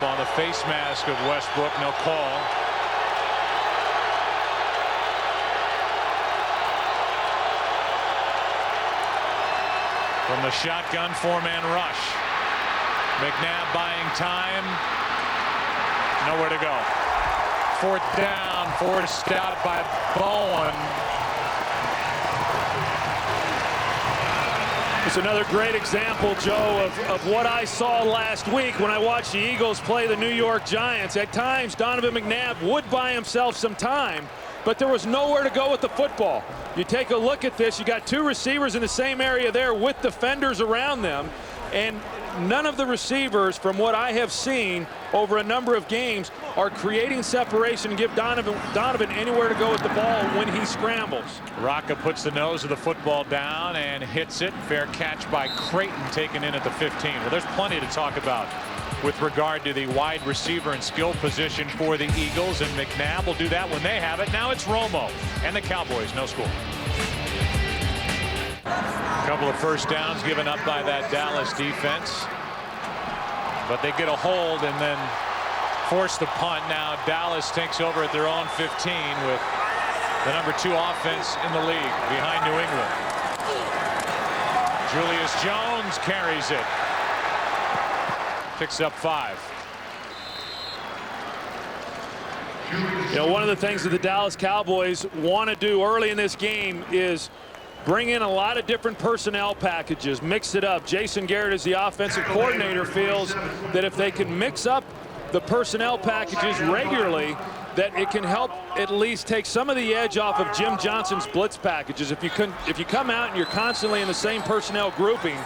on the face mask of Westbrook. No call. From the shotgun, four-man rush. McNabb buying time. Nowhere to go. Fourth down, forced out by Bowen. It's another great example, Joe, of what I saw last week when I watched the Eagles play the New York Giants. At times, Donovan McNabb would buy himself some time, but there was nowhere to go with the football. You take a look at this, you got two receivers in the same area there with defenders around them, and none of the receivers, from what I have seen over a number of games, are creating separation and give Donovan anywhere to go with the ball when he scrambles. Rocca puts the nose of the football down and hits it. Fair catch by Creighton, taken in at the 15. Well, there's plenty to talk about with regard to the wide receiver and skill position for the Eagles, and McNabb will do that when they have it. Now it's Romo and the Cowboys. No score. A couple of first downs given up by that Dallas defense, but they get a hold and then force the punt. Now Dallas takes over at their own 15 with the #2 offense in the league behind New England. Julius Jones carries it. Picks up 5. You know, one of the things that the Dallas Cowboys want to do early in this game is bring in a lot of different personnel packages, mix it up. Jason Garrett, as the offensive coordinator, feels that if they can mix up the personnel packages regularly, that it can help at least take some of the edge off of Jim Johnson's blitz packages. If you come out and you're constantly in the same personnel grouping,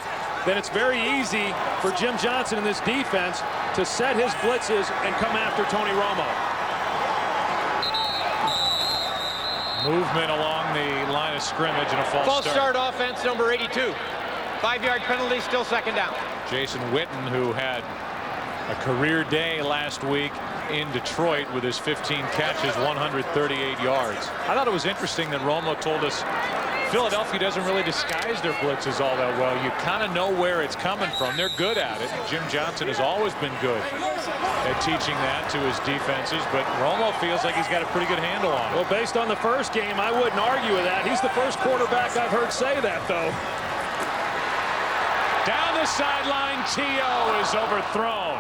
then it's very easy for Jim Johnson in this defense to set his blitzes and come after Tony Romo. Movement along the line of scrimmage and a false start offense, number 82. 5-yard penalty, still second down. Jason Witten, who had a career day last week in Detroit with his 15 catches, 138 yards. I thought it was interesting that Romo told us Philadelphia doesn't really disguise their blitzes all that well. You kind of know where it's coming from. They're good at it. Jim Johnson has always been good at teaching that to his defenses, but Romo feels like he's got a pretty good handle on it. Well, based on the first game, I wouldn't argue with that. He's the first quarterback I've heard say that, though. Down the sideline, T.O. is overthrown.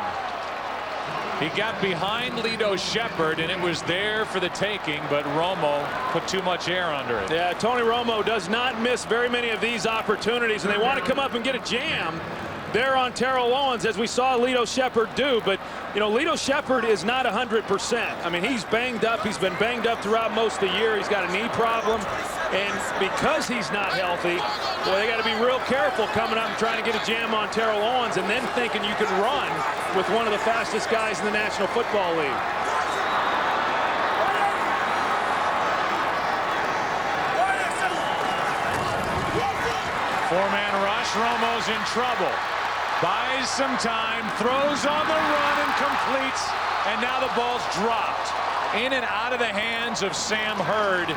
He got behind Lito Shepherd, and it was there for the taking, but Romo put too much air under it. Yeah, Tony Romo does not miss very many of these opportunities, and they want to come up and get a jam there on Terrell Owens, as we saw Lito Shepherd do. But, you know, Lito Shepherd is not 100%. I mean, he's banged up. He's been banged up throughout most of the year. He's got a knee problem. And because he's not healthy, boy, they got to be real careful coming up and trying to get a jam on Terrell Owens and then thinking you can run with one of the fastest guys in the National Football League. Four-man rush. Romo's in trouble. Buys some time, throws on the run and completes, and now the ball's dropped in and out of the hands of Sam Hurd.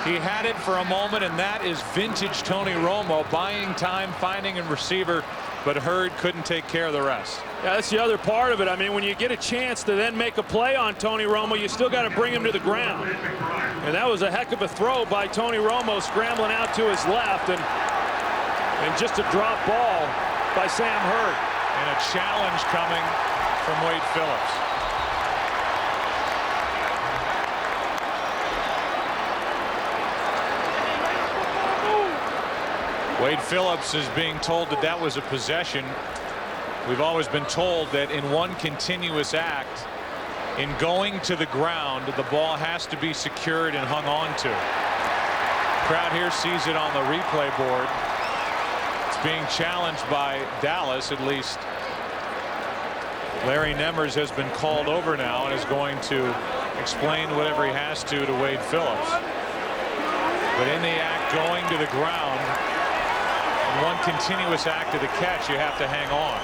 He had it for a moment, and that is vintage Tony Romo, buying time, finding a receiver, but Hurd couldn't take care of the rest. Yeah, that's the other part of it. I mean, when you get a chance to then make a play on Tony Romo, you still got to bring him to the ground. And that was a heck of a throw by Tony Romo, scrambling out to his left, and just a drop ball by Sam Hurd. And a challenge coming from Wade Phillips. Wade Phillips is being told that that was a possession. We've always been told that in one continuous act, in going to the ground, the ball has to be secured and hung on to. Crowd here sees it on the replay board. It's being challenged by Dallas, at least. Larry Nemmers has been called over now and is going to explain whatever he has to Wade Phillips. But in the act going to the ground, in one continuous act of the catch, you have to hang on.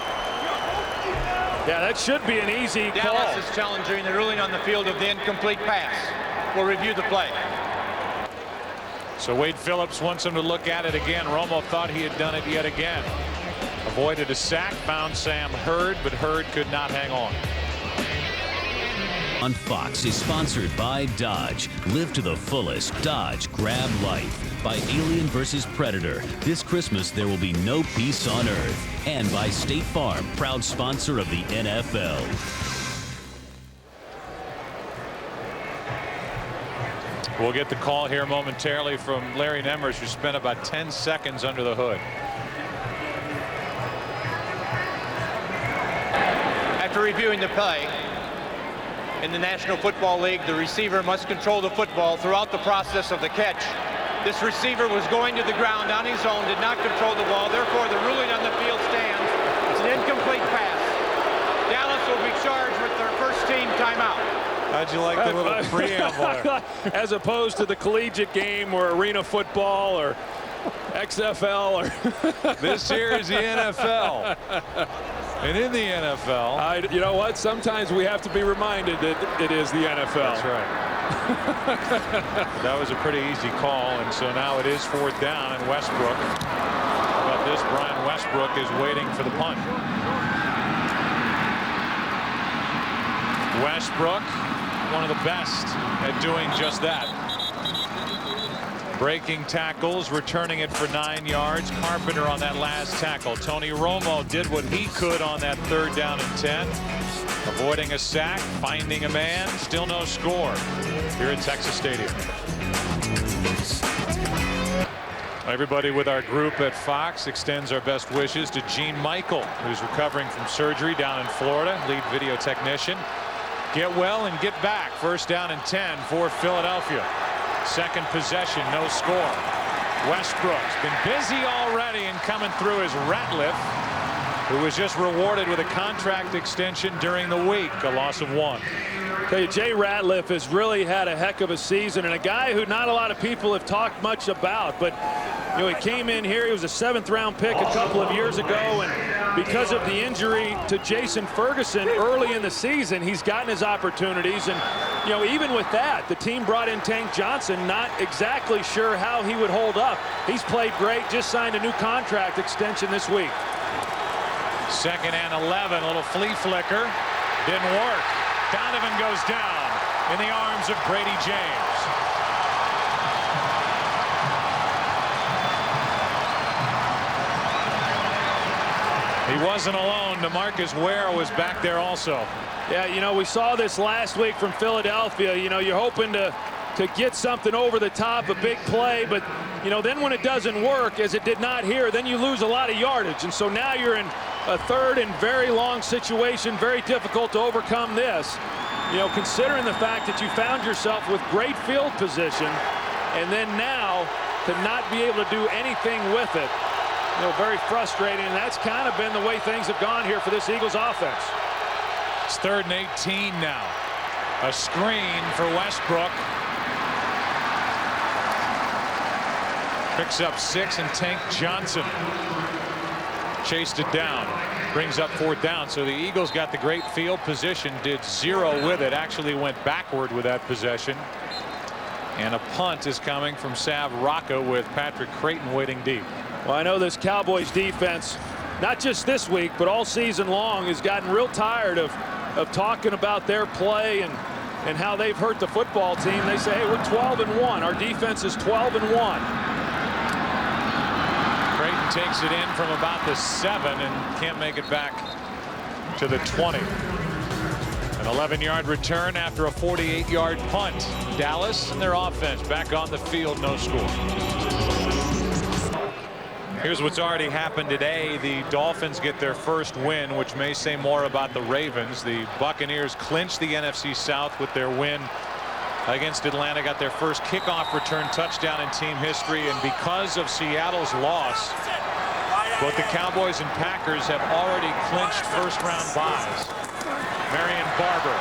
Yeah, that should be an easy call. Dallas is challenging the ruling on the field of the incomplete pass. We'll review the play. So Wade Phillips wants him to look at it again. Romo thought he had done it yet again. Avoided a sack, found Sam Hurd, but Hurd could not hang on. on Fox is sponsored by Dodge. Live to the fullest. Dodge Grab Life. By Alien vs. Predator. This Christmas there will be no peace on Earth. And by State Farm, proud sponsor of the NFL. We'll get the call here momentarily from Larry Nemmers, who spent about 10 seconds under the hood. After reviewing the play, in the National Football League, the receiver must control the football throughout the process of the catch. This receiver was going to the ground on his own, did not control the ball. Therefore, the ruling on the field stands. It's an incomplete pass. Dallas will be charged with their first team timeout. How'd you like the little preamble? As opposed to the collegiate game or arena football or XFL or this here is the NFL. And in the NFL, you know what? Sometimes we have to be reminded that it is the NFL. That's right. That was a pretty easy call, and so now it is 4th down, and Westbrook. How about this? Brian Westbrook is waiting for the punt. Westbrook, one of the best at doing just that. Breaking tackles, returning it for 9 yards. Carpenter on that last tackle. Tony Romo did what he could on that 3rd down and 10. Avoiding a sack, finding a man, still no score here at Texas Stadium. Everybody with our group at Fox extends our best wishes to Gene Michael, who's recovering from surgery down in Florida, lead video technician. Get well and get back. 1st down and 10 for Philadelphia. 2nd possession, no score. Westbrook's been busy already, and coming through is Ratliff, who was just rewarded with a contract extension during the week, a loss of 1. Tell you, Jay Ratliff has really had a heck of a season, and a guy who not a lot of people have talked much about. But you know, he came in here, he was a 7th-round pick a couple of years ago, and because of the injury to Jason Ferguson early in the season, he's gotten his opportunities. And you know, even with that, the team brought in Tank Johnson, not exactly sure how he would hold up. He's played great, just signed a new contract extension this week. 2nd and 11, a little flea flicker, didn't work. Donovan goes down in the arms of Brady James. He wasn't alone. DeMarcus Ware was back there also. Yeah, you know, we saw this last week from Philadelphia. You know, you're hoping to get something over the top, a big play, but you know, then when it doesn't work, as it did not here, then you lose a lot of yardage. And so now you're in a 3rd and very long situation, very difficult to overcome this. You know, considering the fact that you found yourself with great field position, and then now to not be able to do anything with it, you know, very frustrating. And that's kind of been the way things have gone here for this Eagles offense. It's 3rd and 18 now. A screen for Westbrook. Picks up 6, and Tank Johnson chased it down. Brings up 4th down. So the Eagles got the great field position, did 0 with it, actually went backward with that possession. And a punt is coming from Sav Rocca with Patrick Creighton waiting deep. Well, I know this Cowboys defense, not just this week, but all season long, has gotten real tired of talking about their play and how they've hurt the football team. They say, hey, we're 12-1. Our defense is 12-1. Creighton takes it in from about the 7 and can't make it back to the 20. An 11-yard return after a 48-yard punt. Dallas and their offense back on the field, no score. Here's what's already happened today. The Dolphins get their first win, which may say more about the Ravens. The Buccaneers clinched the NFC South with their win against Atlanta, got their first kickoff return touchdown in team history, and because of Seattle's loss, both the Cowboys and Packers have already clinched first-round byes. Marion Barber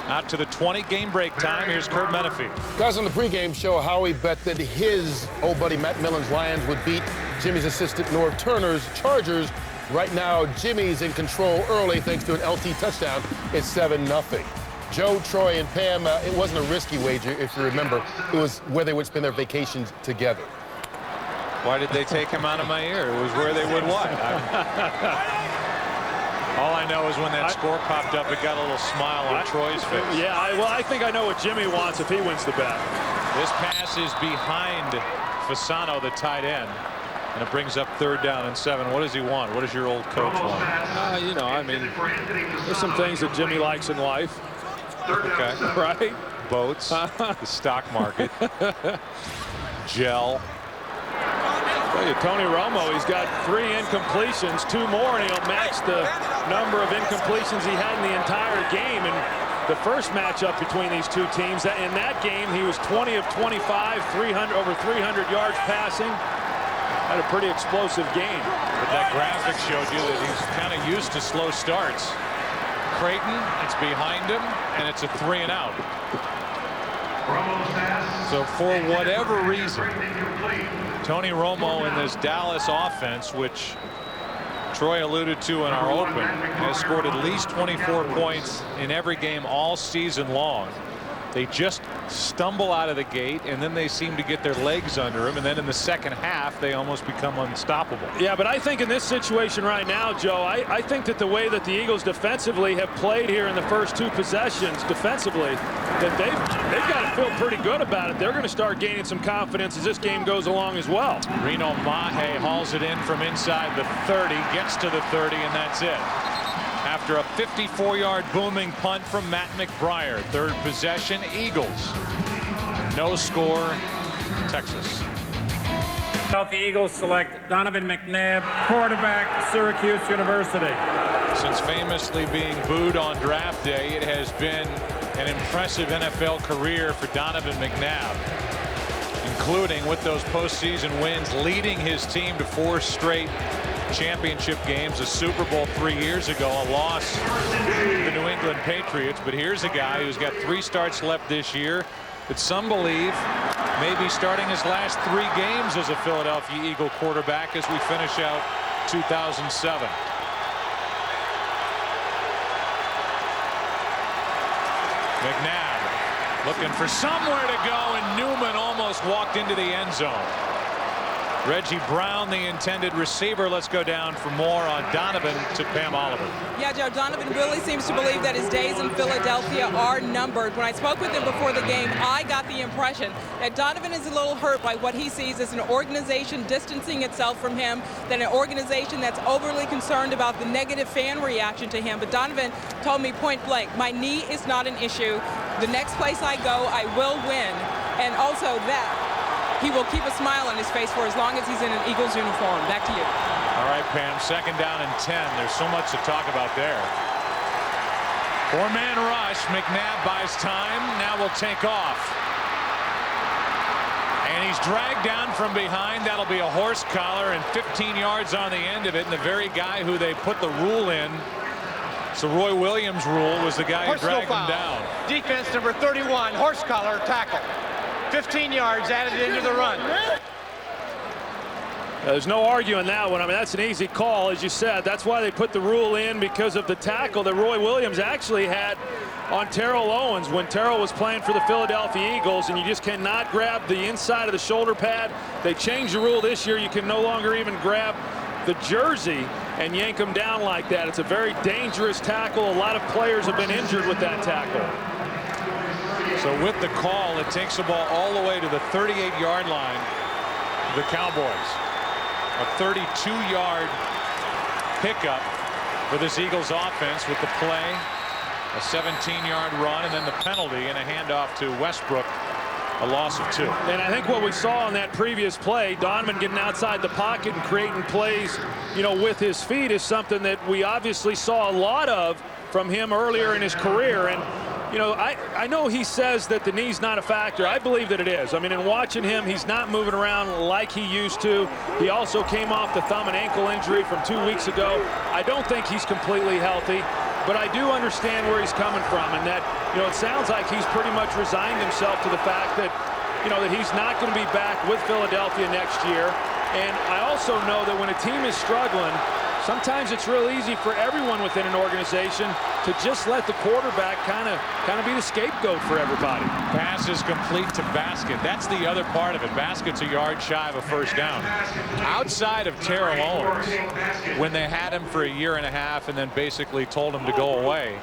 out to the 20. Game break time. Here's Kurt Menefee. Guys, on the pregame show, Howie bet that his old buddy Matt Millen's Lions would beat Jimmy's assistant Norv Turner's Chargers. Right now, Jimmy's in control early thanks to an LT touchdown. It's 7-0. Joe, Troy, and Pam, it wasn't a risky wager, if you remember. It was where they would spend their vacations together. Why did they take him out of my ear? It was where they would what? All I know is when that score popped up, it got a little smile on Troy's face. Yeah, well, I think I know what Jimmy wants if he wins the bet. This pass is behind Fasano, the tight end. And it brings up 3rd down and 7. What does he want? What does your old coach want? You know, I mean, there's some things that Jimmy likes in life. Okay. Right? Boats, the stock market, gel. Tony Romo, he's got 3 incompletions, 2 more, and he'll match the number of incompletions he had in the entire game. And the first matchup between these two teams, in that game, he was 20 of 25, over 300 yards passing. Had a pretty explosive game. But that graphic showed you that he's kind of used to slow starts. Creighton, it's behind him, and it's a 3 and out. So for whatever reason, Tony Romo in this Dallas offense, which Troy alluded to in our open, has scored at least 24 points in every game all season long. They just stumble out of the gate, and then they seem to get their legs under them, and then in the second half they almost become unstoppable. Yeah, but I think in this situation right now, Joe, I think that the way that the Eagles defensively have played here in the first 2 possessions defensively, that they've got to feel pretty good about it. They're going to start gaining some confidence as this game goes along as well. Reno Mahe hauls it in from inside the 30, gets to the 30, and that's it. After a 54-yard booming punt from Matt McBriar. 3rd possession, Eagles. No score, Texas. The Eagles select Donovan McNabb, quarterback, Syracuse University. Since famously being booed on draft day, it has been an impressive NFL career for Donovan McNabb, including with those postseason wins, leading his team to 4 straight championship games, a Super Bowl 3 years ago, a loss to the New England Patriots. But here's a guy who's got 3 starts left this year that some believe may be starting his last 3 games as a Philadelphia Eagle quarterback as we finish out 2007. McNabb looking for somewhere to go, and Newman almost walked into the end zone. Reggie Brown, the intended receiver. Let's go down for more on Donovan to Pam Oliver. Yeah, Joe, Donovan really seems to believe that his days in Philadelphia are numbered. When I spoke with him before the game, I got the impression that Donovan is a little hurt by what he sees as an organization distancing itself from him, that an organization that's overly concerned about the negative fan reaction to him. But Donovan told me point blank, my knee is not an issue. The next place I go, I will win. And also that he will keep a smile on his face for as long as he's in an Eagles uniform. Back to you. All right, Pam, 2nd down and 10. There's so much to talk about there. 4-man rush. McNabb buys time. Now will take off. And he's dragged down from behind. That'll be a horse collar and 15 yards on the end of it. And the very guy who they put the rule in, so Roy Williams' rule, was the guy who dragged him down. Defense number 31, horse collar tackle. 15 yards added into the run. There's no arguing that one. I mean, that's an easy call, as you said. That's why they put the rule in, because of the tackle that Roy Williams actually had on Terrell Owens when Terrell was playing for the Philadelphia Eagles, and you just cannot grab the inside of the shoulder pad. They changed the rule this year. You can no longer even grab the jersey and yank them down like that. It's a very dangerous tackle. A lot of players have been injured with that tackle. So with the call, it takes the ball all the way to the 38-yard line of the Cowboys. A 32-yard pickup for this Eagles offense with the play, a 17-yard run, and then the penalty and a handoff to Westbrook, a loss of 2. And I think what we saw on that previous play, Donovan getting outside the pocket and creating plays, you know, with his feet, is something that we obviously saw a lot of from him earlier in his career. And you know, I know he says that the knee's not a factor. I believe that it is. I mean, in watching him, he's not moving around like he used to. He also came off the thumb and ankle injury from 2 weeks ago. I don't think he's completely healthy, but I do understand where he's coming from, and that, you know, it sounds like he's pretty much resigned himself to the fact that, you know, that he's not going to be back with Philadelphia next year. And I also know that when a team is struggling, sometimes it's real easy for everyone within an organization to just let the quarterback kind of be the scapegoat for everybody. Pass is complete to Basket. That's the other part of it. Basket's a yard shy of a first down. Outside of Terrell Owens, when they had him for a year and a half and then basically told him to go away,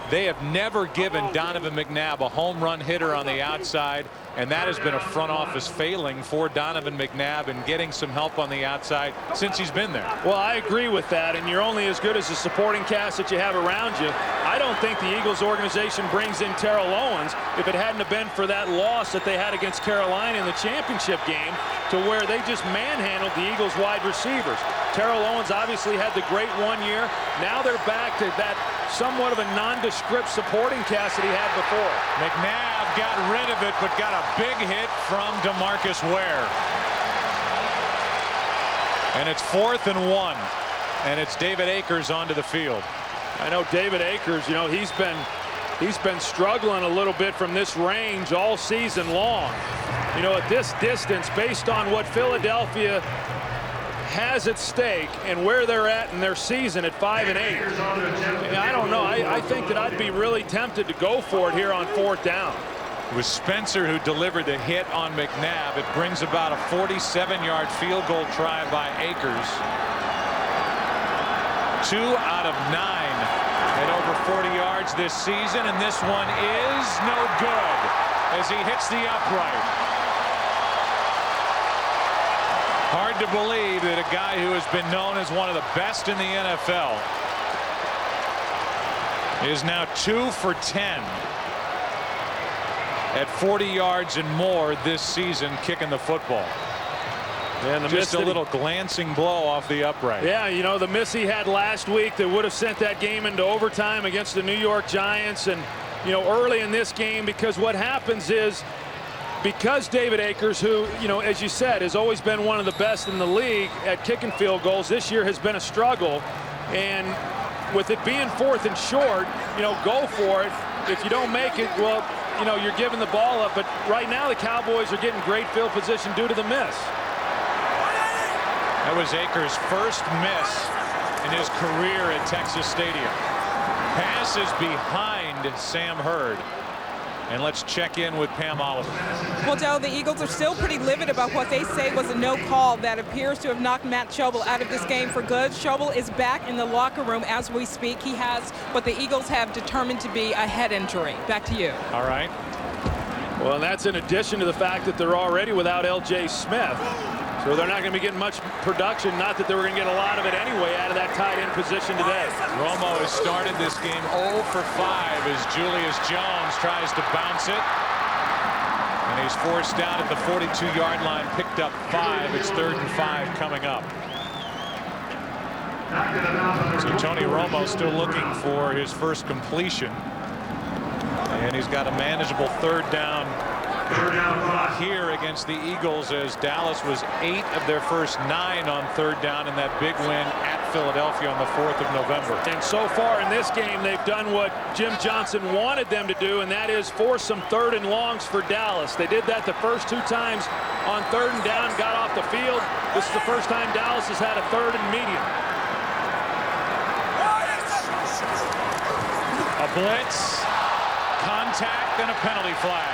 they have never given Donovan McNabb a home run hitter on the outside, and that has been a front office failing for Donovan McNabb and getting some help on the outside since he's been there. Well, I agree with that, and you're only as good as the supporting cast that you have around you. I don't think the Eagles organization brings in Terrell Owens if it hadn't have been for that loss that they had against Carolina in the championship game, to where they just manhandled the Eagles wide receivers. Terrell Owens obviously had the great 1 year. Now they're back to that somewhat of a nondescript supporting cast that he had before. McNabb got rid of it, but got a big hit from DeMarcus Ware. And it's 4th and 1, and it's David Akers onto the field. I know David Akers, you know, he's been struggling a little bit from this range all season long. You know, at this distance, based on what Philadelphia has at stake and where they're at in their season at 5-8. I don't know. I think that I'd be really tempted to go for it here on 4th down. It was Spencer who delivered the hit on McNabb. It brings about a 47-yard field goal try by Akers. 2 out of 9 at over 40 yards this season, and this one is no good as he hits the upright. Hard to believe that a guy who has been known as one of the best in the NFL is now 2 for 10 at 40 yards and more this season kicking the football. And just a little glancing blow off the upright. Yeah, you know, the miss he had last week that would have sent that game into overtime against the New York Giants, and, you know, early in this game, because what happens is, because David Akers, who, you know, as you said, has always been one of the best in the league at kicking field goals, this year has been a struggle. And with it being 4th and short, you know, go for it. If you don't make it, well, you know, you're giving the ball up. But right now the Cowboys are getting great field position due to the miss. That was Akers' first miss in his career at Texas Stadium. Pass is behind Sam Hurd. And let's check in with Pam Oliver. Well, Joe, the Eagles are still pretty livid about what they say was a no call that appears to have knocked Matt Schobel out of this game for good. Schobel is back in the locker room as we speak. He has what the Eagles have determined to be a head injury. Back to you. All right. Well, and that's in addition to the fact that they're already without L.J. Smith. So they're not going to be getting much production. Not that they were going to get a lot of it anyway out of that tight end position today. Romo has started this game 0 for 5 as Julius Jones tries to bounce it. And he's forced down at the 42-yard line, picked up 5. It's 3rd and 5 coming up. So Tony Romo still looking for his first completion. And he's got a manageable 3rd down here against the Eagles, as Dallas was 8 of their first 9 on 3rd down in that big win at Philadelphia on the 4th of November. And so far in this game, they've done what Jim Johnson wanted them to do, and that is force some 3rd and longs for Dallas. They did that the first 2 times on 3rd and down, got off the field. This is the first time Dallas has had a 3rd and medium. A blitz, contact, and a penalty flag.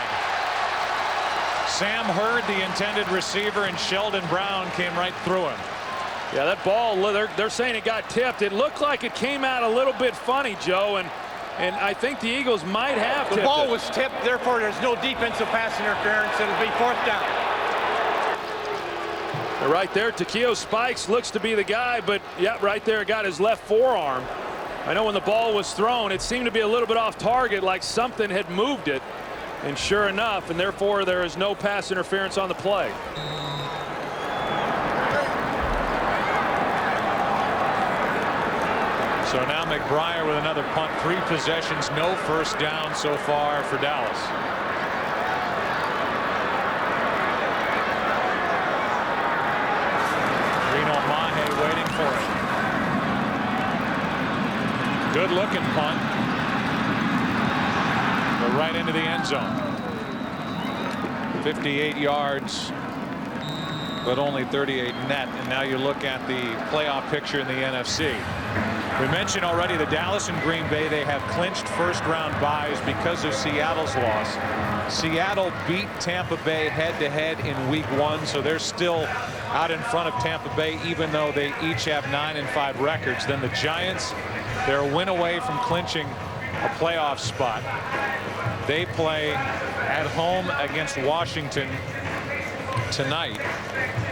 Sam Hurd, the intended receiver, and Sheldon Brown came right through him. Yeah, that ball, they're saying it got tipped. It looked like it came out a little bit funny, Joe, and I think the Eagles might have tipped it. The ball was tipped, therefore there's no defensive pass interference. It'll be 4th down. Right there, Takeo Spikes looks to be the guy, but yeah, right there, got his left forearm. I know when the ball was thrown, it seemed to be a little bit off target, like something had moved it. And sure enough, and therefore there is no pass interference on the play. So now McBriar with another punt. 3 possessions, no first down so far for Dallas. Reno Mahe waiting for it. Good looking punt. But right into the end zone. 58 yards but only 38 net. And now you look at the playoff picture in the NFC. We mentioned already the Dallas and Green Bay, they have clinched first-round byes because of Seattle's loss. Seattle beat Tampa Bay head-to-head in week 1, so they're still out in front of Tampa Bay, even though they each have 9-5 records. Then the Giants, they're a win away from clinching a playoff spot. They play at home against Washington tonight.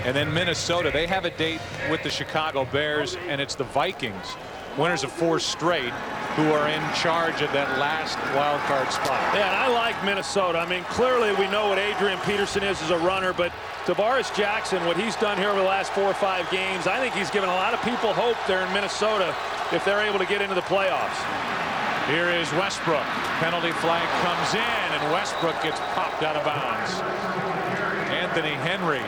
And then Minnesota, they have a date with the Chicago Bears, and it's the Vikings, winners of 4 straight, who are in charge of that last wild card spot. Yeah, and I like Minnesota. I mean, clearly we know what Adrian Peterson is as a runner, but Tavares Jackson, what he's done here over the last 4 or 5 games, I think he's given a lot of people hope there in Minnesota if they're able to get into the playoffs. Here is Westbrook. Penalty flag comes in, and Westbrook gets popped out of bounds. Anthony Henry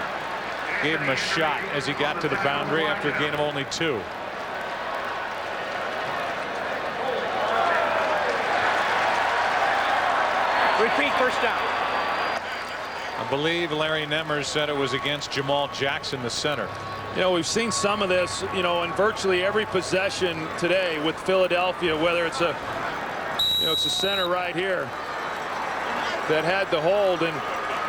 gave him a shot as he got to the boundary after a gain of only 2. Repeat, first down. I believe Larry Nemers said it was against Jamal Jackson, the center. You know, we've seen some of this, you know, in virtually every possession today with Philadelphia, whether it's a, you know, it's a center right here that had the hold, and,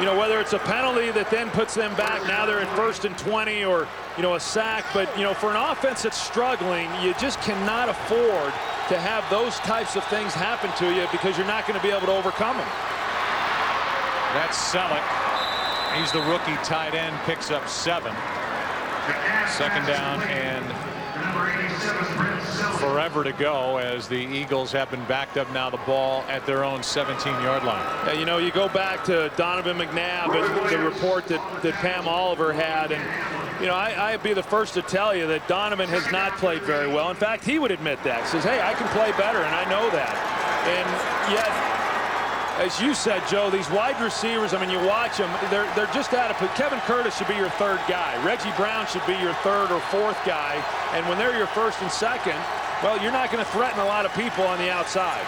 you know, whether it's a penalty that then puts them back, now they're at 1st and 20, or, you know, a sack. But, you know, for an offense that's struggling, you just cannot afford to have those types of things happen to you, because you're not going to be able to overcome them. That's Selleck. He's the rookie tight end, picks up 7. Second down and forever to go, as the Eagles have been backed up now, the ball at their own 17-yard line. Yeah, you know, you go back to Donovan McNabb and the report that Pam Oliver had, and, you know, I'd be the first to tell you that Donovan has not played very well. In fact, he would admit that. He says, hey, I can play better, and I know that. And yet, as you said, Joe, these wide receivers, I mean, you watch them, they're just out of it. Kevin Curtis should be your 3rd guy. Reggie Brown should be your 3rd or 4th guy. And when they're your 1st and 2nd, well, you're not going to threaten a lot of people on the outside.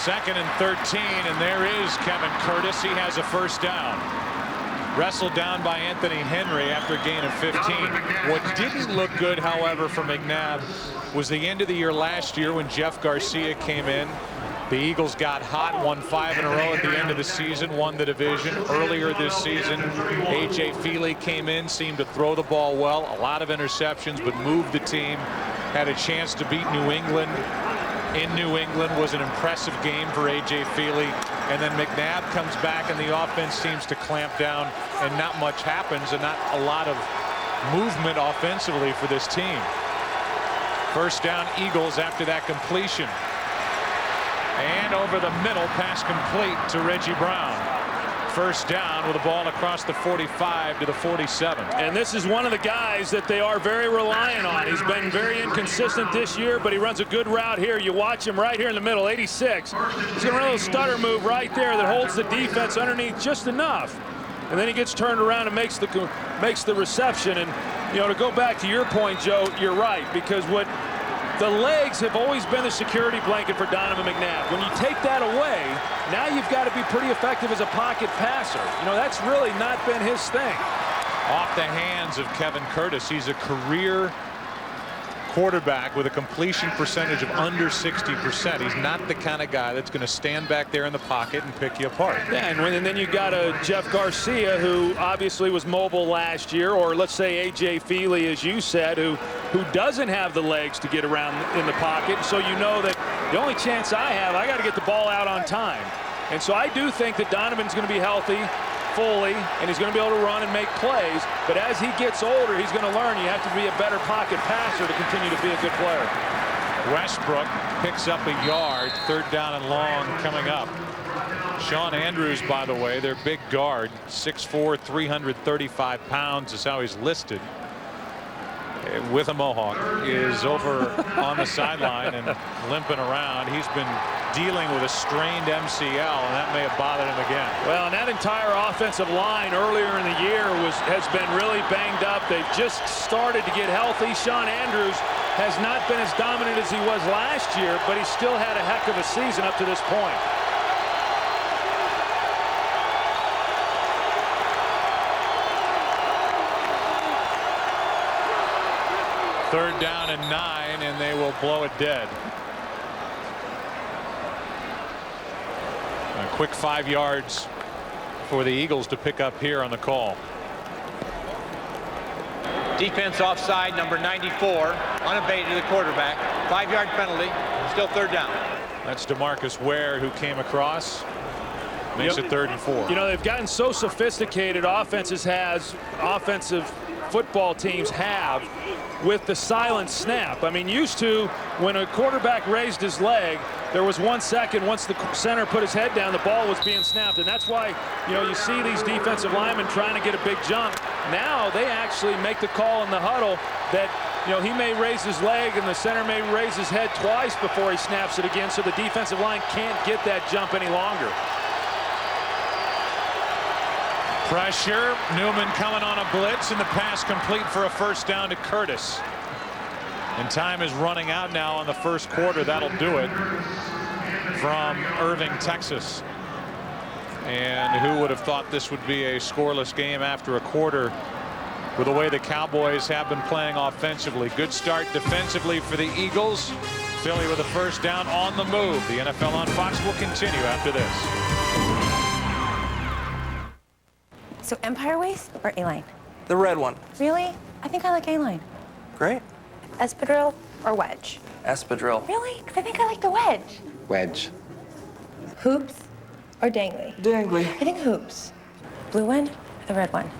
2nd and 13, and there is Kevin Curtis. He has a first down. Wrestled down by Anthony Henry after a gain of 15. What didn't look good, however, for McNabb was the end of the year last year when Jeff Garcia came in. The Eagles got hot, won 5 in a row at the end of the season, won the division. Earlier this season, A.J. Feely came in, seemed to throw the ball well, a lot of interceptions, but moved the team. Had a chance to beat New England. In New England was an impressive game for A.J. Feely. And then McNabb comes back, and the offense seems to clamp down, and not much happens, and not a lot of movement offensively for this team. First down, Eagles after that completion. And over the middle, pass complete to Reggie Brown. First down with the ball across the 45 to the 47. And this is one of the guys that they are very reliant on. He's been very inconsistent this year, but he runs a good route here. You watch him right here in the middle, 86. He's going to run a little stutter move right there that holds the defense underneath just enough. And then he gets turned around and makes the reception. And, you know, to go back to your point, Joe, you're right, because what the legs have always been the security blanket for Donovan McNabb. When you take that away, now you've got to be pretty effective as a pocket passer. You know, that's really not been his thing. Off the hands of Kevin Curtis. He's a career quarterback with a completion percentage of under 60%. He's not the kind of guy that's going to stand back there in the pocket and pick you apart. Yeah, and then you got a Jeff Garcia, who obviously was mobile last year, or let's say A.J. Feely, as you said, who doesn't have the legs to get around in the pocket. So you know that the only chance I have, I got to get the ball out on time. And so I do think that Donovan's going to be healthy fully, and he's going to be able to run and make plays. But as he gets older, he's going to learn you have to be a better pocket passer to continue to be a good player. Westbrook picks up a yard. 3rd down and long coming up. Sean Andrews, by the way, their big guard, 6'4", 335 pounds is how he's listed, with a mohawk, is over on the sideline and limping around. He's been dealing with a strained MCL, and that may have bothered him again. Well, and that entire offensive line earlier in the year has been really banged up. They've just started to get healthy. Sean Andrews has not been as dominant as he was last year, but he still had a heck of a season up to this point. 3rd down and 9, and they will blow it dead. A quick 5 yards for the Eagles to pick up here on the call. Defense offside, number 94, unabated to the quarterback. 5-yard penalty, still 3rd down. That's DeMarcus Ware who came across. Makes it 3rd and 4. You know, they've gotten so sophisticated, offensive football teams have, with the silent snap. I mean, used to, when a quarterback raised his leg, there was 1 second once the center put his head down, the ball was being snapped. And that's why, you know, you see these defensive linemen trying to get a big jump. Now they actually make the call in the huddle that, you know, he may raise his leg and the center may raise his head twice before he snaps it again, so the defensive line can't get that jump any longer. Pressure. Newman coming on a blitz, and the pass complete for a 1st down to Curtis. And time is running out now on the 1st quarter. That'll do it from Irving, Texas. And who would have thought this would be a scoreless game after a quarter with the way the Cowboys have been playing offensively. Good start defensively for the Eagles. Philly with a 1st down on the move. The NFL on Fox will continue after this. So Empire Waist or A-Line? The red one. Really? I think I like A-Line. Great. Espadrille or wedge? Espadrille. Really? I think I like the wedge. Wedge. Hoops or dangly? Dangly. I think hoops. Blue one or the red one?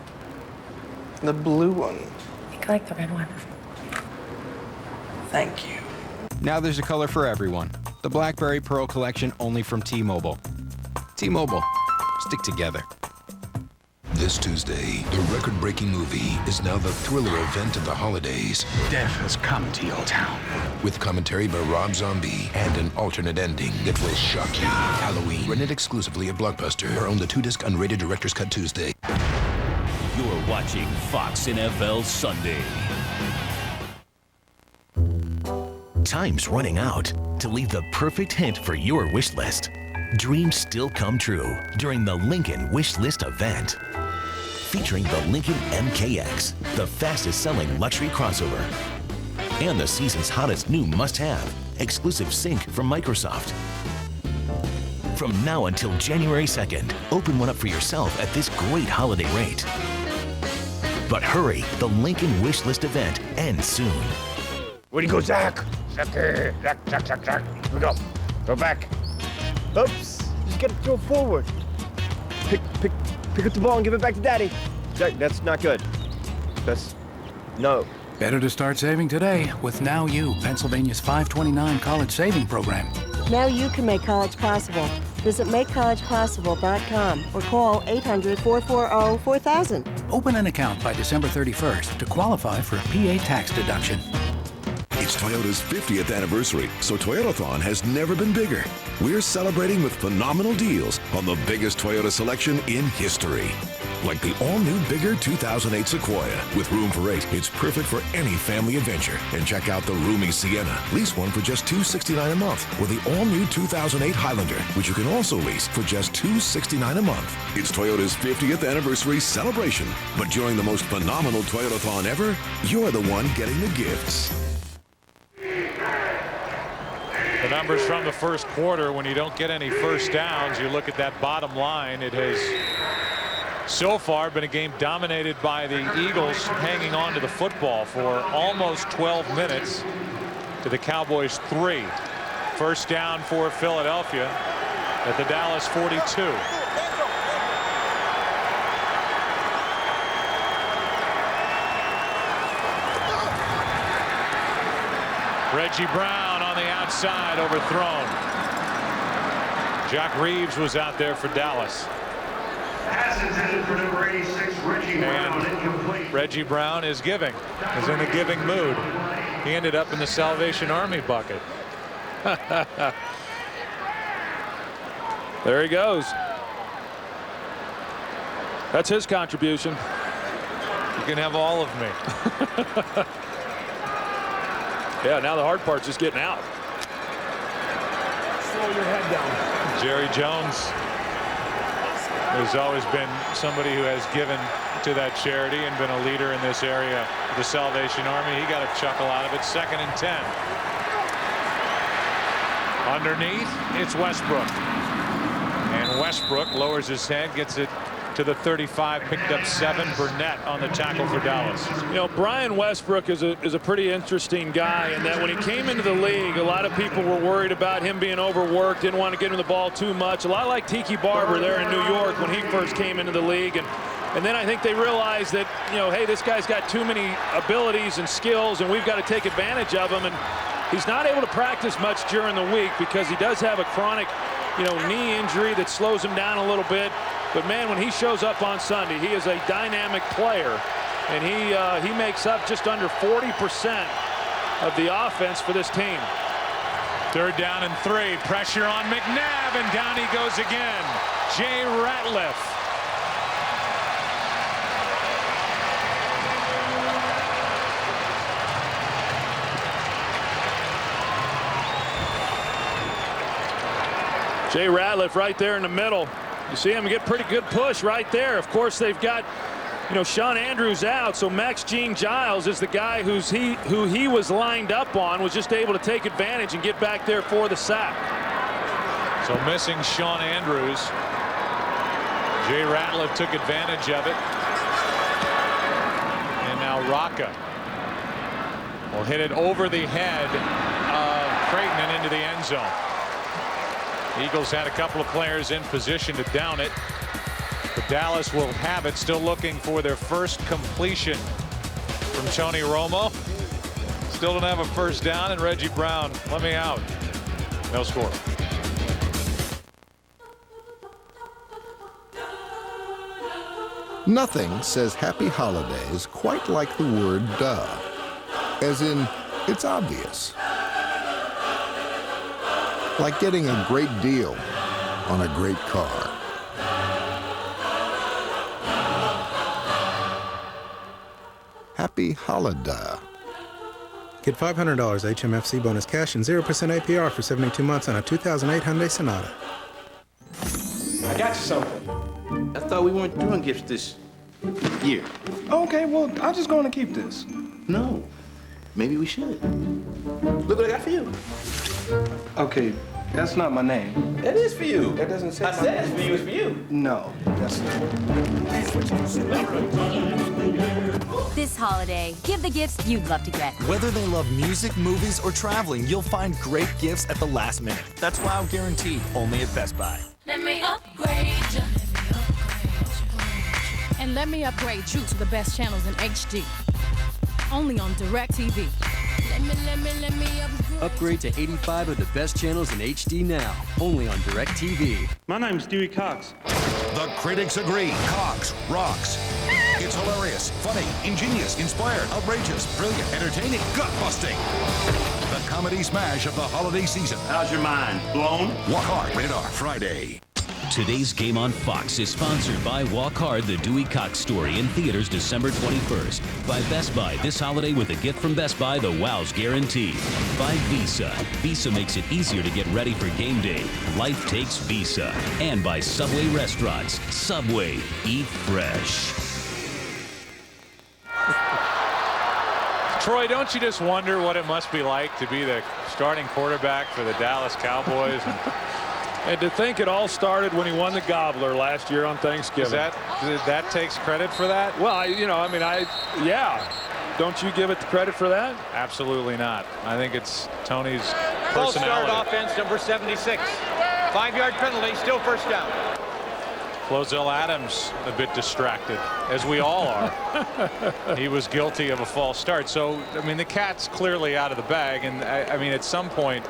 The blue one. I think I like the red one. Thank you. Now there's a color for everyone. The Blackberry Pearl collection only from T-Mobile. T-Mobile. Stick together. This Tuesday, the record-breaking movie is now the thriller event of the holidays. Death has come to your town. With commentary by Rob Zombie and an alternate ending that will shock you. Halloween, rented exclusively at Blockbuster, or own the 2-disc unrated Director's Cut Tuesday. You're watching Fox NFL Sunday. Time's running out to leave the perfect hint for your wish list. Dreams still come true during the Lincoln Wish List event. Featuring the Lincoln MKX, the fastest selling luxury crossover. And the season's hottest new must-have, exclusive sync from Microsoft. From now until January 2nd, open one up for yourself at this great holiday rate. But hurry, the Lincoln Wish List event ends soon. Where'd he go, Zach? Zach. Here we go. Go back. Oops. Just gotta throw forward. Pick up the ball and give it back to Daddy. Zach, that's not good. No. Better to start saving today with Now You, Pennsylvania's 529 college saving program. Now you can make college possible. Visit makecollegepossible.com or call 800-440-4000. Open an account by December 31st to qualify for a PA tax deduction. It's Toyota's 50th anniversary, so Toyotathon has never been bigger. We're celebrating with phenomenal deals on the biggest Toyota selection in history. Like the all-new bigger 2008 Sequoia. With room for 8, it's perfect for any family adventure. And check out the roomy Sienna. Lease one for just $269 a month. Or the all-new 2008 Highlander, which you can also lease for just $269 a month. It's Toyota's 50th anniversary celebration. But during the most phenomenal Toyotathon ever, you're the one getting the gifts. The numbers from the 1st quarter, when you don't get any 1st downs, you look at that bottom line. It has so far been a game dominated by the Eagles hanging on to the football for almost 12 minutes to the Cowboys 3. 1st down for Philadelphia at the Dallas 42. Reggie Brown on the outside, overthrown. Jack Reeves was out there for Dallas. Pass intended for number 86, Reggie Brown, incomplete. Reggie Brown is in the giving mood. He ended up in the Salvation Army bucket. There he goes. That's his contribution. You can have all of me. Yeah, now the hard part's just getting out. Slow your head down. Jerry Jones has always been somebody who has given to that charity and been a leader in this area the Salvation Army. He got a chuckle out of it. 2nd and 10. Underneath, it's Westbrook. And Westbrook lowers his head, gets it to the 35, picked up 7. Burnett on the tackle for Dallas. You know, Brian Westbrook is a pretty interesting guy in that when he came into the league, a lot of people were worried about him being overworked, didn't want to get him the ball too much. A lot like Tiki Barber there in New York when he first came into the league. And then I think they realized that, you know, hey, this guy's got too many abilities and skills, and we've got to take advantage of him. And he's not able to practice much during the week because he does have a chronic, you know, knee injury that slows him down a little bit. But man, when he shows up on Sunday, he is a dynamic player, and he makes up just under 40% of the offense for this team. 3rd down and 3. Pressure on McNabb, and down he goes again. Jay Ratliff. Jay Ratliff right there in the middle. You see him get pretty good push right there. Of course, they've got, you know, Sean Andrews out, so Max Gene Giles is the guy who he was lined up on, was just able to take advantage and get back there for the sack. So missing Sean Andrews. Jay Ratliff took advantage of it. And now Rocca will hit it over the head of Creighton and into the end zone. Eagles had a couple of players in position to down it, but Dallas will have it, still looking for their first completion from Tony Romo. Still don't have a first down, and Reggie Brown, let me out. No score. Nothing says happy holidays quite like the word duh, as in it's obvious. Like getting a great deal on a great car. Happy holiday. Get $500 HMFC bonus cash and 0% APR for 72 months on a 2008 Hyundai Sonata. I got you something. I thought we weren't doing gifts this year. Okay, well, I'll just go on and keep this. No. Maybe we should. Look what I got for you. Okay, that's not my name. That is for you. That doesn't say I said it's for you, it's for you. No, that's not. This holiday, give the gifts you'd love to get. Whether they love music, movies, or traveling, you'll find great gifts at the last minute. That's wow guaranteed, only at Best Buy. Let me upgrade you. And let me upgrade you to the best channels in HD. Only on DirecTV. Let me upgrade to 85 of the best channels in HD now. Only on DirecTV. My name's Dewey Cox. The critics agree. Cox rocks. It's hilarious, funny, ingenious, inspired, outrageous, brilliant, entertaining, gut-busting. The comedy smash of the holiday season. How's your mind? Blown? Walk Hard, rated R, Friday. Today's game on Fox is sponsored by Walk Hard, the Dewey Cox Story, in theaters December 21st. By Best Buy this holiday with a gift from Best Buy, the Wow's Guarantee. By Visa. Visa makes it easier to get ready for game day. Life takes Visa. And by Subway Restaurants. Subway. Eat fresh. Troy, don't you just wonder what it must be like to be the starting quarterback for the Dallas Cowboys? And to think it all started when he won the Gobbler last year on Thanksgiving. That takes credit for that? Well, yeah. Don't you give it the credit for that? Absolutely not. I think it's Tony's False personality. start offense, number 76. 5-yard penalty, still first down. Flozell Adams a bit distracted, as we all are. He was guilty of a false start. So, I mean, the cat's clearly out of the bag. And, I mean, at some point,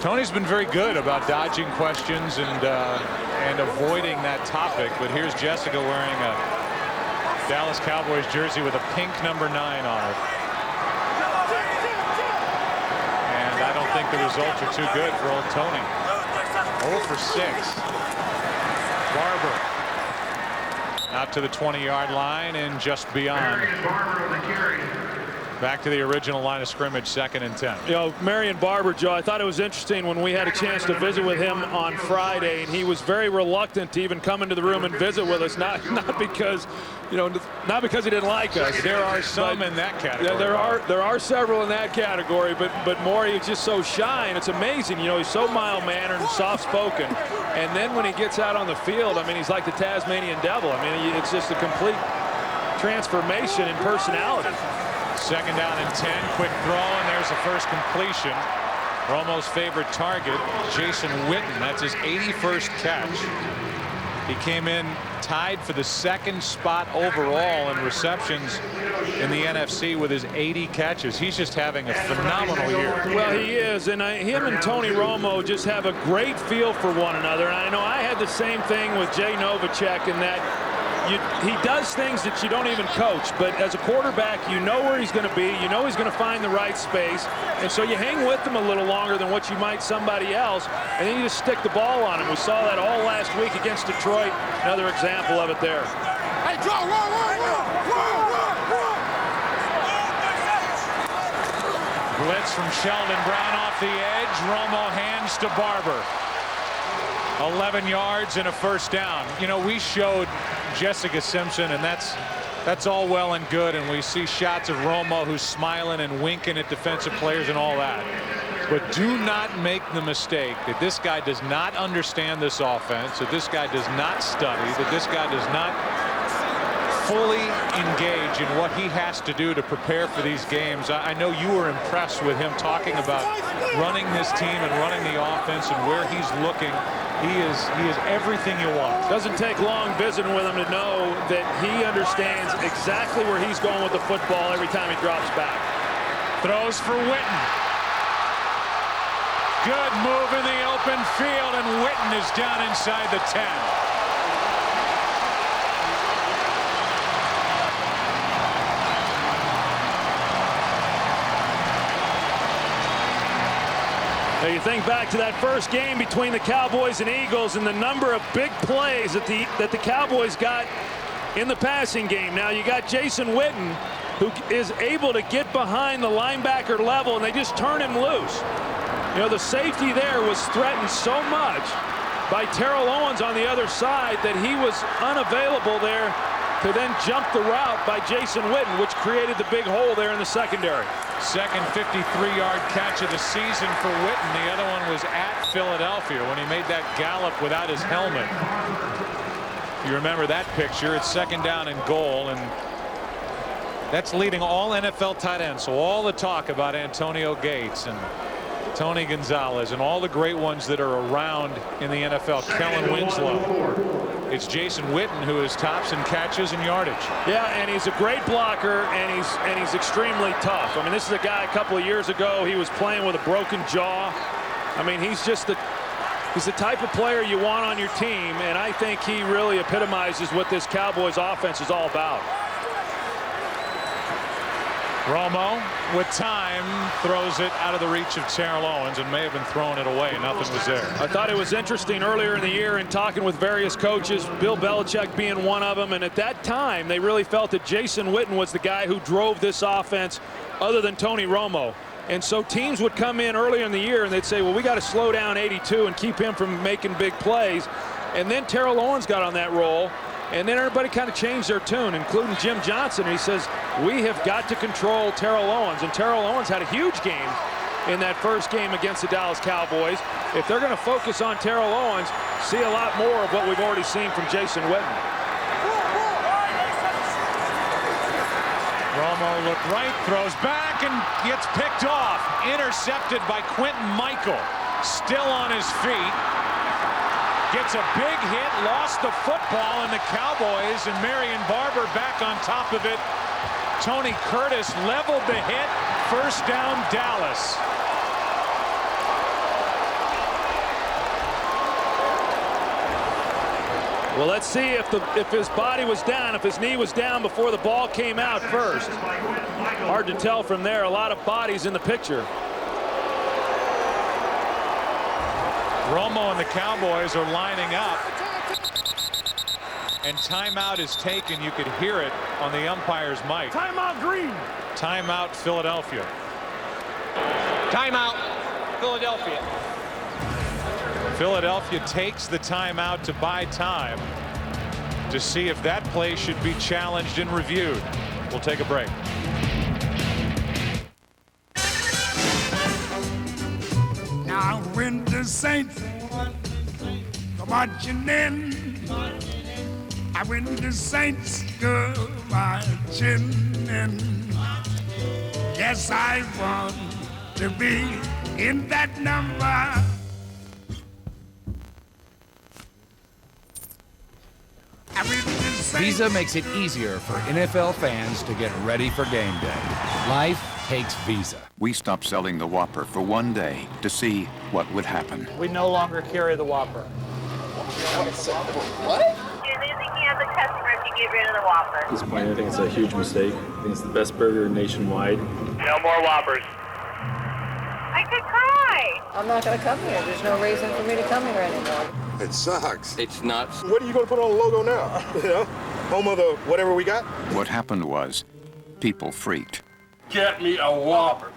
Tony's been very good about dodging questions and avoiding that topic. But here's Jessica wearing a Dallas Cowboys jersey with a pink number 9 on it. And I don't think the results are too good for old Tony. 0 for 6. Barber out to the 20-yard line and just beyond. Back to the original line of scrimmage, 2nd and 10. You know, Marion Barber, Joe, I thought it was interesting when we had a chance to visit with him on Friday, and he was very reluctant to even come into the room and visit with us. Not because, you know, not because he didn't like us. There are some in that category. Yeah, there are several in that category, but Maury is just so shy, and it's amazing. You know, he's so mild-mannered and soft-spoken, and then when he gets out on the field, I mean, he's like the Tasmanian devil. I mean, it's just a complete transformation in personality. 2nd down and 10. Quick throw, and there's the first completion. Romo's favorite target, Jason Witten. That's his 81st catch. He came in tied for the 2nd spot overall in receptions in the NFC with his 80 catches. He's just having a phenomenal year. Well, he is, and him and Tony Romo just have a great feel for one another. And I know I had the same thing with Jay Novacek in that he does things that you don't even coach, but as a quarterback, you know where he's going to be, you know he's going to find the right space, and so you hang with him a little longer than what you might somebody else, and then you just stick the ball on him. We saw that all last week against Detroit. Another example of it there. Hey, draw, Blitz from Sheldon Brown off the edge. Romo hands to Barber. 11 yards and a 1st down. You know, we showed Jessica Simpson, and that's all well and good, and we see shots of Romo who's smiling and winking at defensive players and all that. But do not make the mistake that this guy does not understand this offense, that this guy does not study, that this guy does not fully engage in what he has to do to prepare for these games. I know you were impressed with him talking about running this team and running the offense and where he's looking. He is everything you want. Doesn't take long visiting with him to know that he understands exactly where he's going with the football every time he drops back. Throws for Witten. Good move in the open field, and Witten is down inside the 10. Now you think back to that first game between the Cowboys and Eagles and the number of big plays that the Cowboys got in the passing game. Now you got Jason Witten, who is able to get behind the linebacker level, and they just turn him loose. You know, the safety there was threatened so much by Terrell Owens on the other side that he was unavailable there to then jump the route by Jason Witten, which created the big hole there in the secondary. Second 53-yard catch of the season for Witten. The other one was at Philadelphia when he made that gallop without his helmet. You remember that picture. It's 2nd down and goal, and that's leading all NFL tight ends. So all the talk about Antonio Gates and Tony Gonzalez and all the great ones that are around in the NFL, Kellen Winslow. It's Jason Witten who is tops in catches and yardage. Yeah, and he's a great blocker, and he's extremely tough. I mean, this is a guy a couple of years ago, he was playing with a broken jaw. I mean, he's the type of player you want on your team, and I think he really epitomizes what this Cowboys offense is all about. Romo with time throws it out of the reach of Terrell Owens and may have been throwing it away. Nothing was there. I thought it was interesting earlier in the year in talking with various coaches, Bill Belichick being one of them, and at that time they really felt that Jason Witten was the guy who drove this offense other than Tony Romo. And so teams would come in earlier in the year and they'd say, well, we got to slow down 82 and keep him from making big plays. And then Terrell Owens got on that roll. And then everybody kind of changed their tune, including Jim Johnson. And he says, we have got to control Terrell Owens. And Terrell Owens had a huge game in that first game against the Dallas Cowboys. If they're going to focus on Terrell Owens, see a lot more of what we've already seen from Jason Witten. Romo looked right, throws back, and gets picked off. Intercepted by Quentin Michael. Still on his feet. Gets a big hit, lost the football, and the Cowboys and Marion Barber back on top of it. Tony Curtis leveled the hit. First down, Dallas. Well, let's see if his body was down, if his knee was down before the ball came out first. Hard to tell from there. A lot of bodies in the picture. Romo and the Cowboys are lining up, and timeout is taken. You could hear it on the umpire's mic. Timeout, Green. Timeout, Philadelphia. Timeout, Philadelphia. Philadelphia takes the timeout to buy time to see if that play should be challenged and reviewed. We'll take a break. Now when the Saints go marching in, when the Saints go marching in, yes, I want to be in that number. Visa makes it easier for NFL fans to get ready for game day. Life takes Visa. We stopped selling the Whopper for one day to see what would happen. We no longer carry the Whopper. What? You're losing me as a customer if you get rid of the Whopper. At this point, I think it's a huge mistake. I think it's the best burger nationwide. No more Whoppers. I could cry. I'm not going to come here. There's no reason for me to come here anymore. It sucks. It's nuts. What are you going to put on the logo now? You know, home of the whatever we got? What happened was, people freaked. Get me a Whopper.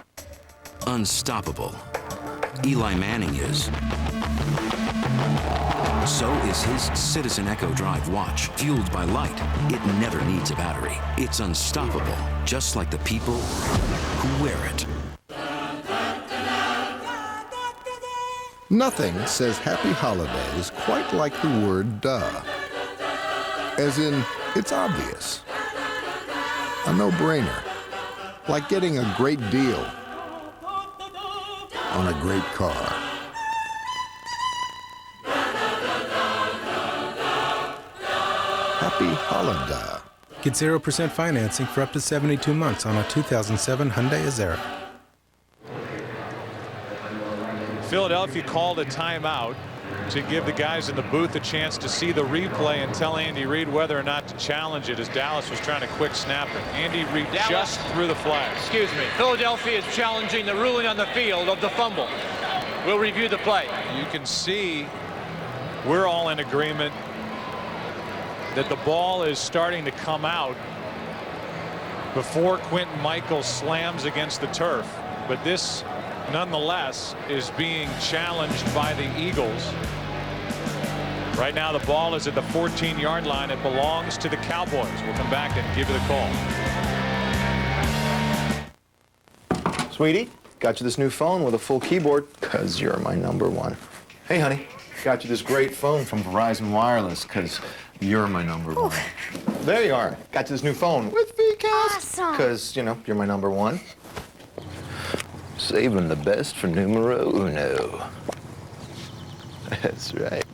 Unstoppable. Eli Manning is. So is his Citizen Echo Drive watch, fueled by light. It never needs a battery. It's unstoppable, just like the people who wear it. Nothing says happy holidays quite like the word duh. As in, it's obvious. A no-brainer. Like getting a great deal on a great car. Happy holiday. Get 0% financing for up to 72 months on a 2007 Hyundai Azera. Philadelphia called a timeout to give the guys in the booth a chance to see the replay and tell Andy Reid whether or not to challenge it, as Dallas was trying to quick snap it. Andy Reid just threw the flag. Excuse me. Philadelphia is challenging the ruling on the field of the fumble. We'll review the play. You can see we're all in agreement that the ball is starting to come out before Quentin Michael slams against the turf. But this, nonetheless, is being challenged by the Eagles. Right now the ball is at the 14-yard line. It belongs to the Cowboys. We'll come back and give you the call. Sweetie, got you this new phone with a full keyboard, 'cause you're my #1. Hey, honey, got you this great phone from Verizon Wireless, 'cause you're my #1. There you are. Got you this new phone with VCast, Awesome. 'cause, you know, you're my #1. Saving the best for numero uno. That's right.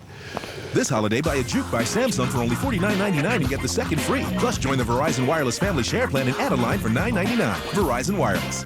This holiday, buy a Juke by Samsung for only $49.99 and get the second free. Plus, join the Verizon Wireless Family Share Plan and add a line for $9.99. Verizon Wireless.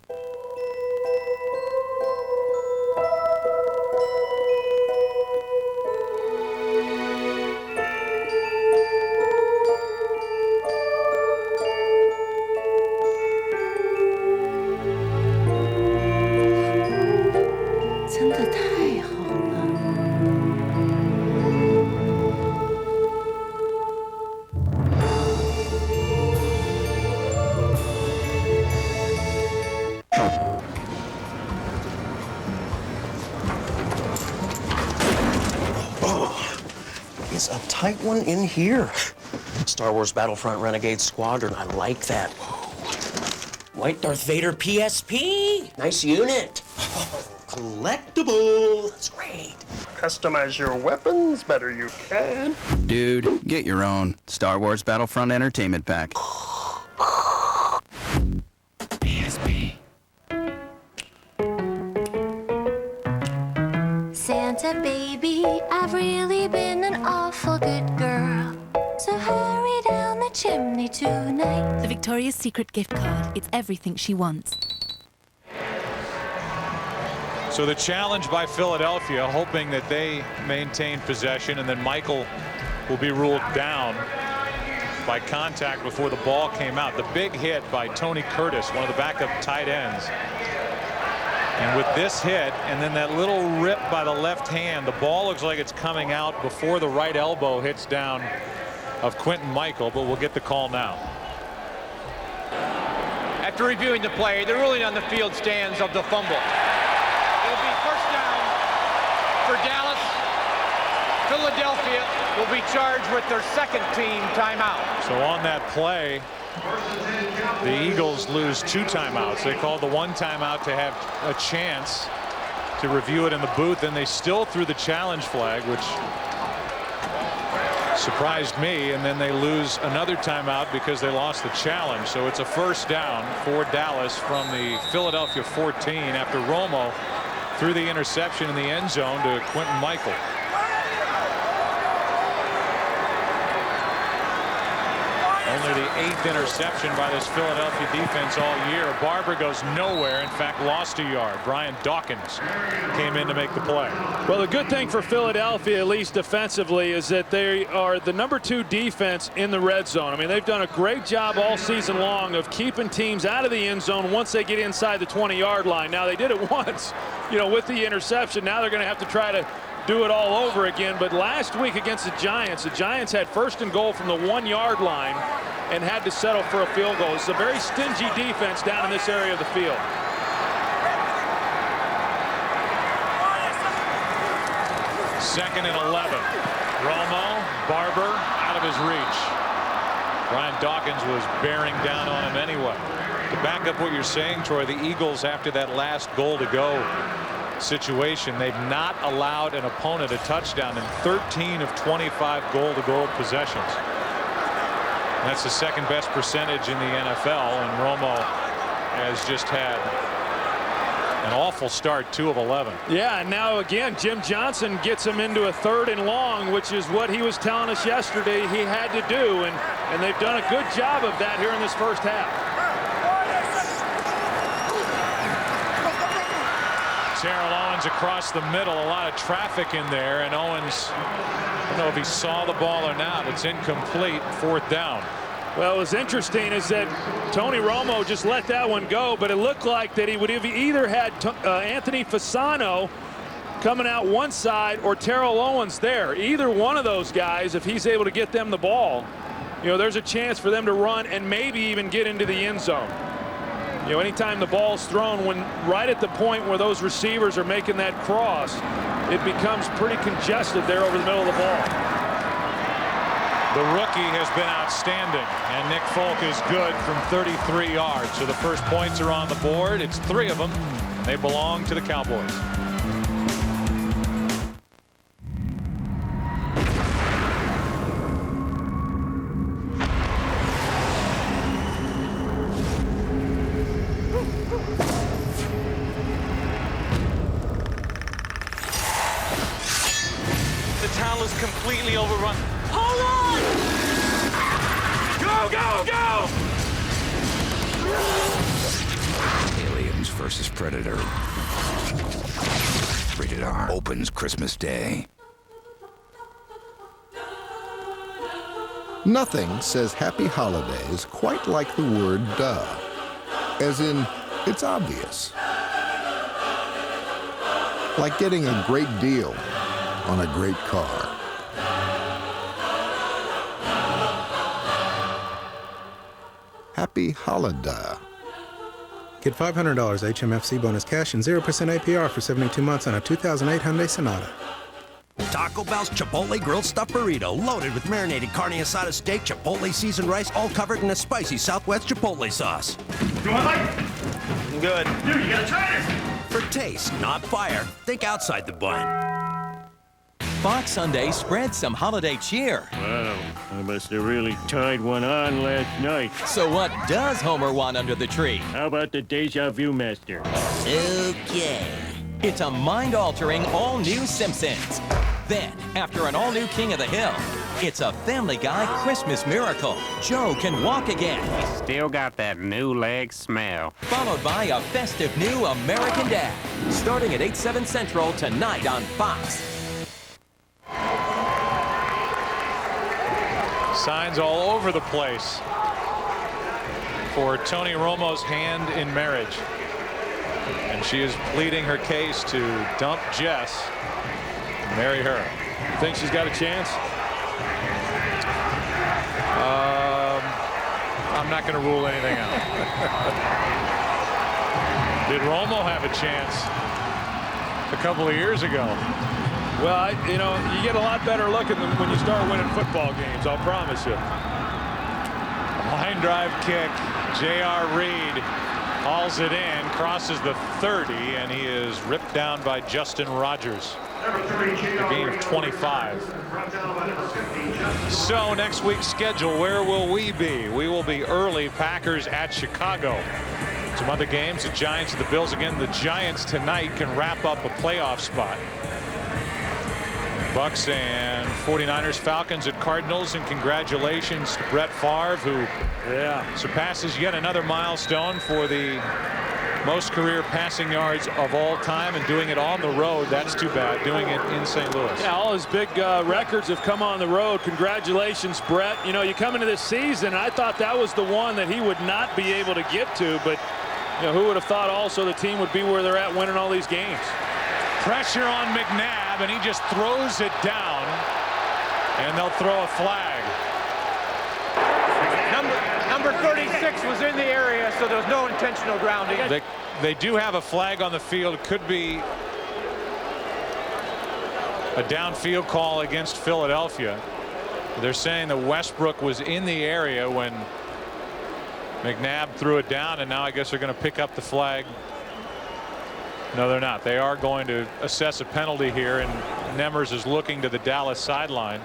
A tight one in here. Star Wars Battlefront Renegade Squadron. I like that. White Darth Vader PSP. Nice unit. Collectible. That's great. Customize your weapons better you can. Dude, get your own Star Wars Battlefront Entertainment Pack. PSP. Santa baby, I've really been an awful good girl. So hurry down the chimney tonight. The Victoria's Secret gift card. It's everything she wants. So the challenge by Philadelphia, hoping that they maintain possession, and then Michael will be ruled down by contact before the ball came out. The big hit by Tony Curtis, one of the backup tight ends. And with this hit and then that little rip by the left hand, the ball looks like it's coming out before the right elbow hits down of Quentin Michael, but we'll get the call now. At After reviewing the play, the ruling on the field stands of the fumble. It'll be first down for Dallas. Philadelphia will be charged with their second team timeout. So on that play, the Eagles lose 2 timeouts. They called the 1 timeout to have a chance to review it in the booth, and they still threw the challenge flag, which surprised me, and then they lose another timeout because they lost the challenge. So it's a first down for Dallas from the Philadelphia 14 after Romo threw the interception in the end zone to Quentin Michael. Only the 8th interception by this Philadelphia defense all year. Barber goes nowhere. In fact, lost a yard. Brian Dawkins came in to make the play. Well, the good thing for Philadelphia, at least defensively, is that they are the #2 defense in the red zone. I mean, they've done a great job all season long of keeping teams out of the end zone once they get inside the 20-yard line. Now, they did it once, with the interception. Now they're going to have to try to do it all over again. But last week against the Giants had first and goal from the 1-yard line and had to settle for a field goal. It's a very stingy defense down in this area of the field. Second and 11. Romo, Barber out of his reach. Brian Dawkins was bearing down on him anyway. To back up what you're saying, Troy, the Eagles, after that last goal to go situation, they've not allowed an opponent a touchdown in 13 of 25 goal-to-goal possessions. That's the second best percentage in the NFL, and Romo has just had an awful start, 2 of 11. Yeah, and now again, Jim Johnson gets him into a 3rd and long, which is what he was telling us yesterday he had to do, and they've done a good job of that here in this first half. Terrell Owens across the middle, a lot of traffic in there, and Owens, I don't know if he saw the ball or not. It's incomplete, 4th down. Well, what's interesting is that Tony Romo just let that one go, but it looked like that he would have either had Anthony Fasano coming out one side or Terrell Owens there. Either one of those guys, if he's able to get them the ball, there's a chance for them to run and maybe even get into the end zone. Anytime the ball's thrown right at the point where those receivers are making that cross, it becomes pretty congested there over the middle of the ball. The rookie has been outstanding, and Nick Folk is good from 33 yards. So the first points are on the board. It's 3 of them. They belong to the Cowboys. Completely overrun. Hold on! Go, go, go! Aliens versus Predator. Rated R. Opens Christmas Day. Nothing says happy holidays quite like the word duh. As in, it's obvious. Like getting a great deal on a great car. Happy holiday. Get $500 HMFC bonus cash and 0% APR for 72 months on a 2008 Hyundai Sonata. Taco Bell's Chipotle Grilled Stuffed Burrito, loaded with marinated carne asada steak, Chipotle seasoned rice, all covered in a spicy Southwest Chipotle sauce. You want light? Good. Dude, you gotta try this. For taste, not fire, think outside the bun. Fox Sunday spreads some holiday cheer. Wow, I must have really tied one on last night. So what does Homer want under the tree? How about the Deja Vu Master? Okay. It's a mind-altering, all-new Simpsons. Then, after an all-new King of the Hill, it's a Family Guy Christmas miracle. Joe can walk again. Still got that new leg smell. Followed by a festive new American Dad. Starting at 8/7 Central tonight on Fox. Signs all over the place for Tony Romo's hand in marriage. And she is pleading her case to dump Jess and marry her. Think she's got a chance? I'm not going to rule anything out. Did Romo have a chance a couple of years ago? Well, you know, you get a lot better look at them when you start winning football games, I'll promise you. Line drive kick. J.R. Reed hauls it in, crosses the 30, and he is ripped down by Justin Rogers. A gain of 25. So next week's schedule, where will we be? We will be early. Packers at Chicago. Some other games, the Giants and the Bills again. The Giants tonight can wrap up a playoff spot. Bucks and 49ers, Falcons at Cardinals, and congratulations to Brett Favre, who surpasses yet another milestone for the most career passing yards of all time, and doing it on the road. That's too bad, doing it in St. Louis. Yeah, all his big records have come on the road. Congratulations, Brett. You know, you come into this season, I thought that was the one that he would not be able to get to, but you know, who would have thought also the team would be where they're at, winning all these games. Pressure on McNabb, and he just throws it down, and they'll throw a flag. Number 36 was in the area, so there was no intentional grounding. They do have a flag on the field. It could be a downfield call against Philadelphia. They're saying that Westbrook was in the area when McNabb threw it down, and now I guess they're going to pick up the flag. No, they're not. They are going to assess a penalty here, and Nemmers is looking to the Dallas sideline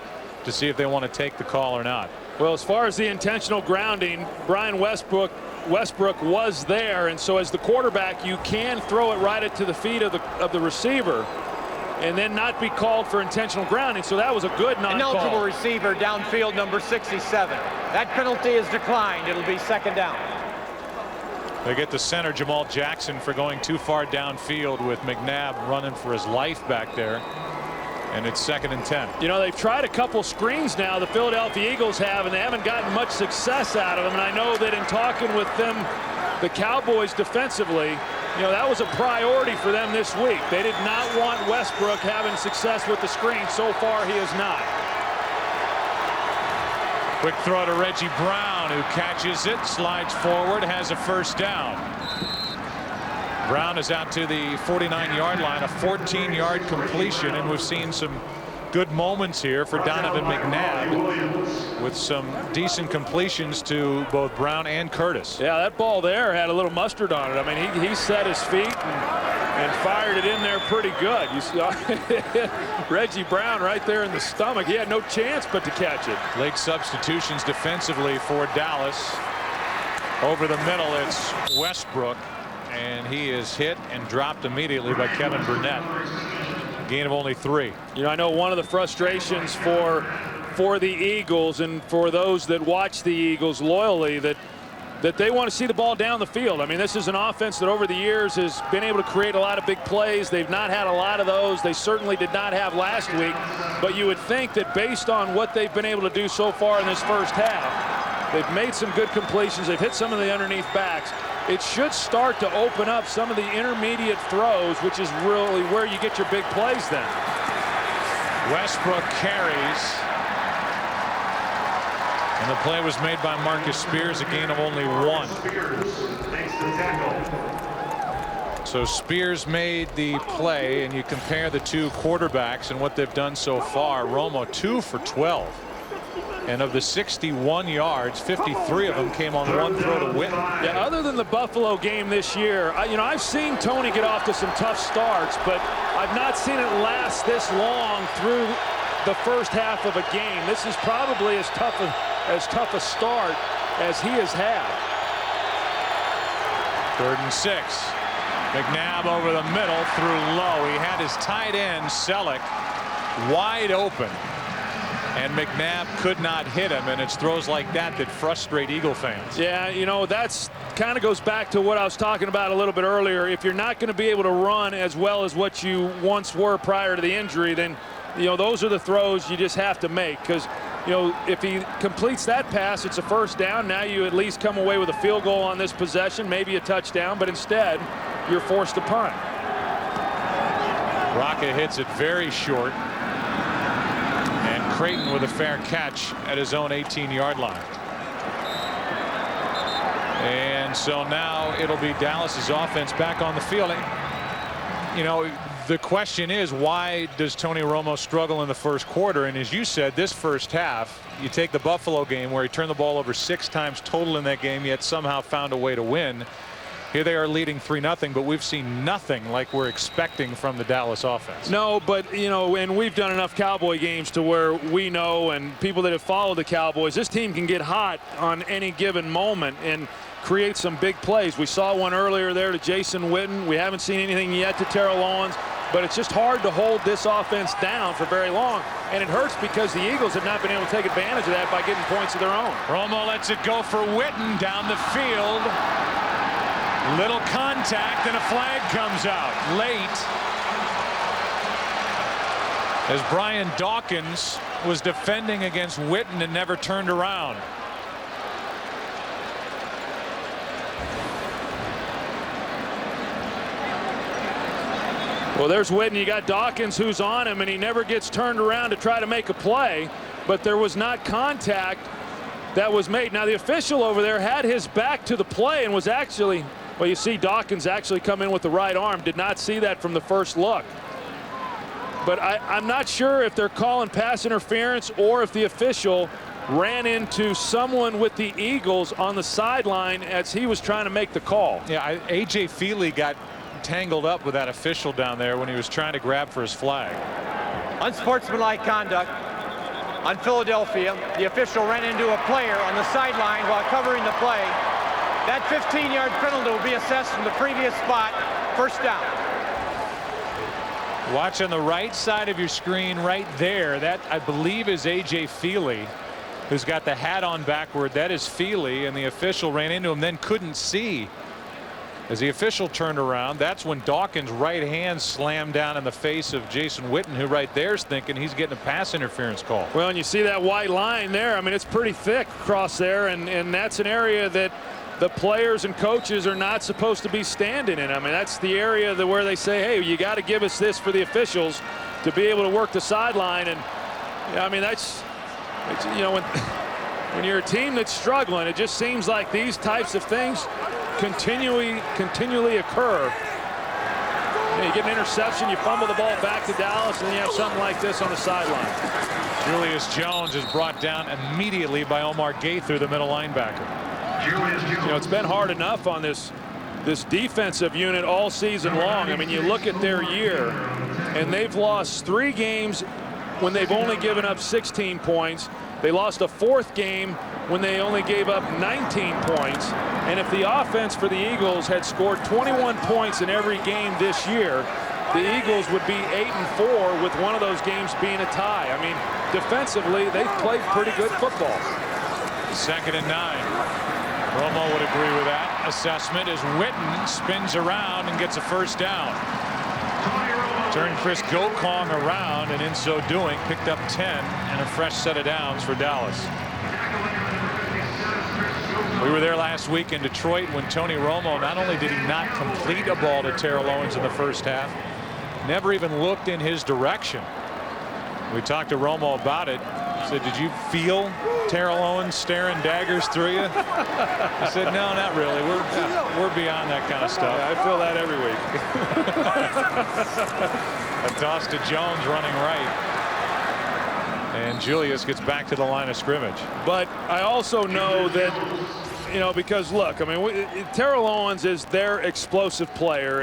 to see if they want to take the call or not. Well, as far as the intentional grounding, Brian Westbrook was there, and so as the quarterback, you can throw it right into the feet of the receiver and then not be called for intentional grounding. So that was a good non-call. Ineligible receiver downfield, number 67. That penalty is declined. It'll be second down. They get the center Jamal Jackson for going too far downfield, with McNabb running for his life back there. And it's 2nd and 10. You know, they've tried a couple screens now, the Philadelphia Eagles have, and they haven't gotten much success out of them. And I know that in talking with them, the Cowboys defensively, you know, that was a priority for them this week. They did not want Westbrook having success with the screen. So far, he has not. Quick throw to Reggie Brown, who catches it, slides forward, has a first down. Brown is out to the 49-yard line, a 14-yard completion, and we've seen some good moments here for Donovan McNabb with some decent completions to both Brown and Curtis. Yeah, that ball there had a little mustard on it. I mean, he set his feet and fired it in there pretty good. You see Reggie Brown right there in the stomach. He had no chance but to catch it. Late substitutions defensively for Dallas. Over the middle, it's Westbrook, and he is hit and dropped immediately by Kevin Burnett. Gain of only 3. You know, I know one of the frustrations for the Eagles, and for those that watch the Eagles loyally, that they want to see the ball down the field. I mean, this is an offense that over the years has been able to create a lot of big plays. They've not had a lot of those. They certainly did not have last week. But you would think that based on what they've been able to do so far in this first half, they've made some good completions. They've hit some of the underneath backs. It should start to open up some of the intermediate throws, which is really where you get your big plays then. Westbrook carries. And the play was made by Marcus Spears, a gain of only 1. So Spears made the play, and you compare the two quarterbacks and what they've done so far. Romo 2 for 12. And of the 61 yards, 53 of them came on one throw to Witten. Yeah, other than the Buffalo game this year, you know, I've seen Tony get off to some tough starts, but I've not seen it last this long through the first half of a game. This is probably as tough a start as he has had. 3rd and 6. McNabb over the middle, threw low. He had his tight end Selleck wide open, and McNabb could not hit him, and it's throws like that that frustrate Eagle fans. Yeah, you know, that's kind of goes back to what I was talking about a little bit earlier. If you're not going to be able to run as well as what you once were prior to the injury, then, you know, those are the throws you just have to make, because, you know, if he completes that pass, it's a first down. Now you at least come away with a field goal on this possession, maybe a touchdown, but instead you're forced to punt. Rocket hits it very short, and Creighton with a fair catch at his own 18-yard line. And so now it'll be Dallas's offense back on the field. And, you know, the question is, why does Tony Romo struggle in the first quarter? And as you said, this first half, you take the Buffalo game where he turned the ball over 6 times total in that game, yet somehow found a way to win. Here they are leading 3-0, but we've seen nothing like we're expecting from the Dallas offense. No, but, you know, and we've done enough Cowboy games to where we know, and people that have followed the Cowboys, this team can get hot on any given moment and create some big plays. We saw one earlier there to Jason Witten. We haven't seen anything yet to Terrell Owens, but it's just hard to hold this offense down for very long. And it hurts because the Eagles have not been able to take advantage of that by getting points of their own. Romo lets it go for Witten down the field. Little contact and a flag comes out late as Brian Dawkins was defending against Witten and never turned around. Well, there's Witten. You got Dawkins who's on him, and he never gets turned around to try to make a play, but there was not contact that was made. Now the official over there had his back to the play and was actually, well, you see Dawkins actually come in with the right arm. Did not see that from the first look. But I'm not sure if they're calling pass interference or if the official ran into someone with the Eagles on the sideline as he was trying to make the call. Yeah, A.J. Feely got tangled up with that official down there when he was trying to grab for his flag. Unsportsmanlike conduct on Philadelphia. The official ran into a player on the sideline while covering the play. That 15-yard penalty will be assessed from the previous spot. First down. Watch on the right side of your screen right there. That, I believe, is A.J. Feely, who's got the hat on backward. That is Feely, and the official ran into him, then couldn't see. As the official turned around, that's when Dawkins' right hand slammed down in the face of Jason Witten, who right there is thinking he's getting a pass interference call. Well, and you see that white line there. I mean, it's pretty thick across there, and that's an area that the players and coaches are not supposed to be standing in. I mean, that's the area where they say, hey, you got to give us this for the officials to be able to work the sideline. And I mean, it's you know, when you're a team that's struggling, it just seems like these types of things continually occur. You get an interception, you fumble the ball back to Dallas, and you have something like this on the sideline. Julius Jones is brought down immediately by Omar Gaither, the middle linebacker. You know, it's been hard enough on this defensive unit all season long. I mean, you look at their year, and they've lost 3 games when they've only given up 16 points. They lost a 4th game when they only gave up 19 points. And if the offense for the Eagles had scored 21 points in every game this year, the Eagles would be 8-4 with one of those games being a tie. I mean, defensively, they've played pretty good football. 2nd and 9. Romo would agree with that assessment as Witten spins around and gets a first down. Turned Chris Gokong around, and in so doing picked up 10 and a fresh set of downs for Dallas. We were there last week in Detroit when Tony Romo, not only did he not complete a ball to Terrell Owens in the first half, never even looked in his direction. We talked to Romo about it. He said, did you feel Terrell Owens staring daggers through you? I said, no, not really. We're beyond that kind of stuff. Yeah, I feel that every week. A toss to Jones running right. And Julius gets back to the line of scrimmage. But I also know that, you know, because look, I mean, Terrell Owens is their explosive player,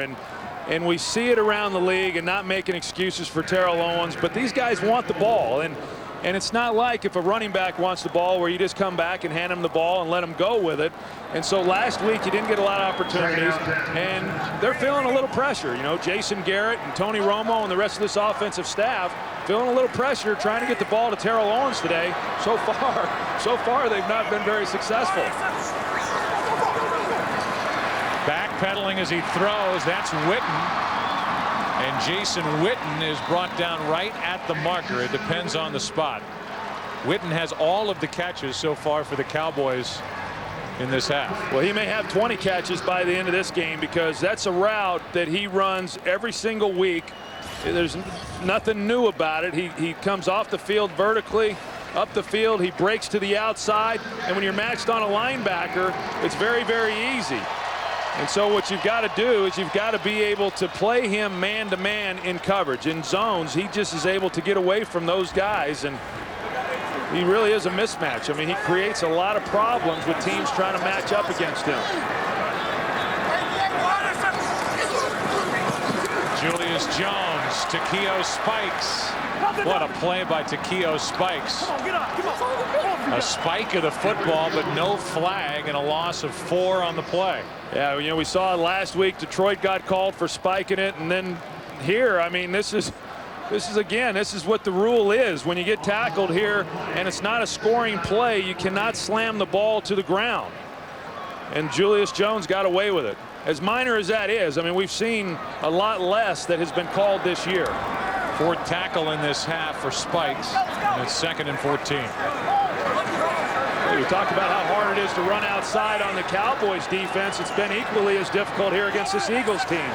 and we see it around the league, and not making excuses for Terrell Owens, but these guys want the ball, and it's not like if a running back wants the ball where you just come back and hand him the ball and let him go with it. And so last week you didn't get a lot of opportunities, and they're feeling a little pressure. You know, Jason Garrett and Tony Romo and the rest of this offensive staff feeling a little pressure trying to get the ball to Terrell Owens today. So far they've not been very successful. Backpedaling as he throws, that's Witten. And Jason Witten is brought down right at the marker. It depends on the spot. Witten has all of the catches so far for the Cowboys in this half. Well, he may have 20 catches by the end of this game, because that's a route that he runs every single week. There's nothing new about it. He comes off the field vertically, up the field. He breaks to the outside. And when you're matched on a linebacker, it's very, very easy. And so what you've got to do is you've got to be able to play him man-to-man in coverage. In zones, he just is able to get away from those guys, and he really is a mismatch. I mean, he creates a lot of problems with teams trying to match up against him. Julius Jones, Takeo Spikes. What a play by Takeo Spikes. A spike of the football, but no flag, and a loss of 4 on the play. Yeah, you know, we saw it last week. Detroit got called for spiking it, and then here, I mean, this is what the rule is. When you get tackled here and it's not a scoring play, you cannot slam the ball to the ground. And Julius Jones got away with it. As minor as that is, I mean, we've seen a lot less that has been called this year. 4th tackle in this half for Spikes, and it's 2nd and 14. We talked about how hard it is to run outside on the Cowboys defense. It's been equally as difficult here against this Eagles team.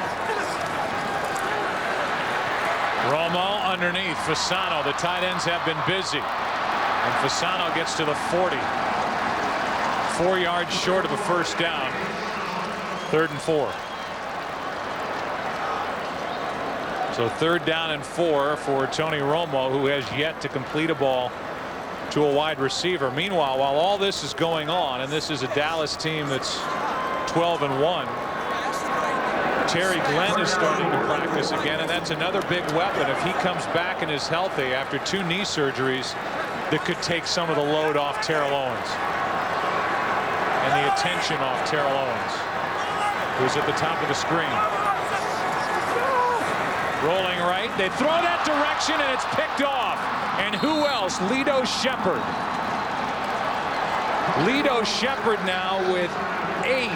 Romo underneath Fasano. The tight ends have been busy, and Fasano gets to the 40. 4 yards short of a first down. 3rd and 4. So 3rd down and 4 for Tony Romo, who has yet to complete a ball to a wide receiver. Meanwhile, while all this is going on, and this is a Dallas team that's 12-1, Terry Glenn is starting to practice again, and that's another big weapon. If he comes back and is healthy after 2 knee surgeries, that could take some of the load off Terrell Owens and the attention off Terrell Owens, who's at the top of the screen. Rolling right, they throw that direction, and it's picked off. And who else? Lito Shepherd. Lito Shepherd now with 8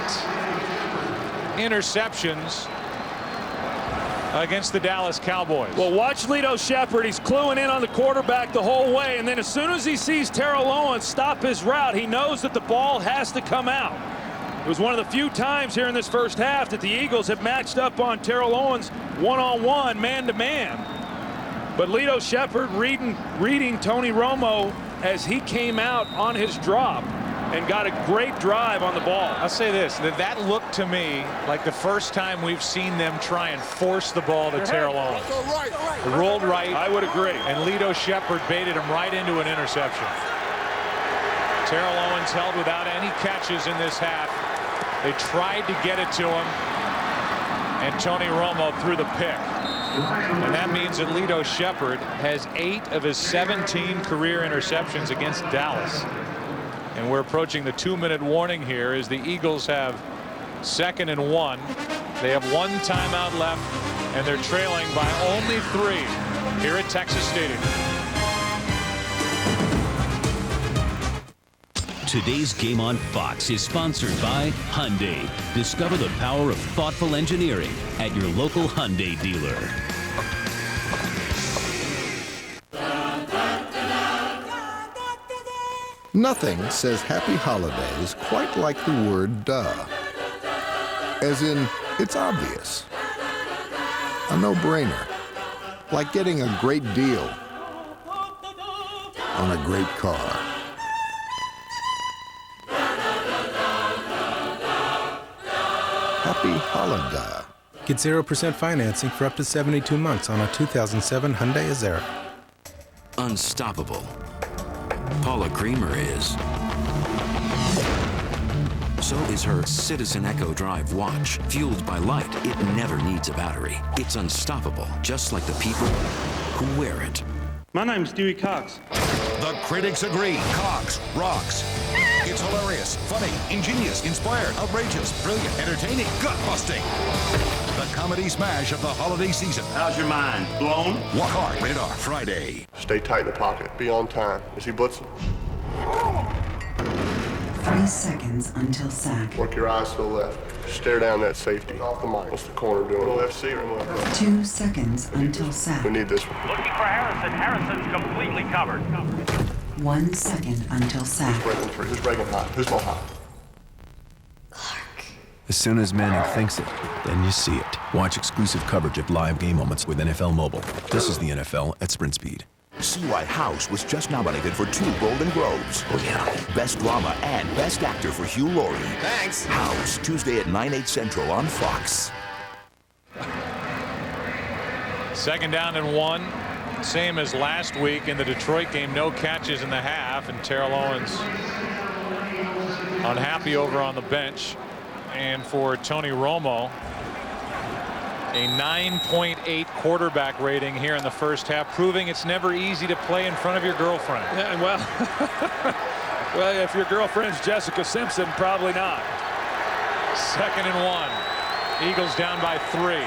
interceptions against the Dallas Cowboys. Well, watch Lito Shepherd. He's cluing in on the quarterback the whole way, and then as soon as he sees Terrell Owens stop his route, he knows that the ball has to come out. It was one of the few times here in this first half that the Eagles have matched up on Terrell Owens one-on-one, man-to-man. But Lito Shepherd reading Tony Romo as he came out on his drop and got a great drive on the ball. I'll say this, that looked to me like the first time we've seen them try and force the ball to Terrell Owens. It rolled right. I would agree. And Lito Shepherd baited him right into an interception. Terrell Owens held without any catches in this half. They tried to get it to him, and Tony Romo threw the pick. And that means that Lito Shepherd has 8 of his 17 career interceptions against Dallas. And we're approaching the 2-minute warning here as the Eagles have 2nd and 1. They have 1 timeout left, and they're trailing by only 3 here at Texas Stadium. Today's game on Fox is sponsored by Hyundai. Discover the power of thoughtful engineering at your local Hyundai dealer. Nothing says happy holidays quite like the word duh. As in, it's obvious. A no-brainer. Like getting a great deal on a great car. Happy holiday. Get 0% financing for up to 72 months on a 2007 Hyundai Azera. Unstoppable. Paula Creamer is. So is her Citizen Echo Drive watch. Fueled by light, it never needs a battery. It's unstoppable, just like the people who wear it. My name's Dewey Cox. The critics agree. Cox rocks. It's hilarious, funny, ingenious, inspired, outrageous, brilliant, entertaining, gut-busting. The comedy smash of the holiday season. How's your mind? Blown? Walk hard, rated R, Friday. Stay tight in the pocket. Be on time. Is he blitzing? 3 seconds until sack. Work your eyes to the left. Stare down that safety. Off the mic. What's the corner doing? Left seat or left right? 2 seconds until sack. We need this one. Looking for Harrison. Harrison's completely covered. 1 second until sack. Who's breaking hot? Who's more hot? As soon as Manning thinks it, then you see it. Watch exclusive coverage of live game moments with NFL Mobile. This is the NFL at sprint speed. See why House was just nominated for 2 Golden Globes. Oh, yeah. Best Drama and Best Actor for Hugh Laurie. Thanks. House, Tuesday at 9/8 Central on Fox. 2nd down and 1. Same as last week in the Detroit game. No catches in the half, and Terrell Owens unhappy over on the bench. And for Tony Romo, a 9.8 quarterback rating here in the first half, proving it's never easy to play in front of your girlfriend. Yeah, well, well, if your girlfriend's Jessica Simpson, probably not. 2nd and 1. Eagles down by 3.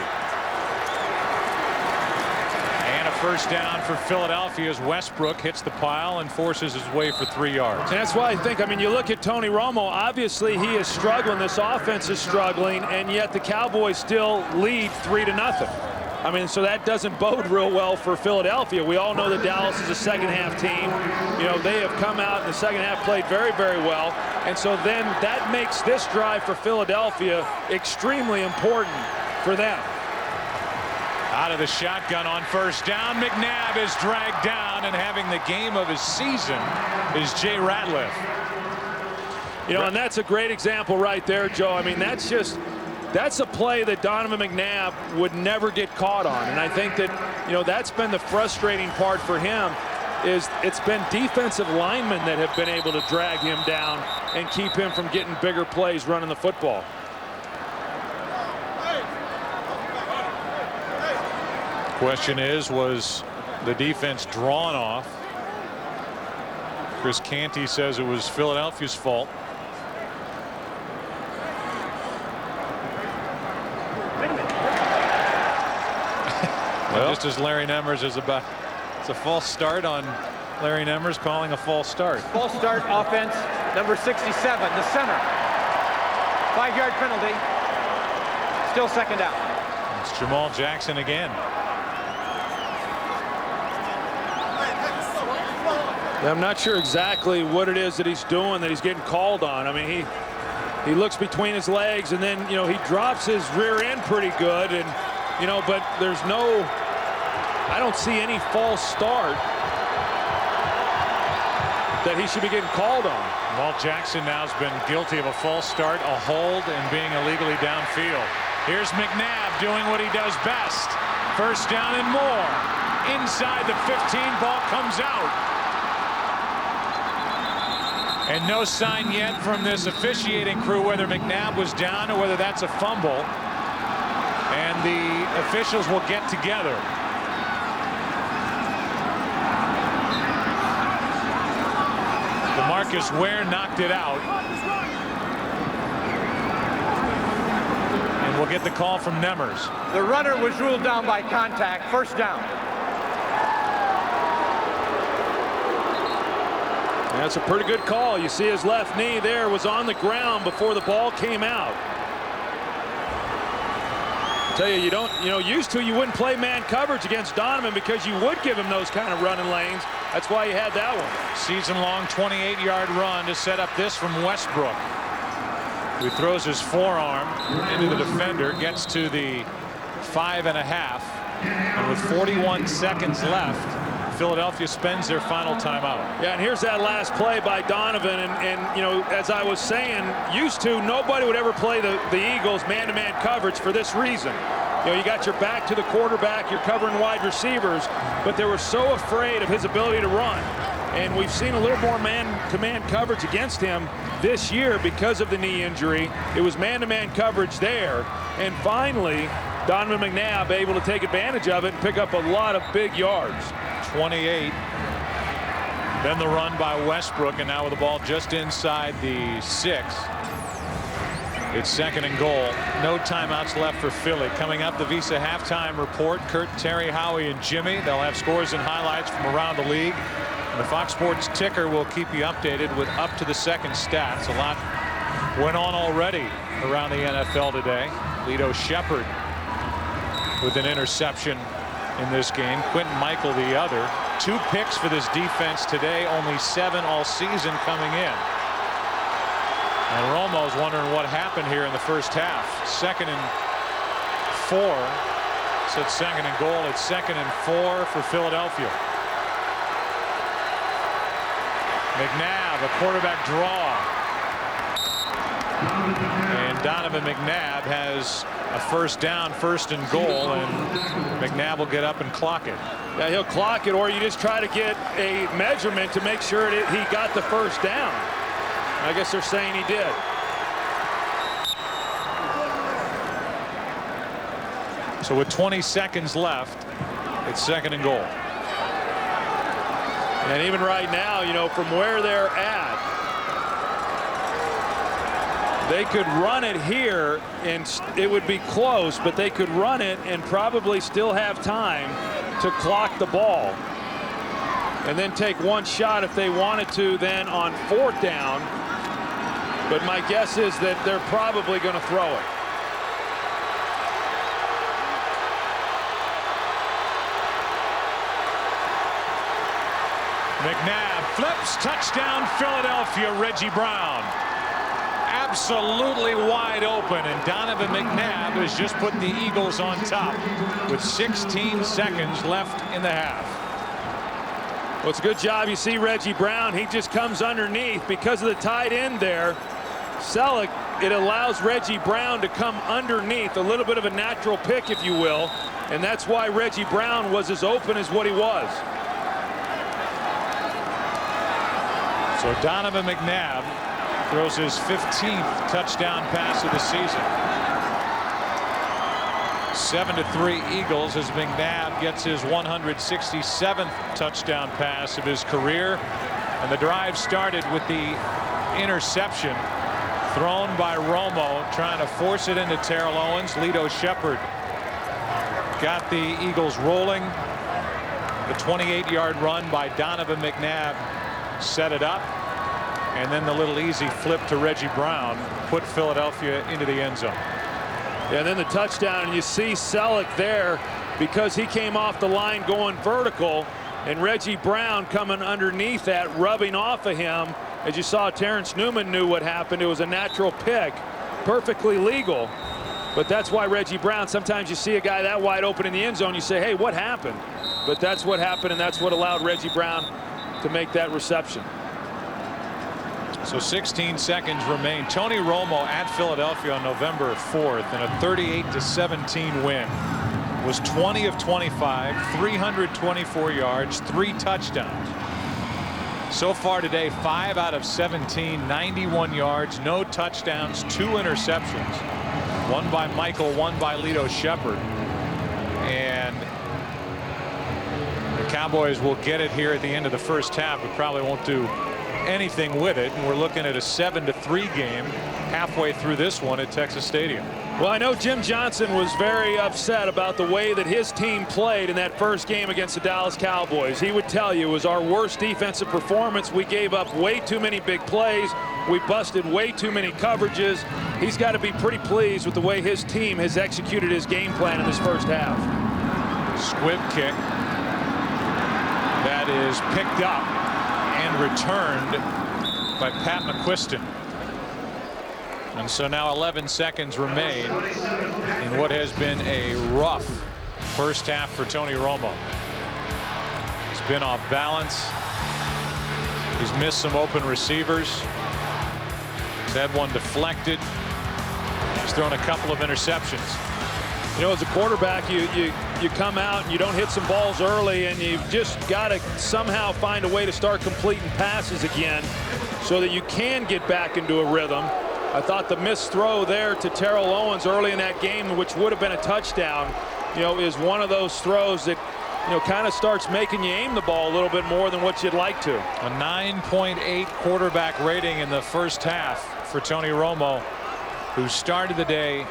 And a first down for Philadelphia as Westbrook hits the pile and forces his way for 3 yards. And that's why I think, I mean, you look at Tony Romo, obviously he is struggling. This offense is struggling, and yet the Cowboys still lead 3-0. I mean, so that doesn't bode real well for Philadelphia. We all know that Dallas is a second-half team. You know, they have come out in the second half, played very, very well. And so then that makes this drive for Philadelphia extremely important for them. Out of the shotgun on first down. McNabb is dragged down, and having the game of his season is Jay Ratliff. You know, and that's a great example right there, Joe. I mean, that's a play that Donovan McNabb would never get caught on. And I think that, you know, that's been the frustrating part for him, is it's been defensive linemen that have been able to drag him down and keep him from getting bigger plays running the football. Question is, was the defense drawn off? Chris Canty says it was Philadelphia's fault. Well, just as Larry Nemmers is about, it's a false start on Larry Nemmers calling a false start. False start offense, number 67, the center. 5-yard penalty. Still 2nd down. It's Jamal Jackson again. I'm not sure exactly what it is that he's doing that he's getting called on. I mean, he looks between his legs, and then, you know, he drops his rear end pretty good, and, you know, but there's no, I don't see any false start that he should be getting called on. Jamal Jackson now has been guilty of a false start, a hold, and being illegally downfield. Here's McNabb doing what he does best. First down and more. Inside the 15, ball comes out. And no sign yet from this officiating crew whether McNabb was down or whether that's a fumble. And the officials will get together. DeMarcus Ware knocked it out. And we'll get the call from Nemmers. The runner was ruled down by contact. First down. That's a pretty good call. You see his left knee there was on the ground before the ball came out. I tell you, you know, used to you wouldn't play man coverage against Donovan because you would give him those kind of running lanes. That's why you had that one. Season-long 28-yard run to set up this from Westbrook, who throws his forearm into the defender, gets to the 5.5, and with 41 seconds left, Philadelphia spends their final timeout. Yeah, and here's that last play by Donovan, and you know, as I was saying, used to nobody would ever play the Eagles man-to-man coverage for this reason. You know, you got your back to the quarterback, you're covering wide receivers, but they were so afraid of his ability to run. And we've seen a little more man-to-man coverage against him this year because of the knee injury. It was man-to-man coverage there, and finally Donovan McNabb able to take advantage of it and pick up a lot of big yards. 28. Then the run by Westbrook, and now with the ball just inside the 6. It's 2nd and goal. No timeouts left for Philly. Coming up, the Visa halftime report. Kurt, Terry, Howie, and Jimmy. They'll have scores and highlights from around the league. And the Fox Sports ticker will keep you updated with up to the second stats. A lot went on already around the NFL today. Lito Shepard with an interception in this game. Quentin Michael the other. 2 picks for this defense today. Only 7 all season coming in. And Romo's wondering what happened here in the first half. 2nd and 4. Said 2nd and goal. It's 2nd and 4 for Philadelphia. McNabb, a quarterback draw. And Donovan McNabb has a first down, 1st and goal, and McNabb will get up and clock it. Yeah, he'll clock it, or you just try to get a measurement to make sure that he got the first down. I guess they're saying he did. So with 20 seconds left, it's 2nd and goal. And even right now, you know, from where they're at, they could run it here and it would be close, but they could run it and probably still have time to clock the ball. And then take one shot if they wanted to then on 4th down. But my guess is that they're probably going to throw it. McNabb flips, touchdown Philadelphia. Reggie Brown absolutely wide open, and Donovan McNabb has just put the Eagles on top with 16 seconds left in the half. Well, it's a good job. You see Reggie Brown, he just comes underneath because of the tight end there. Selleck, it allows Reggie Brown to come underneath, a little bit of a natural pick, if you will, and that's why Reggie Brown was as open as what he was. So Donovan McNabb throws his 15th touchdown pass of the season. 7-3 Eagles as McNabb gets his 167th touchdown pass of his career. And the drive started with the interception thrown by Romo, trying to force it into Terrell Owens. Lito Shepherd got the Eagles rolling. The 28-yard run by Donovan McNabb set it up, and then the little easy flip to Reggie Brown put Philadelphia into the end zone. Yeah, and then the touchdown, and you see Selleck there because he came off the line going vertical, and Reggie Brown coming underneath that, rubbing off of him. As you saw, Terrence Newman knew what happened. It was a natural pick, perfectly legal. But that's why Reggie Brown, sometimes you see a guy that wide open in the end zone, you say, hey, what happened? But that's what happened, and that's what allowed Reggie Brown to make that reception. So 16 seconds remain. Tony Romo at Philadelphia on November 4th in a 38-17 win was 20 of 25, 324 yards, 3 touchdowns. So far today, 5 out of 17, 91 yards, no touchdowns, 2 interceptions. One by Michael, one by Lito Shepherd. And the Cowboys will get it here at the end of the first half, but probably won't do anything with it. And we're looking at a 7-3 game halfway through this one at Texas Stadium. Well, I know Jim Johnson was very upset about the way that his team played in that first game against the Dallas Cowboys. He would tell you it was our worst defensive performance. We gave up way too many big plays. We busted way too many coverages. He's got to be pretty pleased with the way his team has executed his game plan in this first half. Squib kick that is picked up and returned by Pat McQuiston. And so now 11 seconds remain in what has been a rough first half for Tony Romo. He's been off balance. He's missed some open receivers. He's had one deflected. He's thrown a couple of interceptions. You know, as a quarterback, you come out and you don't hit some balls early, and you've just got to somehow find a way to start completing passes again so that you can get back into a rhythm. I thought the missed throw there to Terrell Owens early in that game, which would have been a touchdown, you know, is one of those throws that, you know, kind of starts making you aim the ball a little bit more than what you'd like to. A 9.8 quarterback rating in the first half for Tony Romo, who started the day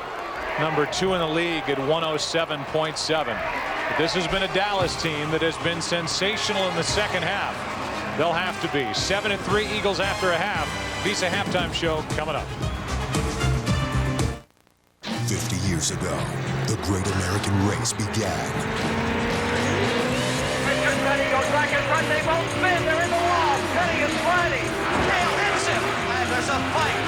number 2 in the league at 107.7. But this has been a Dallas team that has been sensational in the second half. They'll have to be. 7-3 Eagles after a half. Visa halftime show coming up. 50 years ago, the great American race began. Richard Petty goes back in front. They both spin. They're in the wall. Petty is sliding. Dale hits him. And there's a fight.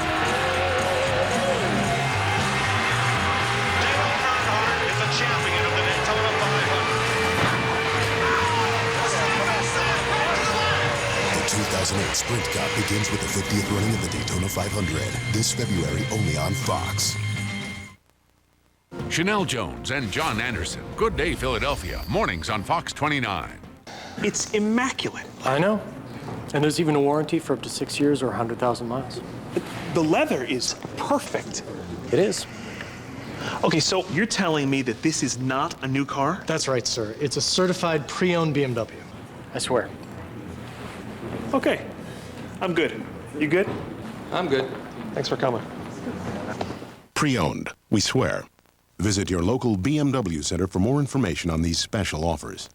Dale Earnhardt is a champion of the Daytona 500. The 2008 Sprint Cup begins with the 50th running of the Daytona 500. This February only on Fox. Chanel Jones and John Anderson. Good Day Philadelphia. Mornings on Fox 29. It's immaculate. I know. And there's even a warranty for up to 6 years or 100,000 miles. The leather is perfect. It is. Okay, so you're telling me that this is not a new car? That's right, sir. It's a certified pre-owned BMW. I swear. Okay. I'm good. You good? I'm good. Thanks for coming. Pre-owned, we swear. Visit your local BMW center for more information on these special offers.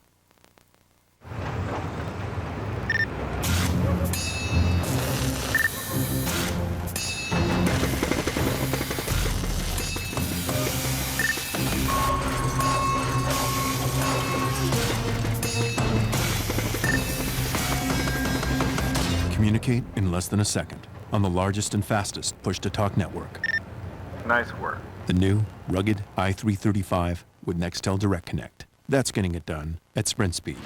Communicate in less than a second on the largest and fastest push-to-talk network. Nice work. The new, rugged i335 with Nextel Direct Connect. That's getting it done at sprint speed.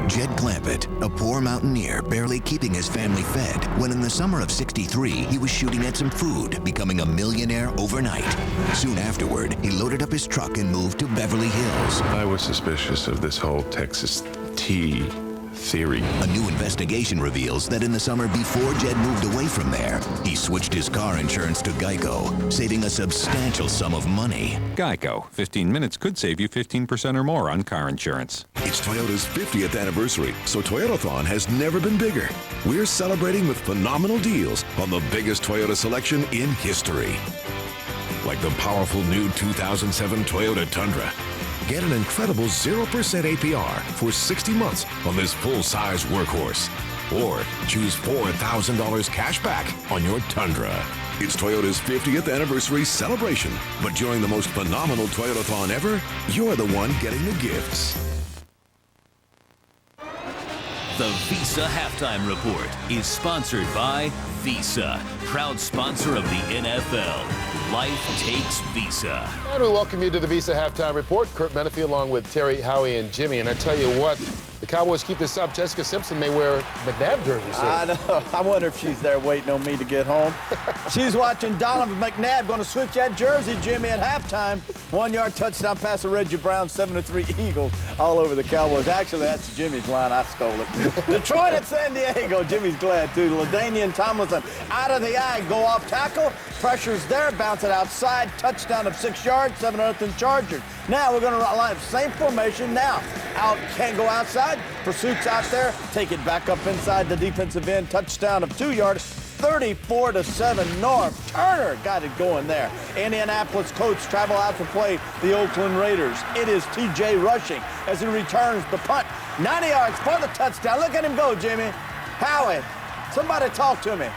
Jed Clampett, a poor mountaineer barely keeping his family fed, when in the summer of '63, he was shooting at some food, becoming a millionaire overnight. Soon afterward, he loaded up his truck and moved to Beverly Hills. I was suspicious of this whole Texas tea theory. A new investigation reveals that in the summer before Jed moved away from there, he switched his car insurance to Geico, saving a substantial sum of money. Geico. 15 minutes could save you 15% or more on car insurance. It's Toyota's 50th anniversary, so Toyotathon has never been bigger. We're celebrating with phenomenal deals on the biggest Toyota selection in history. Like the powerful new 2007 Toyota Tundra. Get an incredible 0% APR for 60 months on this full-size workhorse. Or choose $4,000 cash back on your Tundra. It's Toyota's 50th anniversary celebration. But during the most phenomenal Toyotathon ever, you're the one getting the gifts. The Visa Halftime Report is sponsored by Visa, proud sponsor of the NFL. Life takes Visa. And we welcome you to the Visa Halftime Report. Kurt Menefee along with Terry, Howie, and Jimmy. And I tell you what, the Cowboys keep this up. Jessica Simpson may wear McNabb jersey soon. I know. I wonder if she's there waiting on me to get home. She's watching Donovan McNabb going to switch that jersey, Jimmy, at halftime. 1-yard touchdown pass to Reggie Brown, 7-3 Eagles all over the Cowboys. Actually, that's Jimmy's line. I stole it. Detroit at San Diego. Jimmy's glad, too. LaDainian Tomlinson out of the eye, go off tackle. Pressure's there, bounce it outside. Touchdown of 6 yards, 7-0 Chargers. Now we're going to line up same formation now. Can't go outside. Pursuit's out there. Take it back up inside the defensive end. Touchdown of 2 yards. 34-7 North. Turner got it going there. Indianapolis Colts travel out to play the Oakland Raiders. It is T.J. rushing as he returns the punt. 90 yards for the touchdown. Look at him go, Jimmy. Howie, somebody talk to me.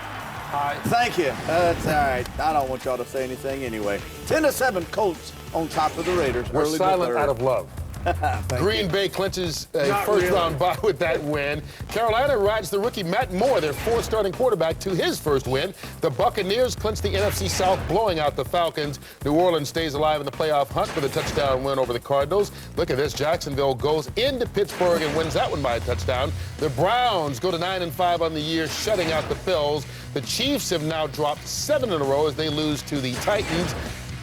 Thank you. That's all right. I don't want y'all to say anything anyway. 10-7 Colts on top of the Raiders. We're silent out of love. Green Bay clinches a first-round bye with that win. Carolina rides the rookie Matt Moore, their fourth starting quarterback, to his first win. The Buccaneers clinch the NFC South, blowing out the Falcons. New Orleans stays alive in the playoff hunt with a touchdown win over the Cardinals. Look at this. Jacksonville goes into Pittsburgh and wins that one by a touchdown. The Browns go to 9-5 on the year, shutting out the Bills. The Chiefs have now dropped 7 in a row as they lose to the Titans.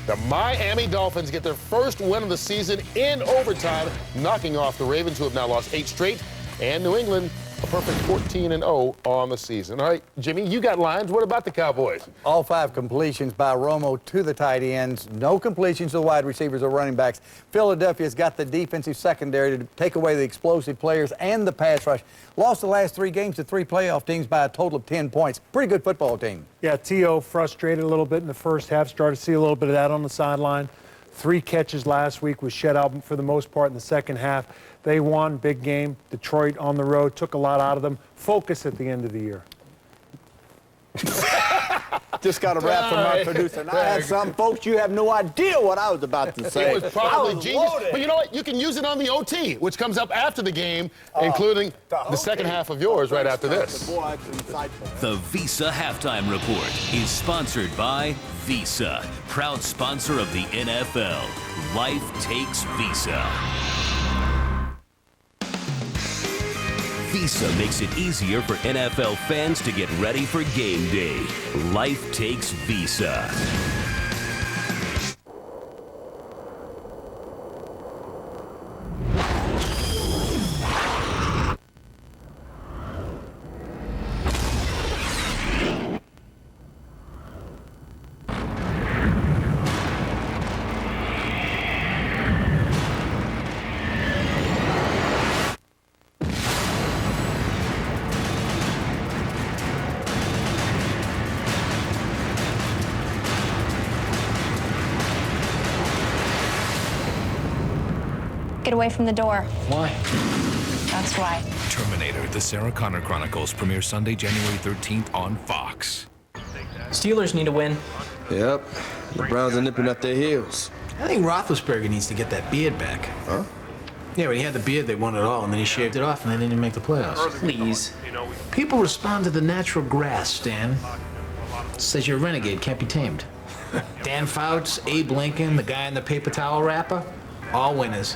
The Miami Dolphins get their first win of the season in overtime, knocking off the Ravens, who have now lost 8 straight, and New England, a perfect 14-0 on the season. All right, Jimmy, you got lines. What about the Cowboys? All 5 completions by Romo to the tight ends. No completions to the wide receivers or running backs. Philadelphia's got the defensive secondary to take away the explosive players and the pass rush. Lost the last 3 games to 3 playoff teams by a total of 10 points. Pretty good football team. Yeah, T.O. frustrated a little bit in the first half. Started to see a little bit of that on the sideline. 3 catches last week, was shut out for the most part in the second half. They won, big game. Detroit on the road, took a lot out of them. Focus at the end of the year. Just got a rap from my producer. And I had some folks, you have no idea what I was about to say. It was probably genius. Loaded. But you know what? You can use it on the OT, which comes up after the game, including the second half of yours right after this. The Visa Halftime Report is sponsored by Visa, proud sponsor of the NFL. Life takes Visa. Visa makes it easier for NFL fans to get ready for game day. Life takes Visa. Get away from the door. Why? That's why. Terminator, the Sarah Connor Chronicles, premieres Sunday, January 13th on Fox. Steelers need a win. Yep. The Browns are nipping at their heels. I think Roethlisberger needs to get that beard back. Huh? Yeah, when he had the beard, they won it all, and then he shaved it off, and they didn't even make the playoffs. Please. People respond to the natural grass, Stan. It says you're a renegade, can't be tamed. Dan Fouts, Abe Lincoln, the guy in the paper towel wrapper, all winners.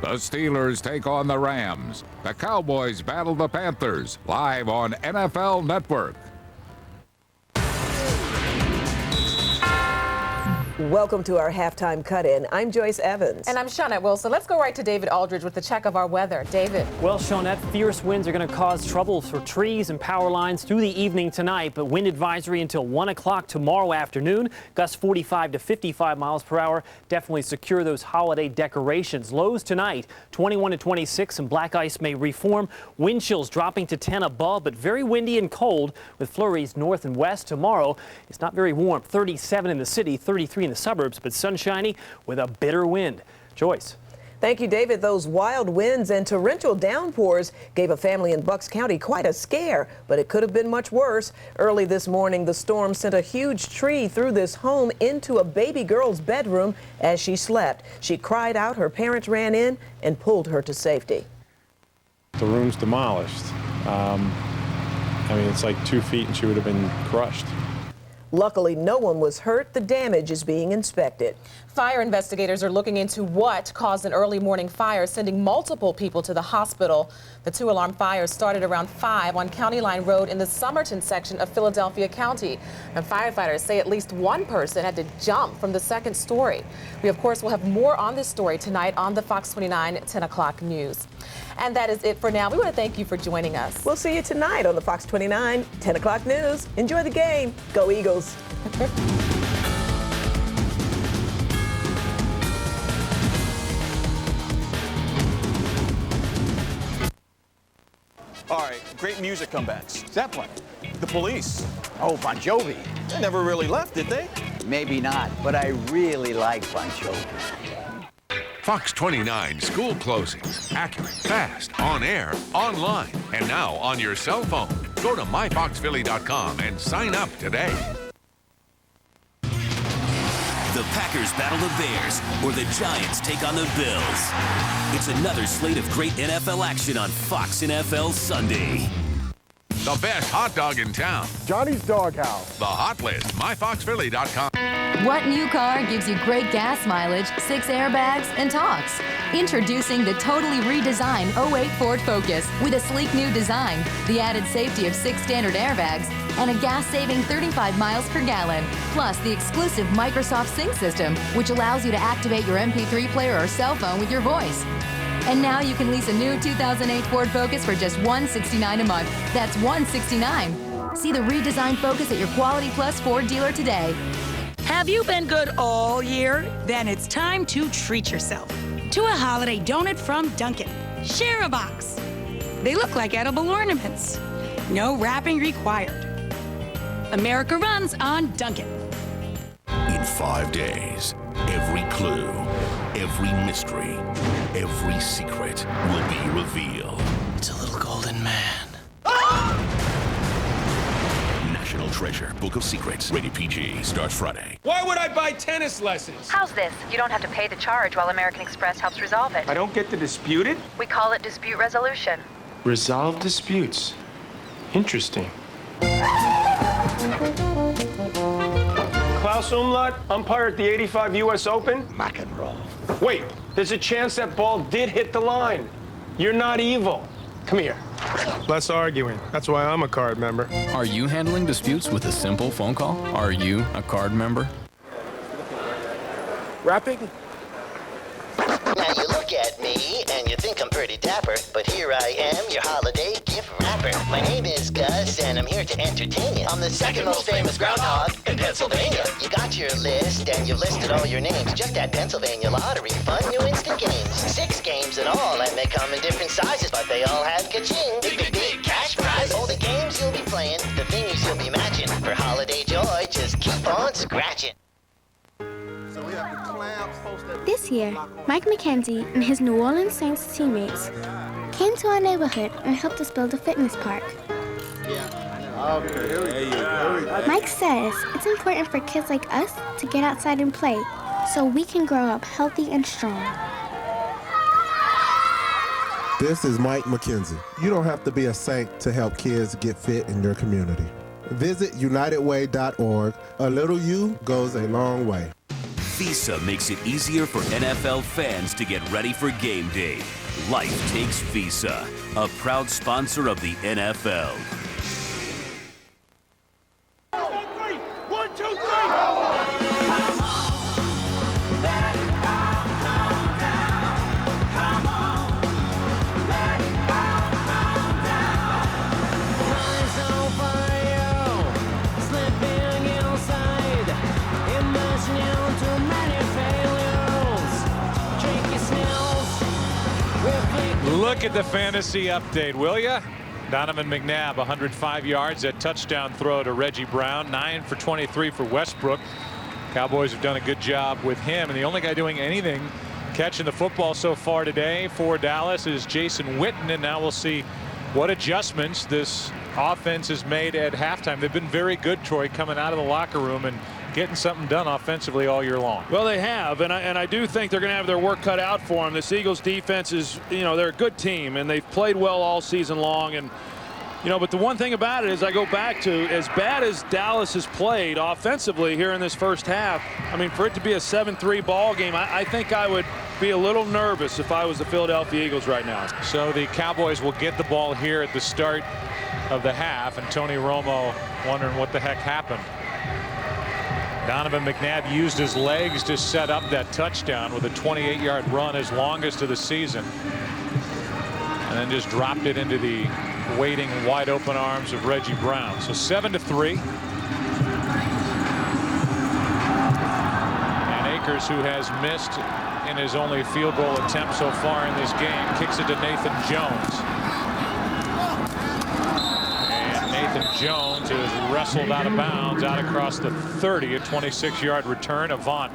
The Steelers take on the Rams. The Cowboys battle the Panthers, live on NFL Network. Welcome to our halftime cut-in. I'm Joyce Evans. And I'm Shawnette Wilson. Let's go right to David Aldridge with the check of our weather. David. Well, Shawnette, fierce winds are going to cause trouble for trees and power lines through the evening tonight, but wind advisory until 1 o'clock tomorrow afternoon. Gusts 45 to 55 miles per hour. Definitely secure those holiday decorations. Lows tonight, 21 to 26, and black ice may reform. Wind chills dropping to 10 above, but very windy and cold with flurries north and west. Tomorrow, it's not very warm. 37 in the city, 33 in the suburbs, but sunshiny with a bitter wind. Joyce. Thank you, David. Those wild winds and torrential downpours gave a family in Bucks County quite a scare, but it could have been much worse. Early this morning, the storm sent a huge tree through this home into a baby girl's bedroom as she slept. She cried out. Her parents ran in and pulled her to safety. The room's demolished. I mean, it's like 2 feet and she would have been crushed. Luckily, no one was hurt. The damage is being inspected. Fire investigators are looking into what caused an early morning fire, sending multiple people to the hospital. The two-alarm fire started around 5 on County Line Road in the Somerton section of Philadelphia County. And firefighters say at least one person had to jump from the second story. We, of course, will have more on this story tonight on the Fox 29 10 o'clock news. And that is it for now. We want to thank you for joining us. We'll see you tonight on the Fox 29 10 o'clock news. Enjoy the game. Go Eagles. All right, great music comebacks. Zeppelin, The Police, oh, Bon Jovi. They never really left, did they? Maybe not, but I really like Bon Jovi. Fox 29 school closings. Accurate, fast, on air, online, and now on your cell phone. Go to myfoxphilly.com and sign up today. The Packers battle the Bears, or the Giants take on the Bills. It's another slate of great NFL action on Fox NFL Sunday. The best hot dog in town. Johnny's Doghouse. The Hot List, myfoxphilly.com. What new car gives you great gas mileage, 6 airbags, and talks? Introducing the totally redesigned 08 Ford Focus with a sleek new design, the added safety of 6 standard airbags, and a gas-saving 35 miles per gallon. Plus the exclusive Microsoft Sync system, which allows you to activate your MP3 player or cell phone with your voice. And now you can lease a new 2008 Ford Focus for just $169 a month. That's $169. See the redesigned Focus at your Quality Plus Ford dealer today. Have you been good all year? Then it's time to treat yourself to a holiday donut from Dunkin'. Share a box. They look like edible ornaments. No wrapping required. America runs on Dunkin'. In 5 days, every clue, every mystery, every secret will be revealed. It's a little golden man. National Treasure, Book of Secrets, rated PG, starts Friday. Why would I buy tennis lessons? How's this? You don't have to pay the charge while American Express helps resolve it. I don't get to dispute it? We call it dispute resolution. Resolve disputes. Interesting. Klaus Umlaut, umpire at the 85 U.S. Open? McEnroe. Wait, there's a chance that ball did hit the line. You're not evil. Come here. Less arguing. That's why I'm a card member. Are you handling disputes with a simple phone call? Are you a card member? Rapping? Now you look at me and you think I'm pretty dapper, but here I am, your holiday gift wrapper. My name is Gus and I'm here to entertain you. I'm the second most famous groundhog in Pennsylvania. You got your list and you've listed all your names. Just at Pennsylvania Lottery, fun new instant games. 6 games in all, and they come in different sizes, but they all have ka-ching. Big cash prizes. All the games you'll be playing, the thingies you'll be matching. For holiday joy, just keep on scratching. This year, Mike McKenzie and his New Orleans Saints teammates came to our neighborhood and helped us build a fitness park. Mike says it's important for kids like us to get outside and play so we can grow up healthy and strong. This is Mike McKenzie. You don't have to be a saint to help kids get fit in your community. Visit UnitedWay.org. A little you goes a long way. Visa makes it easier for NFL fans to get ready for game day. Life takes Visa, a proud sponsor of the NFL. 1, 2, 3. Look at the fantasy update, will ya? Donovan McNabb, 105 yards, that touchdown throw to Reggie Brown, 9 for 23 for Westbrook. Cowboys have done a good job with him, and the only guy doing anything catching the football so far today for Dallas is Jason Witten, and now we'll see what adjustments this offense has made at halftime. They've been very good, Troy, coming out of the locker room and getting something done offensively all year long. Well, they have, and I do think they're going to have their work cut out for them. This Eagles defense is, they're a good team, and they've played well all season long. And, but the one thing about it is I go back to, as bad as Dallas has played offensively here in this first half, I mean, for it to be a 7-3 ball game, I think I would be a little nervous if I was the Philadelphia Eagles right now. So the Cowboys will get the ball here at the start of the half, and Tony Romo wondering what the heck happened. Donovan McNabb used his legs to set up that touchdown with a 28-yard run, his longest of the season, and then just dropped it into the waiting wide open arms of Reggie Brown. So 7-3. And Akers, who has missed in his only field goal attempt so far in this game, kicks it to Nathan Jones. Nathan Jones is wrestled out of bounds out across the 30, a 26-yard return. Avant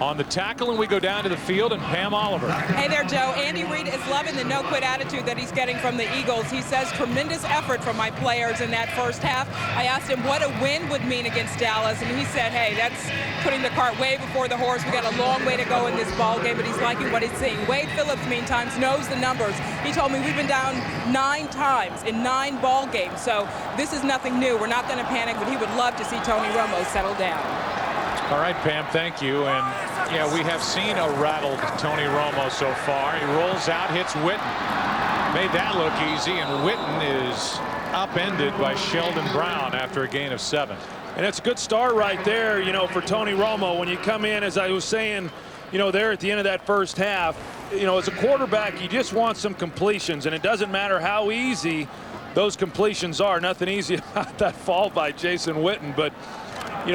on the tackle, and we go down to the field, and Pam Oliver. Hey there, Joe. Andy Reid is loving the no-quit attitude that he's getting from the Eagles. He says tremendous effort from my players in that first half. I asked him what a win would mean against Dallas, and he said, hey, that's putting the cart way before the horse. We got a long way to go in this ball game, but he's liking what he's seeing. Wade Phillips, meantime, knows the numbers. He told me we've been down 9 times in 9 ball games, so this is nothing new. We're not going to panic, but he would love to see Tony Romo settle down. All right, Pam, thank you. And yeah, we have seen a rattled Tony Romo so far. He rolls out, hits Witten. Made that look easy, and Witten is upended by Sheldon Brown after a gain of 7. And it's a good start right there, for Tony Romo. When you come in, as I was saying, there at the end of that first half, as a quarterback, you just want some completions, and it doesn't matter how easy those completions are. Nothing easy about that fall by Jason Witten, but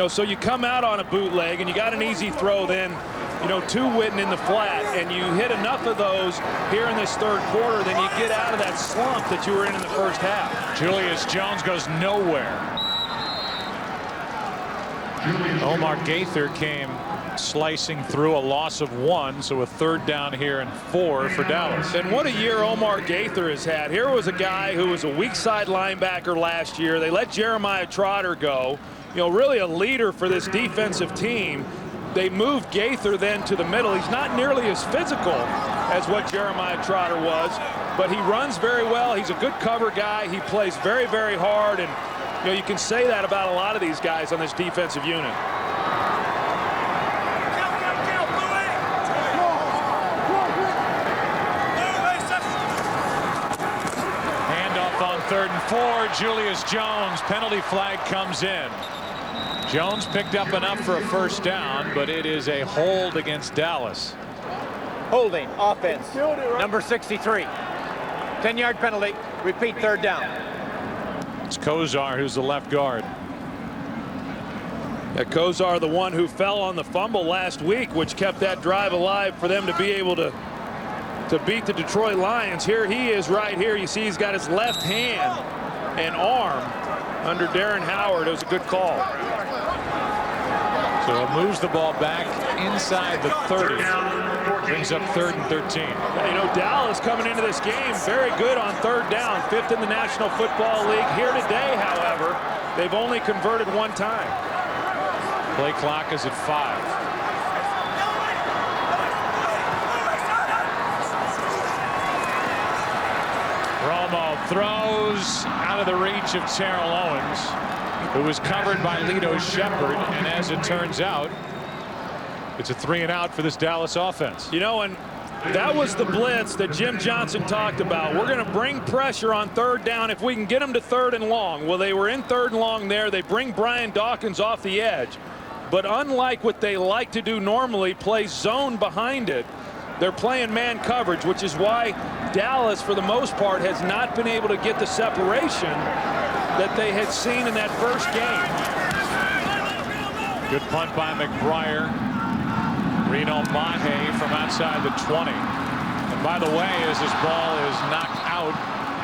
so you come out on a bootleg and you got an easy throw, then to Witten in the flat, and you hit enough of those here in this third quarter, then you get out of that slump that you were in the first half. Julius Jones goes nowhere. Omar Gaither came slicing through, a loss of 1, so a third down here and 4 for Dallas. And what a year Omar Gaither has had. Here was a guy who was a weak side linebacker last year. They let Jeremiah Trotter go. Really a leader for this defensive team. They moved Gaither then to the middle. He's not nearly as physical as what Jeremiah Trotter was, but he runs very well. He's a good cover guy. He plays very, very hard, and you can say that about a lot of these guys on this defensive unit. 3rd and 4. Julius Jones, penalty flag comes in. Jones picked up enough for a first down, but it is a hold against Dallas. Holding, offense, number 63. 10-yard penalty, repeat 3rd down. It's Kozar who's the left guard. Yeah, Kozar, the one who fell on the fumble last week, which kept that drive alive for them to be able to beat the Detroit Lions. Here he is right here. You see he's got his left hand and arm under Darren Howard. It was a good call. So it moves the ball back inside the 30. Brings up 3rd and 13. You know, Dallas coming into this game very good on 3rd down. 5th in the National Football League. Here today, however, they've only converted 1 time. Play clock is at 5. Romo throws out of the reach of Terrell Owens, who was covered by Lito Shepherd, and as it turns out, it's a 3-and-out for this Dallas offense. You know, and that was the blitz that Jim Johnson talked about. We're going to bring pressure on 3rd down if we can get them to 3rd and long. Well, they were in 3rd and long there. They bring Brian Dawkins off the edge. But unlike what they like to do normally, play zone behind it, they're playing man coverage, which is why Dallas, for the most part, has not been able to get the separation that they had seen in that first game. Good punt by McBriar. Reno Mahe from outside the 20. And by the way, as this ball is knocked out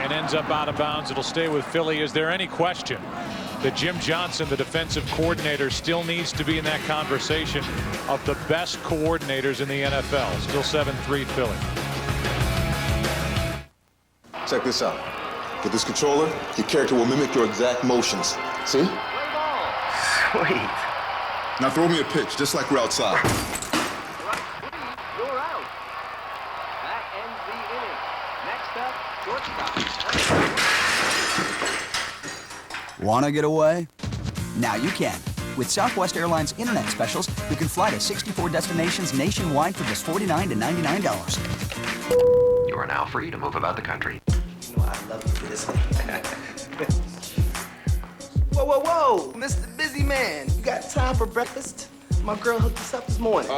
and ends up out of bounds, it'll stay with Philly. Is there any question that Jim Johnson, the defensive coordinator, still needs to be in that conversation of the best coordinators in the NFL? Still 7-3 Philly. Check this out. With this controller, your character will mimic your exact motions. See? Sweet. Now throw me a pitch, just like we're outside. You're out. That ends the inning. Next up, shortstop. Want to get away? Now you can. With Southwest Airlines Internet specials, you can fly to 64 destinations nationwide for just $49 to $99. You are now free to move about the country. You know, I love you for this. Whoa, whoa, whoa, Mr. Busy Man. You got time for breakfast? My girl hooked us up this morning.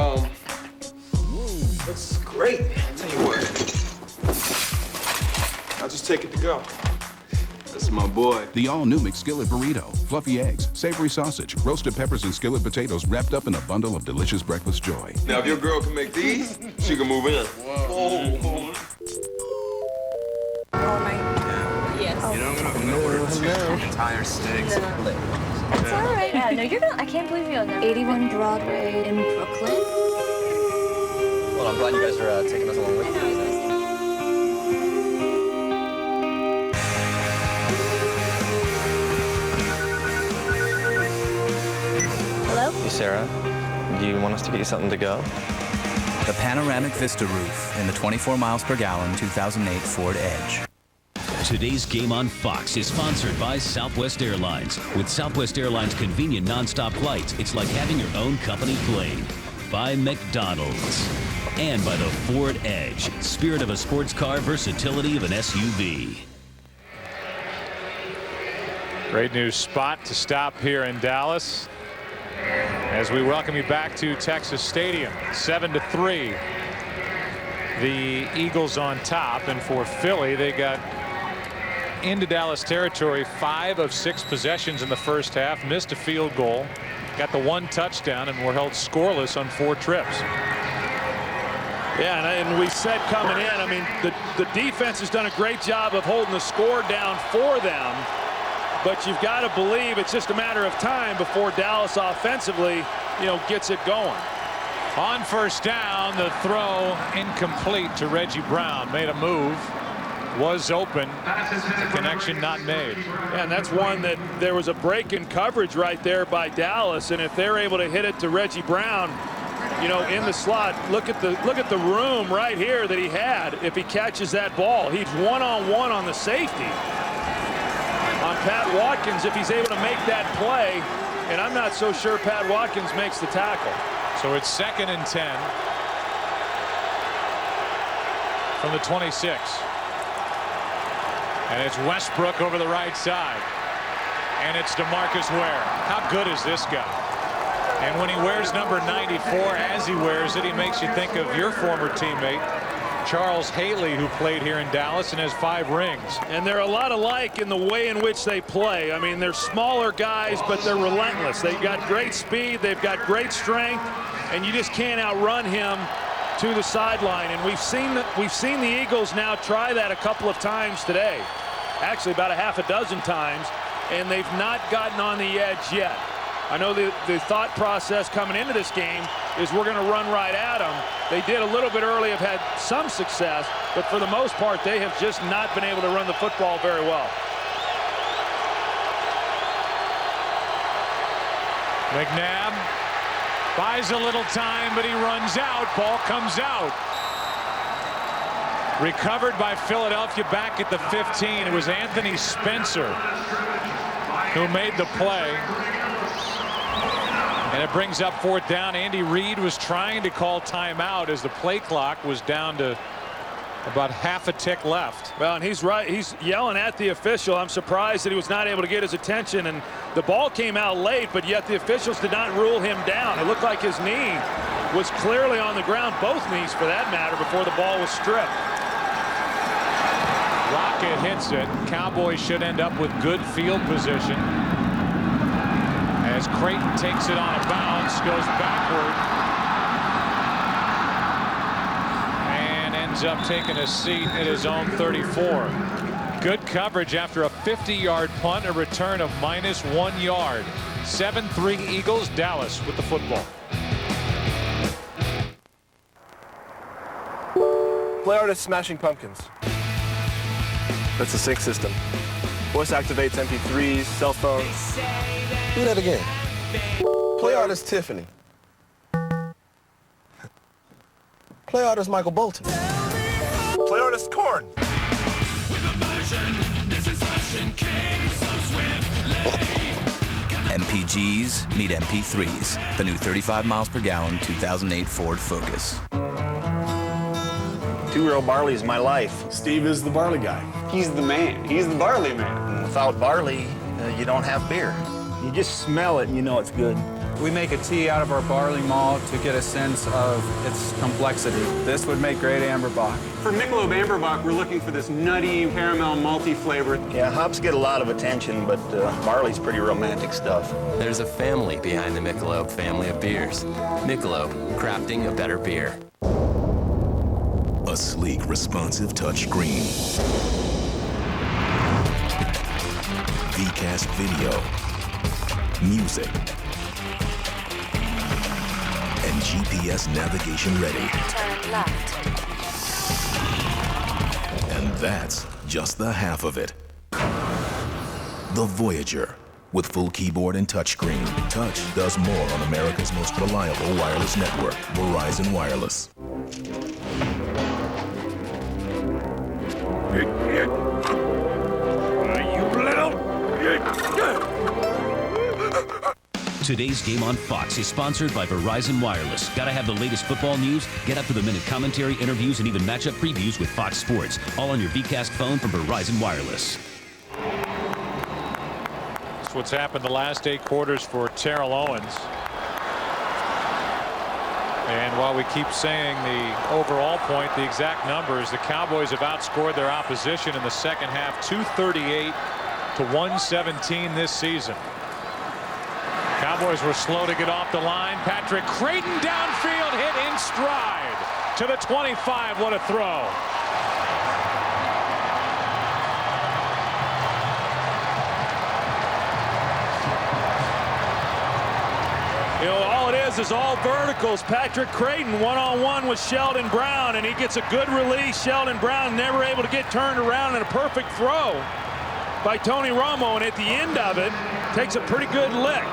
Looks great. I'll tell you what. I'll just take it to go. That's my boy. The all-new McSkillet Burrito. Fluffy eggs, savory sausage, roasted peppers, and skillet potatoes wrapped up in a bundle of delicious breakfast joy. Now, if your girl can make these, she can move in. Whoa. Yes. You know, I'm gonna order 2 entire steaks. That's all right. Yeah, no, you're gonna. I can't believe you're on 81 Broadway in Brooklyn. Well, I'm glad you guys are taking us along with you. Hello? Hey, Sarah. Do you want us to get you something to go? The panoramic Vista roof in the 24 miles per gallon 2008 Ford Edge. Today's game on Fox is sponsored by Southwest Airlines. With Southwest Airlines' convenient nonstop flights, it's like having your own company plane. By McDonald's. And by the Ford Edge, spirit of a sports car, versatility of an SUV. Great new spot to stop here in Dallas as we welcome you back to Texas Stadium. 7-3. The Eagles on top, and for Philly, they got into Dallas territory 5 of 6 possessions in the first half, missed a field goal, got the 1 touchdown, and were held scoreless on 4 trips. Yeah, and we said coming in, I mean, the defense has done a great job of holding the score down for them, but you've got to believe it's just a matter of time before Dallas offensively, you know, gets it going. On first down, the throw incomplete to Reggie Brown. Made a move, was open, the connection not made. Yeah, and that's one that there was a break in coverage right there by Dallas, and if they're able to hit it to Reggie Brown, you know, in the slot, look at the room right here that he had. If he catches that ball, he's one-on-one on the safety on Pat Watkins if he's able to make that play, and I'm not so sure Pat Watkins makes the tackle. So it's 2nd and 10 from the 26. And it's Westbrook over the right side. And it's DeMarcus Ware. How good is this guy? And when he wears number 94, as he wears it, he makes you think of your former teammate, Charles Haley, who played here in Dallas and has 5 rings. And they're a lot alike in the way in which they play. I mean, they're smaller guys, but they're relentless. They've got great speed, they've got great strength, and you just can't outrun him to the sideline. And we've seen the Eagles now try that a couple of times today. Actually, about a half a dozen times, and they've not gotten on the edge yet. I know the thought process coming into this game is we're going to run right at them. They did a little bit early, have had some success, but for the most part, they have just not been able to run the football very well. McNabb buys a little time, but he runs out. Ball comes out. Recovered by Philadelphia back at the 15. It was Anthony Spencer who made the play. And it brings up 4th down. Andy Reid was trying to call timeout as the play clock was down to about half a tick left. Well, and he's right. He's yelling at the official. I'm surprised that he was not able to get his attention. And the ball came out late, but yet the officials did not rule him down. It looked like his knee was clearly on the ground, both knees for that matter, before the ball was stripped. Rocket hits it. Cowboys should end up with good field position. As Creighton takes it on a bounce, goes backward, and ends up taking a seat at his own 34. Good coverage after a 50-yard punt, a return of -1 yard. 7-3 Eagles. Dallas with the football. Play artist Smashing Pumpkins. That's a sync system. Voice activates MP3s, cell phones. Do that again. Play artist Tiffany. Play artist Michael Bolton. Play artist Korn. MPGs meet MP3s. The new 35 miles per gallon 2008 Ford Focus. 2-year-old barley is my life. Steve is the barley guy. He's the man. He's the barley man. Without barley, you don't have beer. You just smell it and you know it's good. We make a tea out of our barley malt to get a sense of its complexity. This would make great amber bock. For Michelob Amber Bock, we're looking for this nutty, caramel, malty flavor. Yeah, hops get a lot of attention, but barley's pretty romantic stuff. There's a family behind the Michelob family of beers. Michelob, crafting a better beer. A sleek, responsive touchscreen. VCast video. Music. And GPS navigation ready. Turn left. And that's just the half of it. The Voyager. With full keyboard and touchscreen. Touch does more on America's most reliable wireless network. Verizon Wireless. Today's Game on Fox is sponsored by Verizon Wireless. Gotta have the latest football news? Get up-to-the-minute commentary, interviews, and even matchup previews with Fox Sports. All on your VCast phone from Verizon Wireless. That's what's happened the last 8 quarters for Terrell Owens. And while we keep saying the overall point, the exact numbers, the Cowboys have outscored their opposition in the second half 238 to 117 this season. Cowboys were slow to get off the line. Patrick Creighton downfield, hit in stride to the 25. What a throw. You know, all it is all verticals. Patrick Creighton one-on-one with Sheldon Brown, and he gets a good release. Sheldon Brown never able to get turned around, and a perfect throw by Tony Romo, and at the end of it, takes a pretty good lick.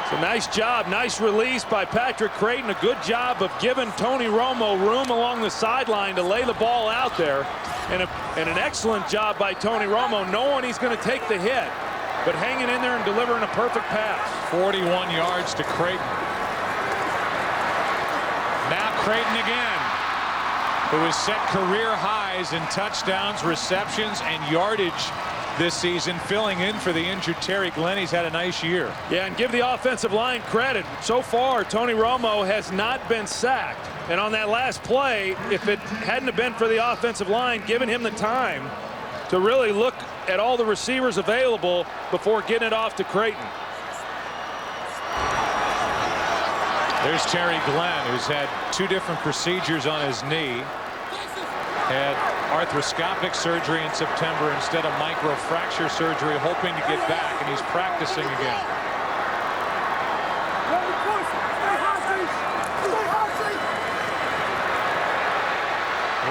So nice job, nice release by Patrick Creighton. A good job of giving Tony Romo room along the sideline to lay the ball out there. And an excellent job by Tony Romo, knowing he's going to take the hit, but hanging in there and delivering a perfect pass. 41 yards to Creighton. Now Creighton again. who has set career highs in touchdowns, receptions, and yardage this season, filling in for the injured Terry Glenn. He's had a nice year. Yeah, and give the offensive line credit. So far, Tony Romo has not been sacked. And on that last play, if it hadn't have been for the offensive line giving him the time to really look at all the receivers available before getting it off to Creighton. There's Terry Glenn, who's had 2 different procedures on his knee. Had arthroscopic surgery in September instead of microfracture surgery, hoping to get back, and he's practicing again.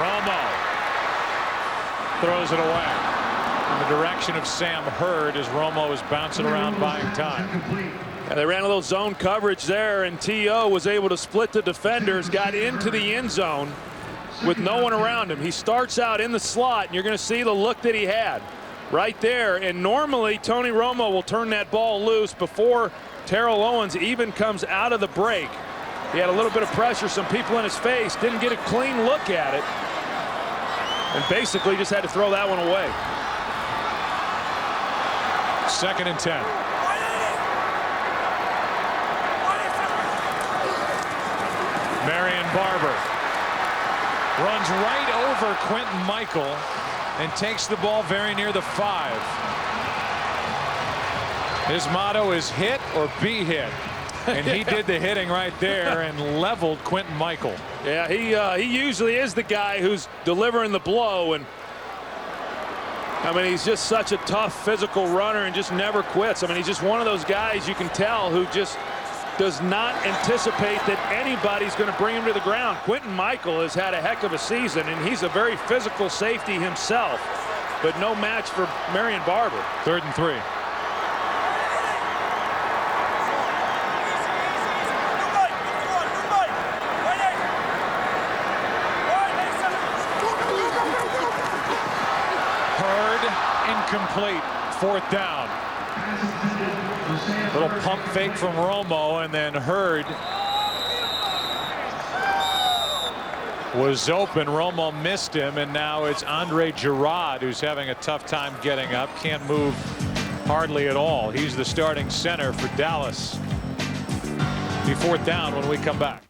Romo throws it away in the direction of Sam Hurd as Romo is bouncing around buying time. And they ran a little zone coverage there, and T.O. was able to split the defenders, got into the end zone with no one around him. He starts out in the slot, and you're going to see the look that he had right there. And normally Tony Romo will turn that ball loose before Terrell Owens even comes out of the break. He had a little bit of pressure, some people in his face, didn't get a clean look at it, and basically just had to throw that one away. 2nd and 10. Marion Barber runs right over Quentin Michael and takes the ball very near the 5. His motto is hit or be hit. And he did the hitting right there and leveled Quentin Michael. Yeah, he usually is the guy who's delivering the blow. And I mean, he's just such a tough physical runner and just never quits. I mean, he's just one of those guys you can tell who just does not anticipate that anybody's going to bring him to the ground. Quentin Michael has had a heck of a season, and he's a very physical safety himself, but no match for Marion Barber. 3rd and 3. Hurd incomplete. 4th down. Little pump fake from Romo, and then Hurd was open. Romo missed him, and now it's Andre Girard who's having a tough time getting up. Can't move hardly at all. He's the starting center for Dallas. Be 4th down when we come back.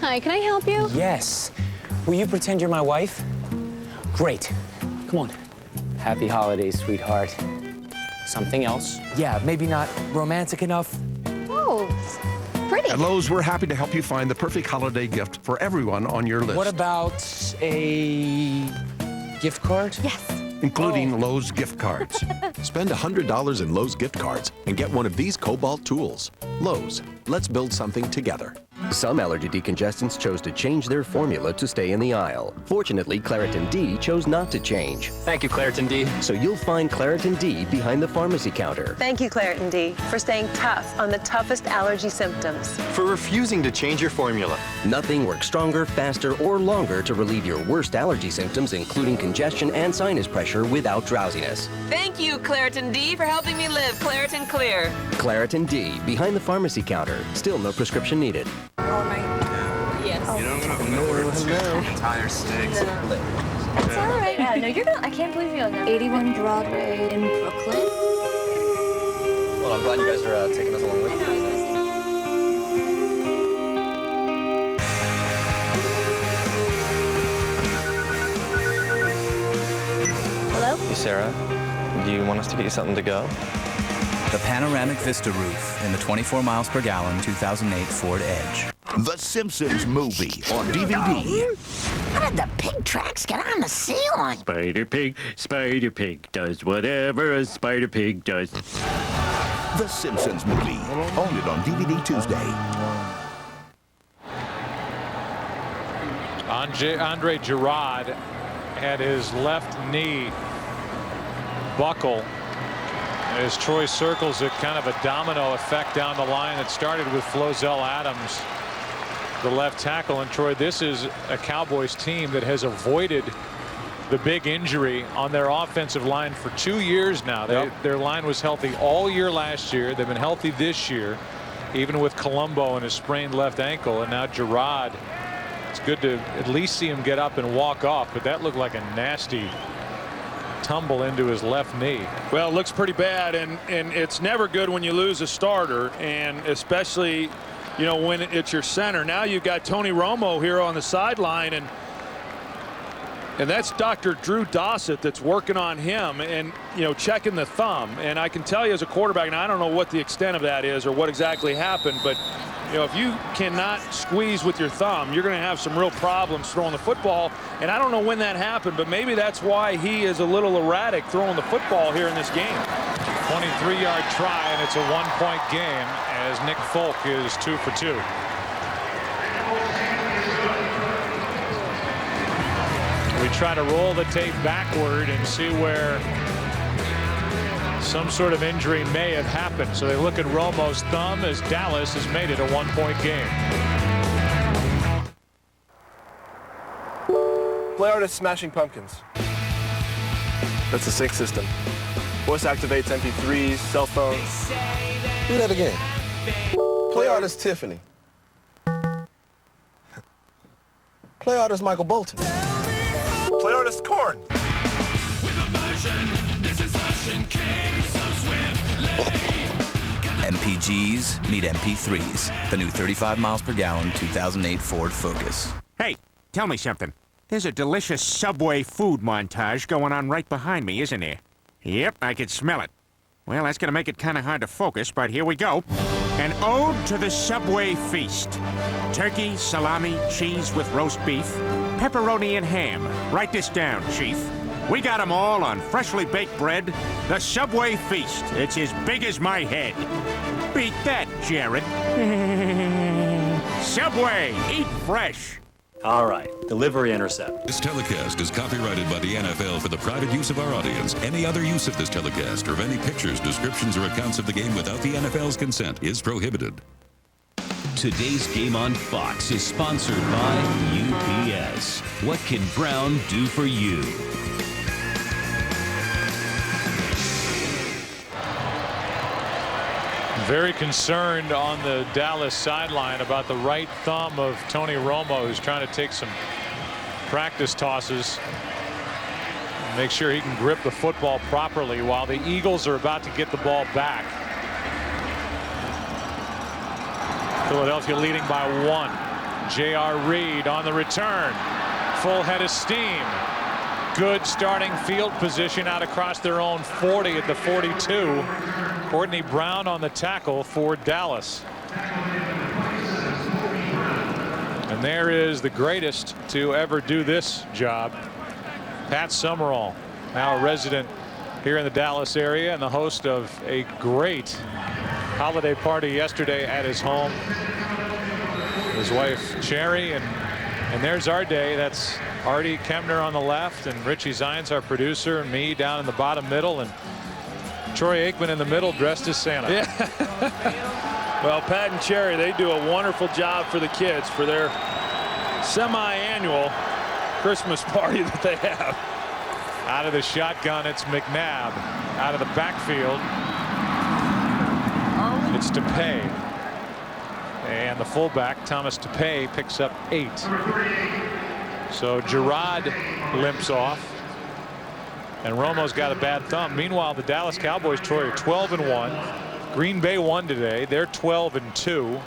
Hi, can I help you? Yes. Will you pretend you're my wife? Great. Come on. Happy holidays, sweetheart. Something else? Yeah, maybe not romantic enough. Oh, pretty. At Lowe's, we're happy to help you find the perfect holiday gift for everyone on your list. What about a gift card? Yes. Including Lowe's gift cards. Spend $100 in Lowe's gift cards and get one of these Cobalt tools. Lowe's, let's build something together. Some allergy decongestants chose to change their formula to stay in the aisle. Fortunately, Claritin D chose not to change. Thank you, Claritin D. So you'll find Claritin D behind the pharmacy counter. Thank you, Claritin D, for staying tough on the toughest allergy symptoms. For refusing to change your formula. Nothing works stronger, faster, or longer to relieve your worst allergy symptoms, including congestion and sinus pressure, without drowsiness. Thank you, Claritin D, for helping me live Claritin Clear. Claritin D behind the pharmacy counter. Still no prescription needed. Oh my. Yes. You know, hello. Entire steaks. It's all right. Yeah, no, you're gonna. I can't believe you're on 81 Broadway in Brooklyn. Well, I'm glad you guys are taking us along with you. Hello? Hey, Sarah, do you want us to get you something to go? The panoramic Vista roof in the 24 miles per gallon 2008 Ford Edge. The Simpsons movie on DVD. How did the pig tracks get on the ceiling? Spider Pig does whatever a Spider Pig does. The Simpsons movie. Own it on DVD Tuesday. Andre Girard had his left knee buckle as Troy circles it, kind of a domino effect down the line that started with Flozell Adams, the left tackle. And Troy, this is a Cowboys team that has avoided the big injury on their offensive line for 2 years now. Their line was healthy all year last year. They've been healthy this year, even with Colombo and his sprained left ankle. And now Girard It's good to at least see him get up and walk off, but that looked like a nasty tumble into his left knee. Well, it looks pretty bad, and it's never good when you lose a starter, and especially, you know, when it's your center. Now you've got Tony Romo here on the sideline, and that's Dr. Drew Dossett that's working on him and, you know, checking the thumb. And I can tell you as a quarterback, and I don't know what the extent of that is or what exactly happened, but, you know, if you cannot squeeze with your thumb, you're going to have some real problems throwing the football. And I don't know when that happened, but maybe that's why he is a little erratic throwing the football here in this game. 23-yard try, and it's a 1-point game as Nick Folk is 2 for 2. We try to roll the tape backward and see where some sort of injury may have happened. So they look at Romo's thumb as Dallas has made it a 1-point game. Play artist Smashing Pumpkins. That's a sync system. Voice activates MP3s, cell phones. Do that again. Play artist Tiffany. Play artist Michael Bolton. Play artist Korn. MPGs meet MP3s. The new 35 miles per gallon 2008 Ford Focus. Hey, tell me something. There's a delicious Subway food montage going on right behind me, isn't there? Yep, I can smell it. Well, that's gonna make it kind of hard to focus, but here we go. An ode to the Subway feast. Turkey, salami, cheese with roast beef, pepperoni and ham. Write this down, Chief. We got 'em all on freshly baked bread. The Subway feast. It's as big as my head. Beat that, Jared. Subway, eat fresh. All right, delivery intercept. This telecast is copyrighted by the NFL for the private use of our audience. Any other use of this telecast or of any pictures, descriptions, or accounts of the game without the NFL's consent is prohibited. Today's game on Fox is sponsored by UPS. What can Brown do for you? Very concerned on the Dallas sideline about the right thumb of Tony Romo, who's trying to take some practice tosses and make sure he can grip the football properly while the Eagles are about to get the ball back. Philadelphia leading by 1. J.R. Reed on the return. Full head of steam. Good starting field position out across their own 40 at the 42. Courtney Brown on the tackle for Dallas. And there is the greatest to ever do this job, Pat Summerall, now a resident here in the Dallas area and the host of a great holiday party yesterday at his home. His wife Cherry, and there's our day. That's Artie Kemner on the left and Richie Zines, our producer, and me down in the bottom middle, and Troy Aikman in the middle dressed as Santa. Yeah. Well, Pat and Cherry, they do a wonderful job for the kids for their semi-annual Christmas party that they have. Out of the shotgun, it's McNabb. Out of the backfield, it's DePay. And the fullback, Thomas DePay, picks up 8. So Gerard limps off. And Romo's got a bad thumb. Meanwhile, the Dallas Cowboys, Troy, are 12-1. Green Bay won today. They're 12-2.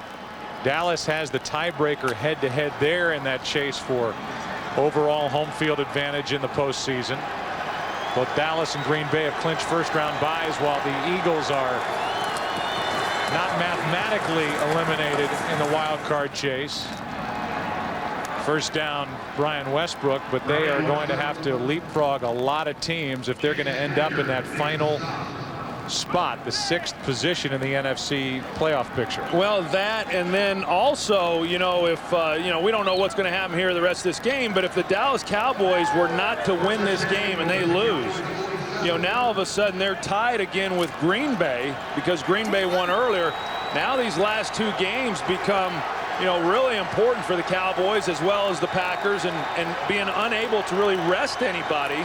Dallas has the tiebreaker head-to-head there in that chase for overall home field advantage in the postseason. Both Dallas and Green Bay have clinched first-round byes, while the Eagles are not mathematically eliminated in the wild card chase. First down, Brian Westbrook, but they are going to have to leapfrog a lot of teams if they're going to end up in that final spot, the 6th position in the NFC playoff picture. Well, that, and then also, you know, if you know, we don't know what's going to happen here the rest of this game, but if the Dallas Cowboys were not to win this game and they lose, you know, now all of a sudden they're tied again with Green Bay because Green Bay won earlier. Now these last 2 games become, you know, really important for the Cowboys as well as the Packers, and being unable to really rest anybody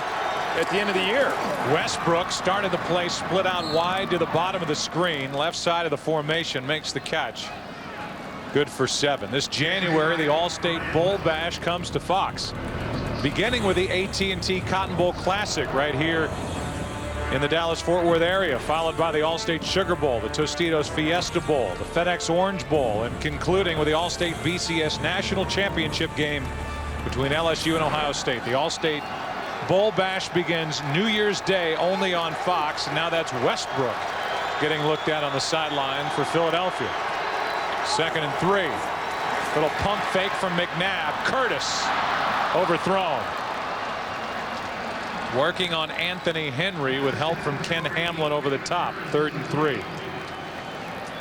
at the end of the year. Westbrook started the play split out wide to the bottom of the screen, left side of the formation, makes the catch. Good for 7. This January, the All-State Bowl Bash comes to Fox, beginning with the AT&T Cotton Bowl Classic right here in the Dallas-Fort Worth area, followed by the All-State Sugar Bowl, the Tostitos Fiesta Bowl, the FedEx Orange Bowl, and concluding with the All-State BCS National Championship game between LSU and Ohio State. The All-State Bowl Bash begins New Year's Day only on Fox, and now that's Westbrook getting looked at on the sideline for Philadelphia. 2nd and 3. Little pump fake from McNabb. Curtis overthrown. Working on Anthony Henry with help from Ken Hamlin over the top. 3rd and 3.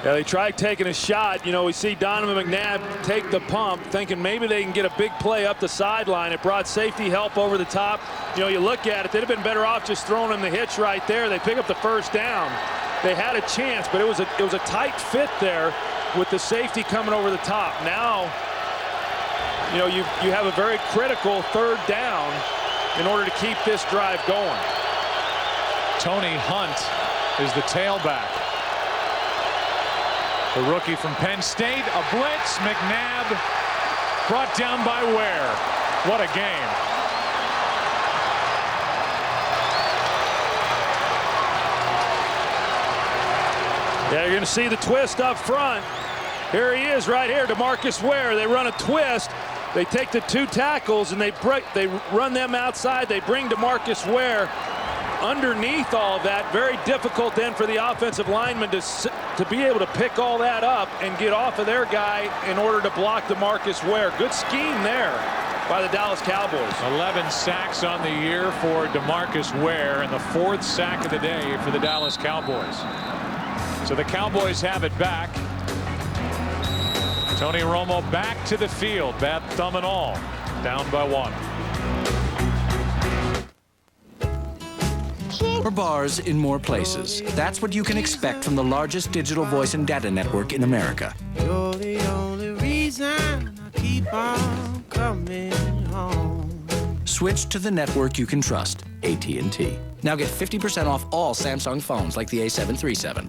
Yeah, they tried taking a shot. You know, we see Donovan McNabb take the pump, thinking maybe they can get a big play up the sideline. It brought safety help over the top. You know, you look at it, they'd have been better off just throwing him the hitch right there. They pick up the 1st down. They had a chance, but it was a tight fit there with the safety coming over the top. Now, you know, you have a very critical 3rd down in order to keep this drive going. Tony Hunt is the tailback. The rookie from Penn State, a blitz. McNabb brought down by Ware. What a game. Yeah, you're going to see the twist up front. Here he is right here, DeMarcus Ware. They run a twist. They take the 2 tackles and they run them outside. They bring DeMarcus Ware underneath all of that. Very difficult then for the offensive lineman to be able to pick all that up and get off of their guy in order to block DeMarcus Ware. Good scheme there by the Dallas Cowboys. 11 sacks on the year for DeMarcus Ware, and the 4th sack of the day for the Dallas Cowboys. So the Cowboys have it back. Tony Romo back to the field, bad thumb and all, down by 1. More bars in more places. That's what you can expect from the largest digital voice and data network in America. You're the only reason I keep on coming home. Switch to the network you can trust, AT&T. Now get 50% off all Samsung phones like the A737.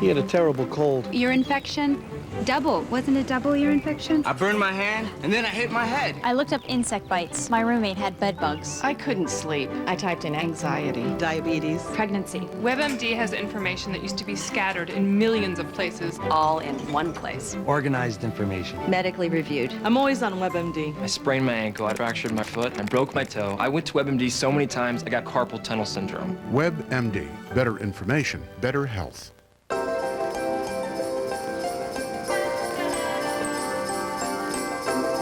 He had a terrible cold. Ear infection? Double. Wasn't it double ear infection? I burned my hand, and then I hit my head. I looked up insect bites. My roommate had bed bugs. I couldn't sleep. I typed in anxiety, diabetes, Pregnancy. WebMD has information that used to be scattered in millions of places, all in one place. Organized information. Medically reviewed. I'm always on WebMD. I sprained my ankle, I fractured my foot, and broke my toe. I went to WebMD so many times, I got carpal tunnel syndrome. WebMD. Better information, better health.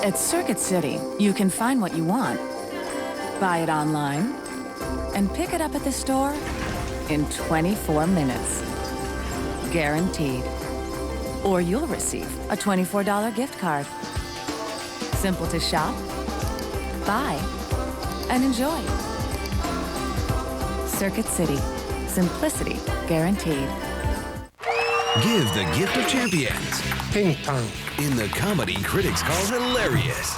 At Circuit City, you can find what you want, buy it online, and pick it up at the store in 24 minutes. Guaranteed. Or you'll receive a $24 gift card. Simple to shop, buy, and enjoy. Circuit City. Simplicity guaranteed. Give the gift of champions. Ping pong. In the comedy critics call hilarious.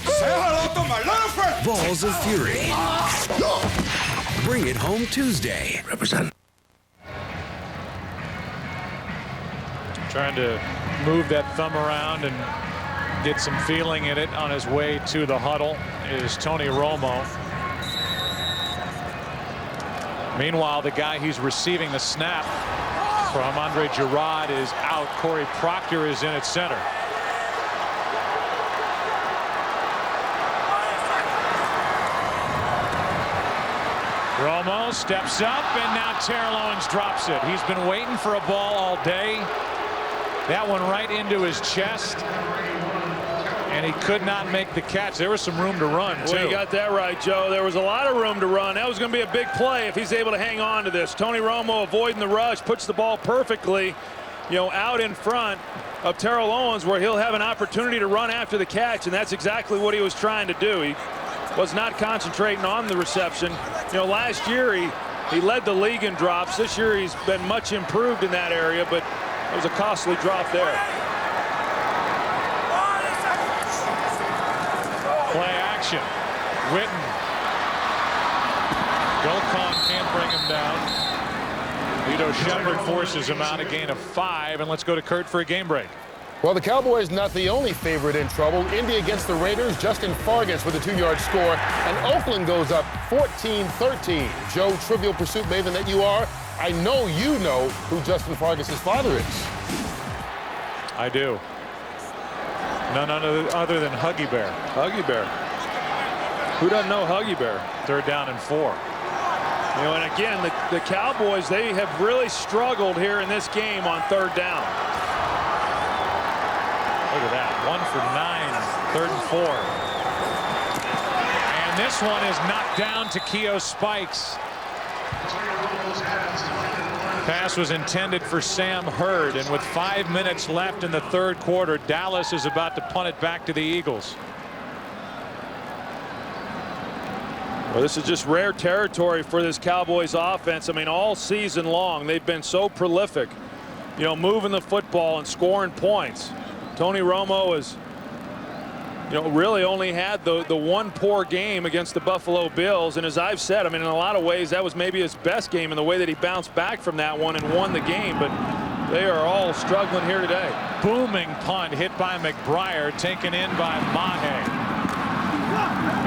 Say hello to my little friend. Balls of Fury. Bring it home Tuesday. Represent. Trying to move that thumb around and get some feeling in it on his way to the huddle is Tony Romo. Meanwhile, the guy who's receiving the snap from Andre Girard is out. Corey Proctor is in at center. Romo steps up, and now Terrell Owens drops it. He's been waiting for a ball all day. That one right into his chest. And he could not make the catch. There was some room to run, too. Well, you got that right, Joe. There was a lot of room to run. That was going to be a big play if he's able to hang on to this. Tony Romo avoiding the rush, puts the ball perfectly, you know, out in front of Terrell Owens, where he'll have an opportunity to run after the catch, and that's exactly what he was trying to do. He was not concentrating on the reception. You know, last year he led the league in drops. This year he's been much improved in that area, but it was a costly drop there. Play action. Witten. Golcon can't bring him down. Vito So Shepard forces him out, a gain of 5, and let's go to Kurt for a game break. Well, the Cowboys not the only favorite in trouble. Indy against the Raiders, Justin Fargas with a 2-yard score, and Oakland goes up 14-13. Joe, Trivial Pursuit maven that you are, I know you know who Justin Fargas' father is. I do. None other than Huggy Bear. Huggy Bear. Who doesn't know Huggy Bear? 3rd down and 4. You know, and again, the Cowboys, they have really struggled here in this game on 3rd down. Look at that. 1 for 9, 3rd and 4. And this one is knocked down to Keo Spikes. Pass was intended for Sam Hurd, and with 5 minutes left in the 3rd quarter, Dallas is about to punt it back to the Eagles. Well, this is just rare territory for this Cowboys offense. I mean, all season long, they've been so prolific, you know, moving the football and scoring points. Tony Romo has, you know, really only had the one poor game against the Buffalo Bills. And as I've said, I mean, in a lot of ways, that was maybe his best game in the way that he bounced back from that one and won the game. But they are all struggling here today. Booming punt hit by McBriar, taken in by Mahe.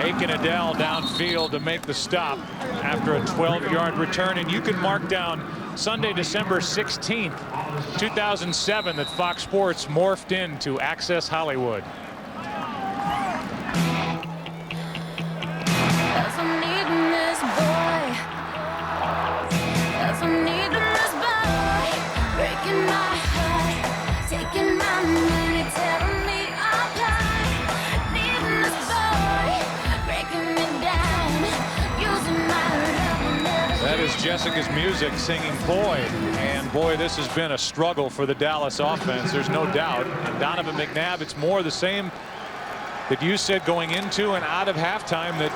Aiken Adele downfield to make the stop after a 12-yard return. And you can mark down Sunday, December 16th, 2007, that Fox Sports morphed into Access Hollywood. That is Jessica's music singing Boy, and boy, this has been a struggle for the Dallas offense, there's no doubt. And Donovan McNabb, it's more the same that you said going into and out of halftime, that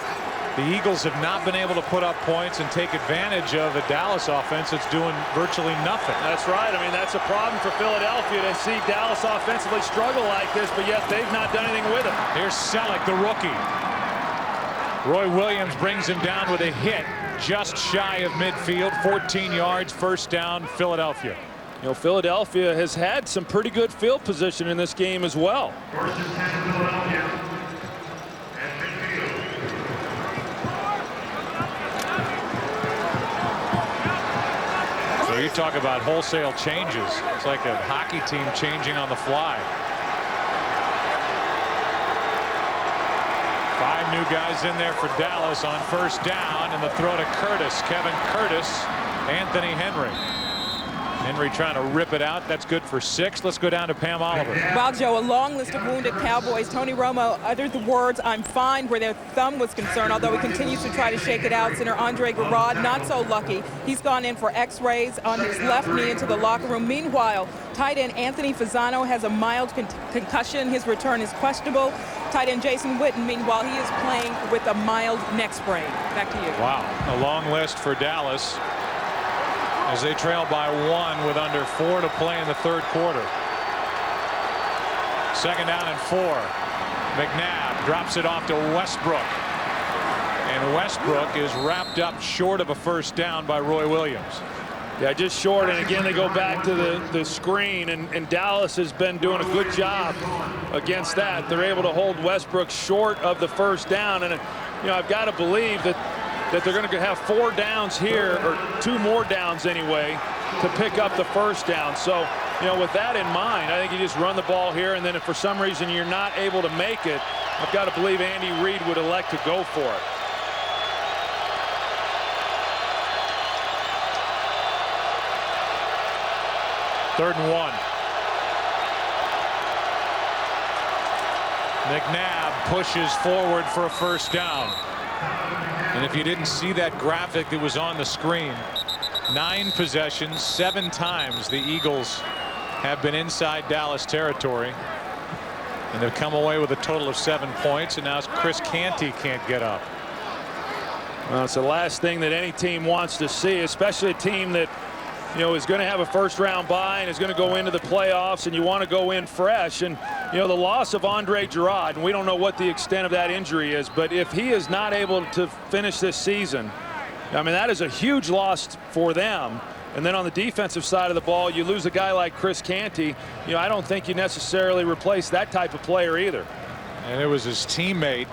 the Eagles have not been able to put up points and take advantage of a Dallas offense that's doing virtually nothing. That's right. I mean, that's a problem for Philadelphia to see Dallas offensively struggle like this, but yet they've not done anything with it. Here's Selleck, the rookie. Roy Williams brings him down with a hit just shy of midfield, 14 yards, 1st down, Philadelphia. You know, Philadelphia has had some pretty good field position in this game as well. So you talk about wholesale changes. It's like a hockey team changing on the fly. 5 new guys in there for Dallas on 1st down, and the throw to Curtis. Kevin Curtis, Anthony Henry. Henry trying to rip it out. That's good for 6. Let's go down to Pam Oliver. Well, Joe, a long list of wounded Cowboys. Tony Romo uttered the words, "I'm fine," where their thumb was concerned, although he continues to try to shake it out. Center Andre Garrod, not so lucky. He's gone in for x-rays on his left knee into the locker room. Meanwhile, tight end Anthony Fasano has a mild concussion. His return is questionable. Tight end Jason Witten, meanwhile, he is playing with a mild neck sprain. Back to you. Wow, a long list for Dallas as they trail by 1 with under 4 to play in the 3rd quarter. 2nd down and 4. McNabb drops it off to Westbrook, and Westbrook is wrapped up short of a 1st down by Roy Williams. Yeah, just short, and again they go back to the screen, and Dallas has been doing a good job against that. They're able to hold Westbrook short of the 1st down, and you know, I've got to believe that they're going to have 4 downs here, or 2 more downs anyway, to pick up the 1st down. So, you know, with that in mind, I think you just run the ball here, and then if for some reason you're not able to make it, I've got to believe Andy Reid would elect to go for it. Third and 1. McNabb pushes forward for a 1st down. And if you didn't see that graphic that was on the screen, 9 possessions, 7 times the Eagles have been inside Dallas territory. And they've come away with a total of 7 points, and now Chris Canty can't get up. Well, it's the last thing that any team wants to see, especially a team that, you know, is going to have a 1st-round bye and is going to go into the playoffs, and you want to go in fresh. And, you know, the loss of Andre Garrod, and we don't know what the extent of that injury is, but if he is not able to finish this season, I mean, that is a huge loss for them. And then on the defensive side of the ball, you lose a guy like Chris Canty. You know, I don't think you necessarily replace that type of player either. And it was his teammate,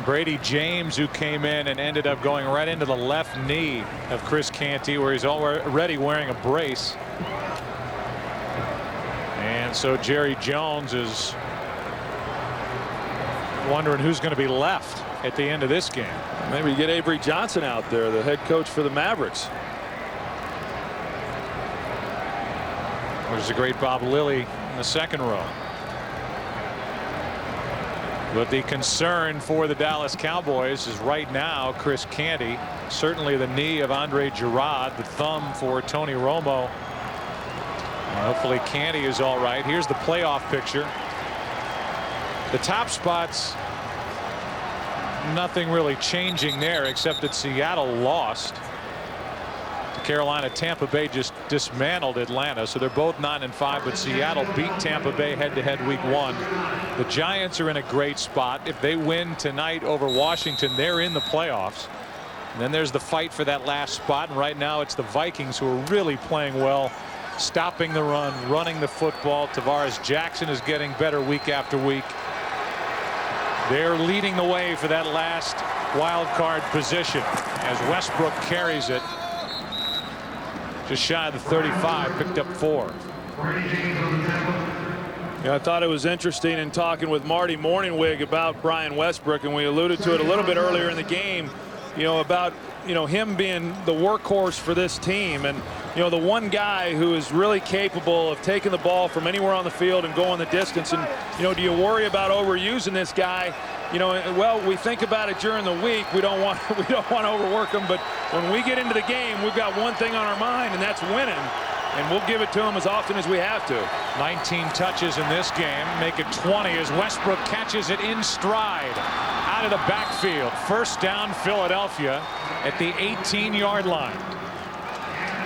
Brady James, who came in and ended up going right into the left knee of Chris Canty, where he's already wearing a brace. And so Jerry Jones is wondering who's going to be left at the end of this game. Maybe you get Avery Johnson out there, the head coach for the Mavericks. There's the great Bob Lilly in the second row. But the concern for the Dallas Cowboys is right now Chris Canty, certainly the knee of Andre Giroud, the thumb for Tony Romo. Hopefully Canty is all right. Here's the playoff picture. The top spots, nothing really changing there except that Seattle lost to Carolina. Tampa Bay just dismantled Atlanta, so they're both 9-5, but Seattle beat Tampa Bay head-to-head week 1. The Giants are in a great spot. If they win tonight over Washington, they're in the playoffs. And then there's the fight for that last spot, and right now it's the Vikings who are really playing well, stopping the run, running the football. Tavares Jackson is getting better week after week. They're leading the way for that last wild card position as Westbrook carries it. Just shy of the 35, picked up 4. Yeah, I thought it was interesting in talking with Marty Morningwig about Brian Westbrook, and we alluded to it a little bit earlier in the game, you know, about, you know, him being the workhorse for this team, and, you know, the one guy who is really capable of taking the ball from anywhere on the field and going the distance. And, you know, do you worry about overusing this guy? You know, well, we think about it during the week. We don't want to overwork him, but when we get into the game, we've got one thing on our mind, and that's winning. And we'll give it to him as often as we have to. 19 touches in this game, make it 20 as Westbrook catches it in stride out of the backfield. First down, Philadelphia at the 18-yard line.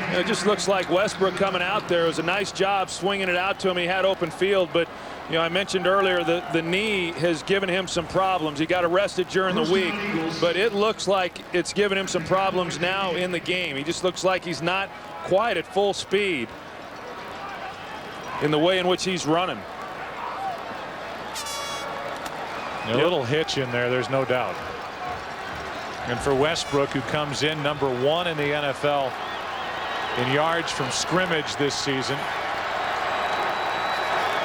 You know, it just looks like Westbrook coming out there. It was a nice job swinging it out to him. He had open field, but you know, I mentioned earlier the knee has given him some problems. He got arrested during the week, but it looks like it's given him some problems now in the game. He just looks like he's not quite at full speed in the way in which he's running. A little hitch in there, there's no doubt. And for Westbrook, who comes in number 1 in the NFL in yards from scrimmage this season.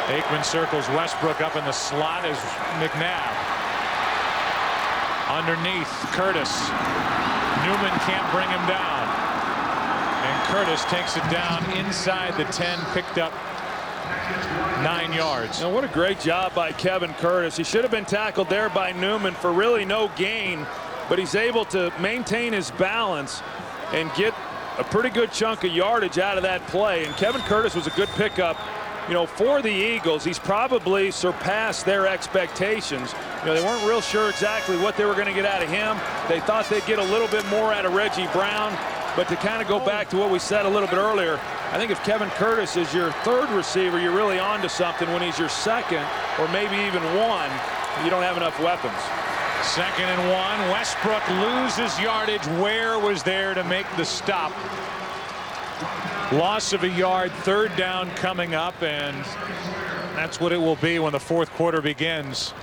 Aikman circles Westbrook up in the slot as McNabb. Underneath, Curtis. Newman can't bring him down. And Curtis takes it down inside the 10, picked up 9 yards. Now, what a great job by Kevin Curtis. He should have been tackled there by Newman for really no gain, but he's able to maintain his balance and get a pretty good chunk of yardage out of that play. And Kevin Curtis was a good pickup, you know, for the Eagles. He's probably surpassed their expectations. You know, they weren't real sure exactly what they were going to get out of him. They thought they'd get a little bit more out of Reggie Brown. But to kind of go back to what we said a little bit earlier, I think if Kevin Curtis is your third receiver, you're really on to something. When he's your second or maybe even one, you don't have enough weapons. 2nd and 1. Westbrook loses yardage. Ware was there to make the stop. Loss of a yard, 3rd down coming up, and that's what it will be when the 4th quarter begins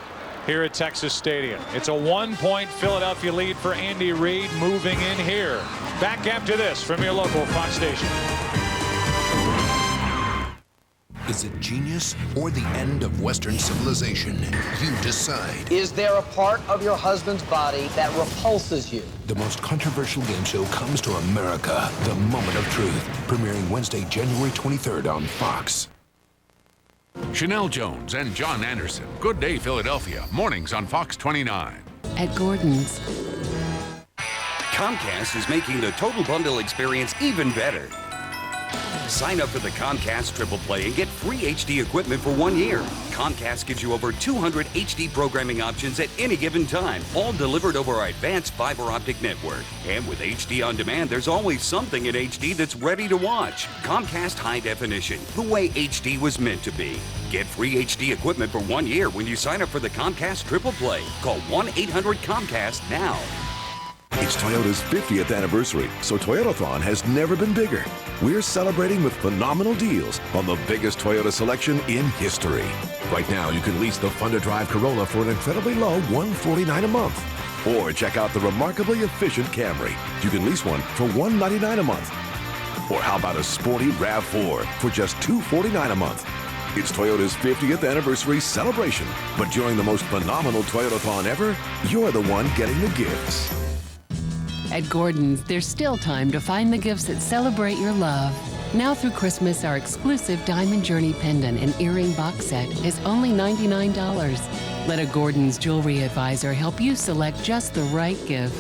here at Texas Stadium. It's a 1-point Philadelphia lead for Andy Reid, moving in here. Back after this from your local Fox station. Is it genius or the end of Western civilization? You decide. Is there a part of your husband's body that repulses you? The most controversial game show comes to America. The Moment of Truth. Premiering Wednesday, January 23rd on Fox. Chanel Jones and John Anderson. Good Day Philadelphia. Mornings on Fox 29. At Gordon's. Comcast is making the total bundle experience even better. Sign up for the Comcast Triple Play and get free HD equipment for 1 year. Comcast gives you over 200 HD programming options at any given time, all delivered over our advanced fiber optic network. And with HD On Demand, there's always something in HD that's ready to watch. Comcast High Definition, the way HD was meant to be. Get free HD equipment for 1 year when you sign up for the Comcast Triple Play. Call 1-800-COMCAST now. It's Toyota's 50th anniversary, so Toyotathon has never been bigger. We're celebrating with phenomenal deals on the biggest Toyota selection in history. Right now, you can lease the fun-to-drive Corolla for an incredibly low $149 a month. Or check out the remarkably efficient Camry. You can lease one for $199 a month. Or how about a sporty RAV4 for just $249 a month? It's Toyota's 50th anniversary celebration. But during the most phenomenal Toyotathon ever, you're the one getting the gifts. At Gordon's, there's still time to find the gifts that celebrate your love. Now through Christmas, our exclusive Diamond Journey pendant and earring box set is only $99. Let a Gordon's jewelry advisor help you select just the right gift.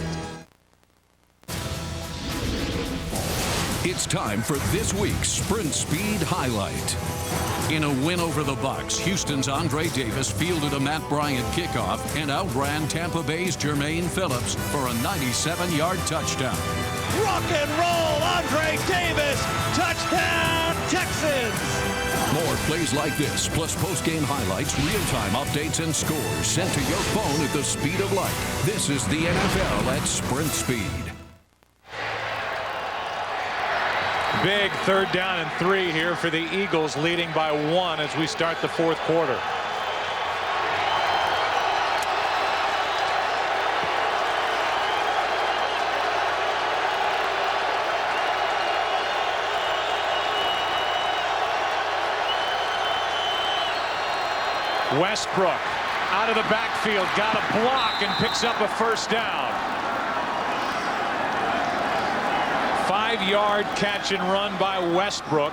It's time for this week's Sprint Speed Highlight. In a win over the Bucs, Houston's Andre Davis fielded a Matt Bryant kickoff and outran Tampa Bay's Jermaine Phillips for a 97-yard touchdown. Rock and roll, Andre Davis, touchdown, Texans! More plays like this, plus post-game highlights, real-time updates, and scores sent to your phone at the speed of light. This is the NFL at Sprint Speed. Big 3rd down and 3 here for the Eagles, leading by 1 as we start the 4th quarter. Westbrook out of the backfield, got a block and picks up a 1st down. 5-yard catch and run by Westbrook,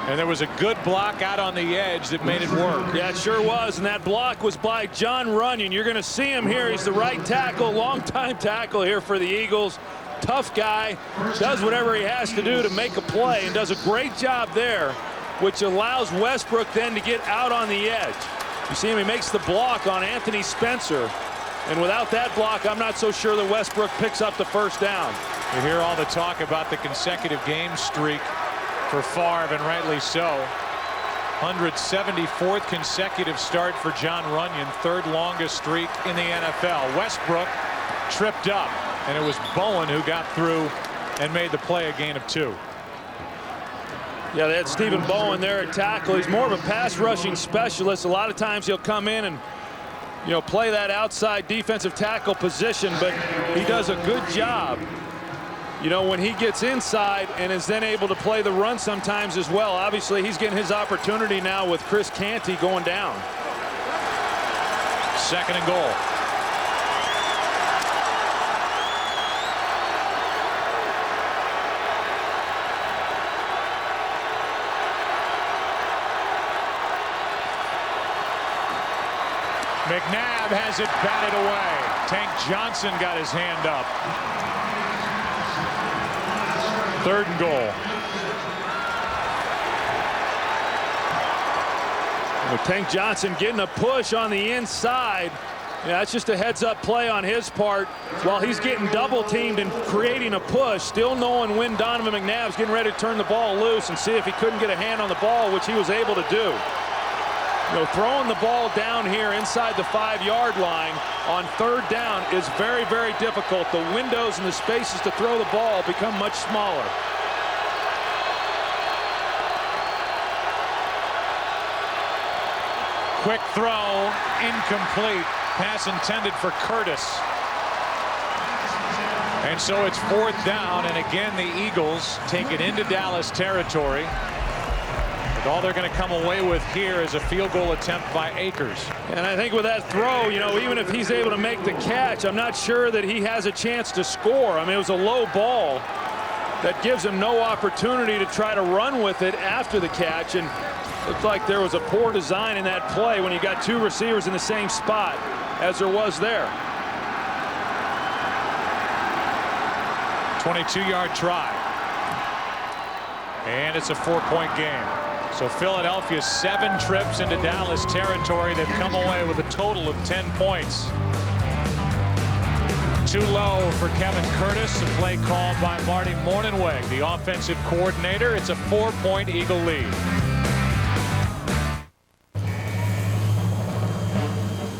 and there was a good block out on the edge that made it work. Yeah, it sure was, and that block was by John Runyon. You're going to see him here. He's the right tackle, long-time tackle here for the Eagles. Tough guy, does whatever he has to do to make a play, and does a great job there, which allows Westbrook then to get out on the edge. You see him, he makes the block on Anthony Spencer, and without that block, I'm not so sure that Westbrook picks up the 1st down. You hear all the talk about the consecutive game streak for Favre, and rightly so. 174th consecutive start for John Runyon, 3rd longest streak in the NFL. Westbrook tripped up, and it was Bowen who got through and made the play, a gain of 2. Yeah, they had Stephen Bowen there at tackle. He's more of a pass rushing specialist. A lot of times he'll come in and, you know, play that outside defensive tackle position, but he does a good job, you know, when he gets inside and is then able to play the run sometimes as well. Obviously, he's getting his opportunity now with Chris Canty going down. 2nd and goal. McNabb has it batted away. Tank Johnson got his hand up. 3rd and goal. Well, Tank Johnson getting a push on the inside. Yeah, that's just a heads-up play on his part while he's getting double-teamed and creating a push, still knowing when Donovan McNabb's getting ready to turn the ball loose and see if he couldn't get a hand on the ball, which he was able to do. You know, throwing the ball down here inside the 5-yard line on 3rd down is very, very difficult. The windows and the spaces to throw the ball become much smaller. Quick throw, incomplete. Pass intended for Curtis. And so it's 4th down, and again the Eagles take it into Dallas territory. All they're going to come away with here is a field goal attempt by Akers. And I think with that throw, you know, even if he's able to make the catch, I'm not sure that he has a chance to score. I mean, it was a low ball that gives him no opportunity to try to run with it after the catch. And looked like there was a poor design in that play when you got 2 receivers in the same spot as there was there. 22-yard try. And it's a 4-point game. So Philadelphia 7 trips into Dallas territory. They've come away with a total of 10 points. Too low for Kevin Curtis. A play called by Marty Mornhinweg, the offensive coordinator. It's a 4-point Eagle lead.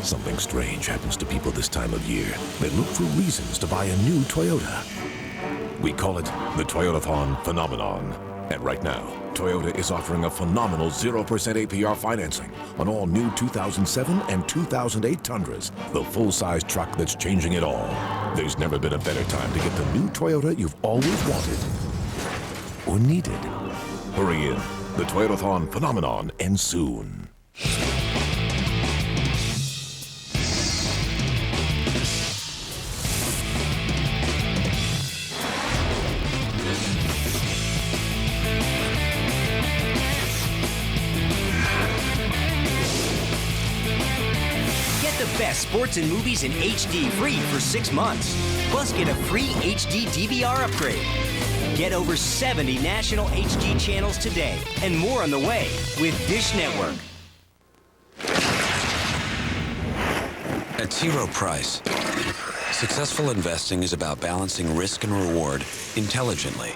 Something strange happens to people this time of year. They look for reasons to buy a new Toyota. We call it the Toyotathon phenomenon. And right now, Toyota is offering a phenomenal 0% APR financing on all new 2007 and 2008 Tundras, the full-size truck that's changing it all. There's never been a better time to get the new Toyota you've always wanted or needed. Hurry in. The Toyotathon phenomenon ends soon. Best sports and movies in HD free for 6 months. Plus, get a free HD DVR upgrade. Get over 70 national HD channels today and more on the way with Dish Network. At T. Rowe Price, successful investing is about balancing risk and reward intelligently.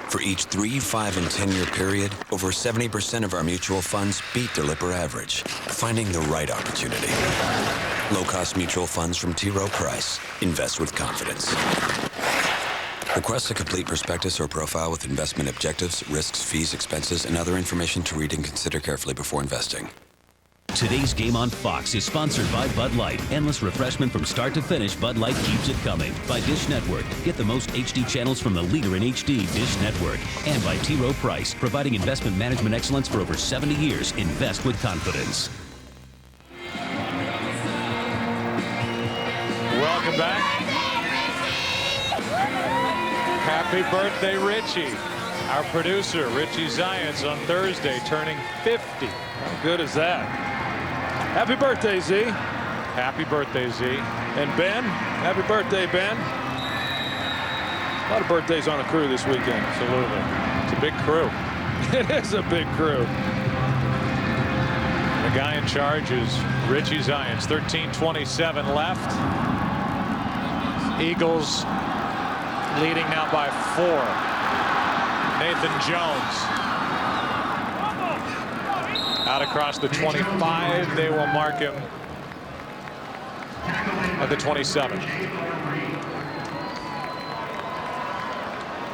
For each 3, 5, and 10-year period, over 70% of our mutual funds beat their Lipper average, finding the right opportunity. Low-cost mutual funds from T. Rowe Price. Invest with confidence. Request a complete prospectus or profile with investment objectives, risks, fees, expenses, and other information to read and consider carefully before investing. Today's game on Fox is sponsored by Bud Light. Endless refreshment from start to finish. Bud Light keeps it coming. By Dish Network. Get the most HD channels from the leader in HD, Dish Network. And by T. Rowe Price, providing investment management excellence for over 70 years. Invest with confidence. Welcome back. Happy birthday, Richie. Our producer, Richie Zions, on Thursday, turning 50. How good is that? Happy birthday, Z. Happy birthday, Z. And Ben, happy birthday, Ben. A lot of birthdays on the crew this weekend. Absolutely. It's a big crew. It is a big crew. The guy in charge is Richie Zions. 13:27 left. Eagles leading now by 4. Nathan Jones. Out across the 25, they will mark him at the 27.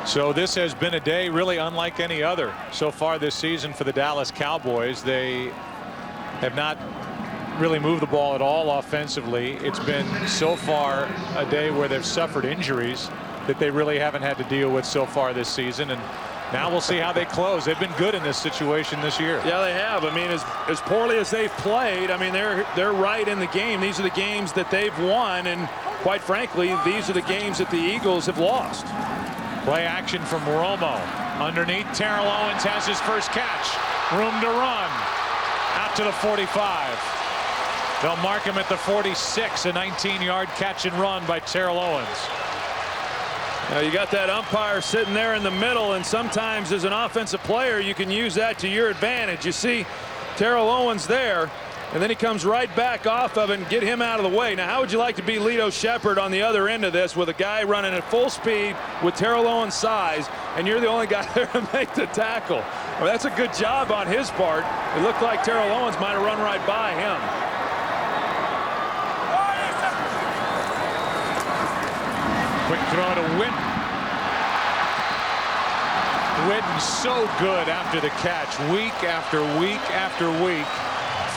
So this has been a day really unlike any other so far this season for the Dallas Cowboys. They have not really moved the ball at all offensively. It's been so far a day where they've suffered injuries that they really haven't had to deal with so far this season. And now we'll see how they close. They've been good in this situation this year. Yeah, they have. I mean, as poorly as they've played, I mean, they're right in the game. These are the games that they've won, and quite frankly, these are the games that the Eagles have lost. Play action from Romo. Underneath, Terrell Owens has his first catch. Room to run. Out to the 45. They'll mark him at the 46. A 19-yard catch and run by Terrell Owens. Now you got that umpire sitting there in the middle, and sometimes as an offensive player you can use that to your advantage. You see Terrell Owens there, and then he comes right back off of it and get him out of the way. Now how would you like to be Lito Shepherd on the other end of this with a guy running at full speed with Terrell Owens' size, and you're the only guy there to make the tackle? Well, that's a good job on his part. It looked like Terrell Owens might have run right by him. Quick throw to Witten. Witten so good after the catch, week after week after week.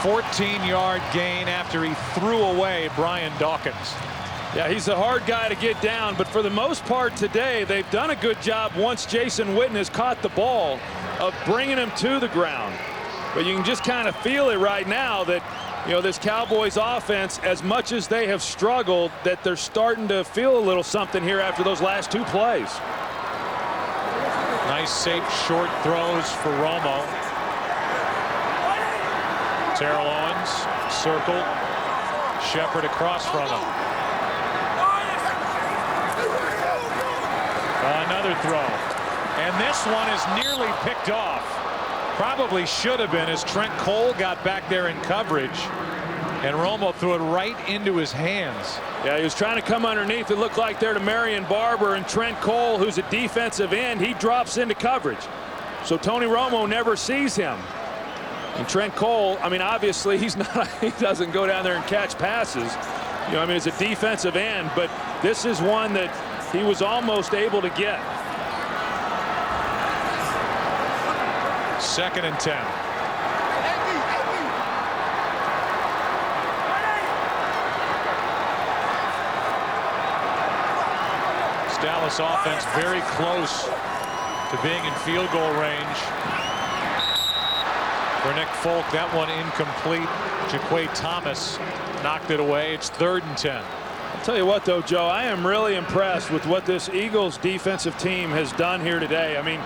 14-yard gain after he threw away Brian Dawkins. Yeah, he's a hard guy to get down, but for the most part today, they've done a good job once Jason Witten has caught the ball of bringing him to the ground. But you can just kind of feel it right now that, you know, this Cowboys offense, as much as they have struggled, that they're starting to feel a little something here after those last 2 plays. Nice, safe, short throws for Romo. Terrell Owens, circled. Shepherd across from him. Another throw. And this one is nearly picked off. Probably should have been, as Trent Cole got back there in coverage, and Romo threw it right into his hands. Yeah, he was trying to come underneath. It looked like there to Marion Barber, and Trent Cole, who's a defensive end, he drops into coverage. So Tony Romo never sees him. And Trent Cole, I mean, obviously he doesn't go down there and catch passes. You know, I mean, it's a defensive end, but this is one that he was almost able to get. 2nd and 10. This Dallas offense very close to being in field goal range. For Nick Folk, that one incomplete. Jaquay Thomas knocked it away. It's 3rd and 10. I'll tell you what, though, Joe, I am really impressed with what this Eagles defensive team has done here today. I mean,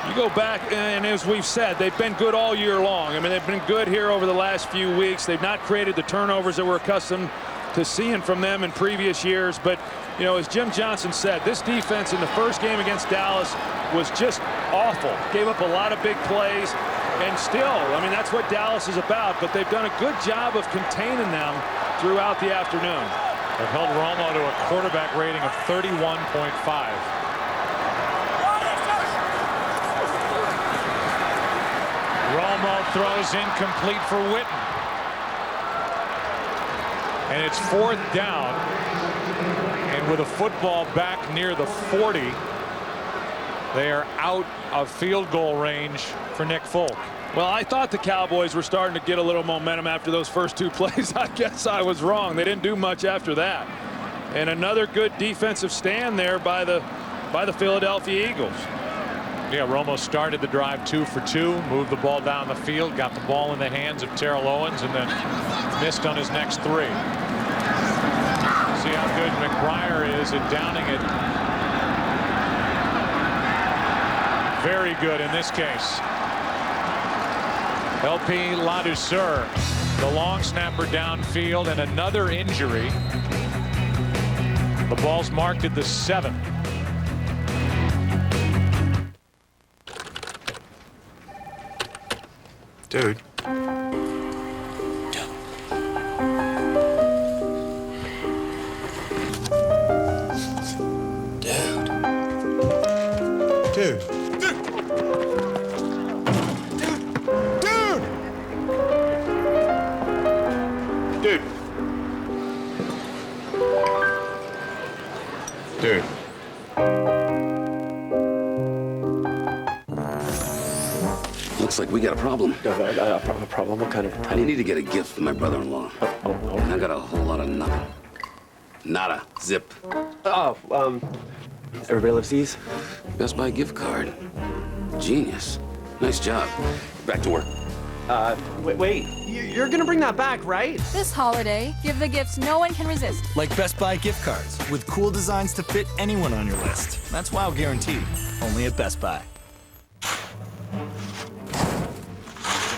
you go back, and as we've said, they've been good all year long. I mean, they've been good here over the last few weeks. They've not created the turnovers that we're accustomed to seeing from them in previous years. But, you know, as Jim Johnson said, this defense in the first game against Dallas was just awful. Gave up a lot of big plays. And still, I mean, that's what Dallas is about. But they've done a good job of containing them throughout the afternoon. They've held Romo to a quarterback rating of 31.5. Romo throws incomplete for Witten. And it's 4th down. And with a football back near the 40, they are out of field goal range for Nick Folk. Well, I thought the Cowboys were starting to get a little momentum after those first 2 plays. I guess I was wrong. They didn't do much after that. And another good defensive stand there by the Philadelphia Eagles. Yeah, Romo started the drive 2 for 2, moved the ball down the field, got the ball in the hands of Terrell Owens, and then missed on his next 3. See how good McBriar is at downing it. Very good in this case. LP Ladouceur, the long snapper downfield, and another injury. The ball's marked at the 7. Dude. Dude. Dude. Looks like we got a problem. A problem? What kind of problem? I need to get a gift for my brother-in-law. And I got a whole lot of nothing. Nada. Zip. Everybody loves these? Best Buy gift card. Genius. Nice job. Back to work. Wait. You're gonna bring that back, right? This holiday, give the gifts no one can resist. Like Best Buy gift cards, with cool designs to fit anyone on your list. That's WOW guaranteed. Only at Best Buy.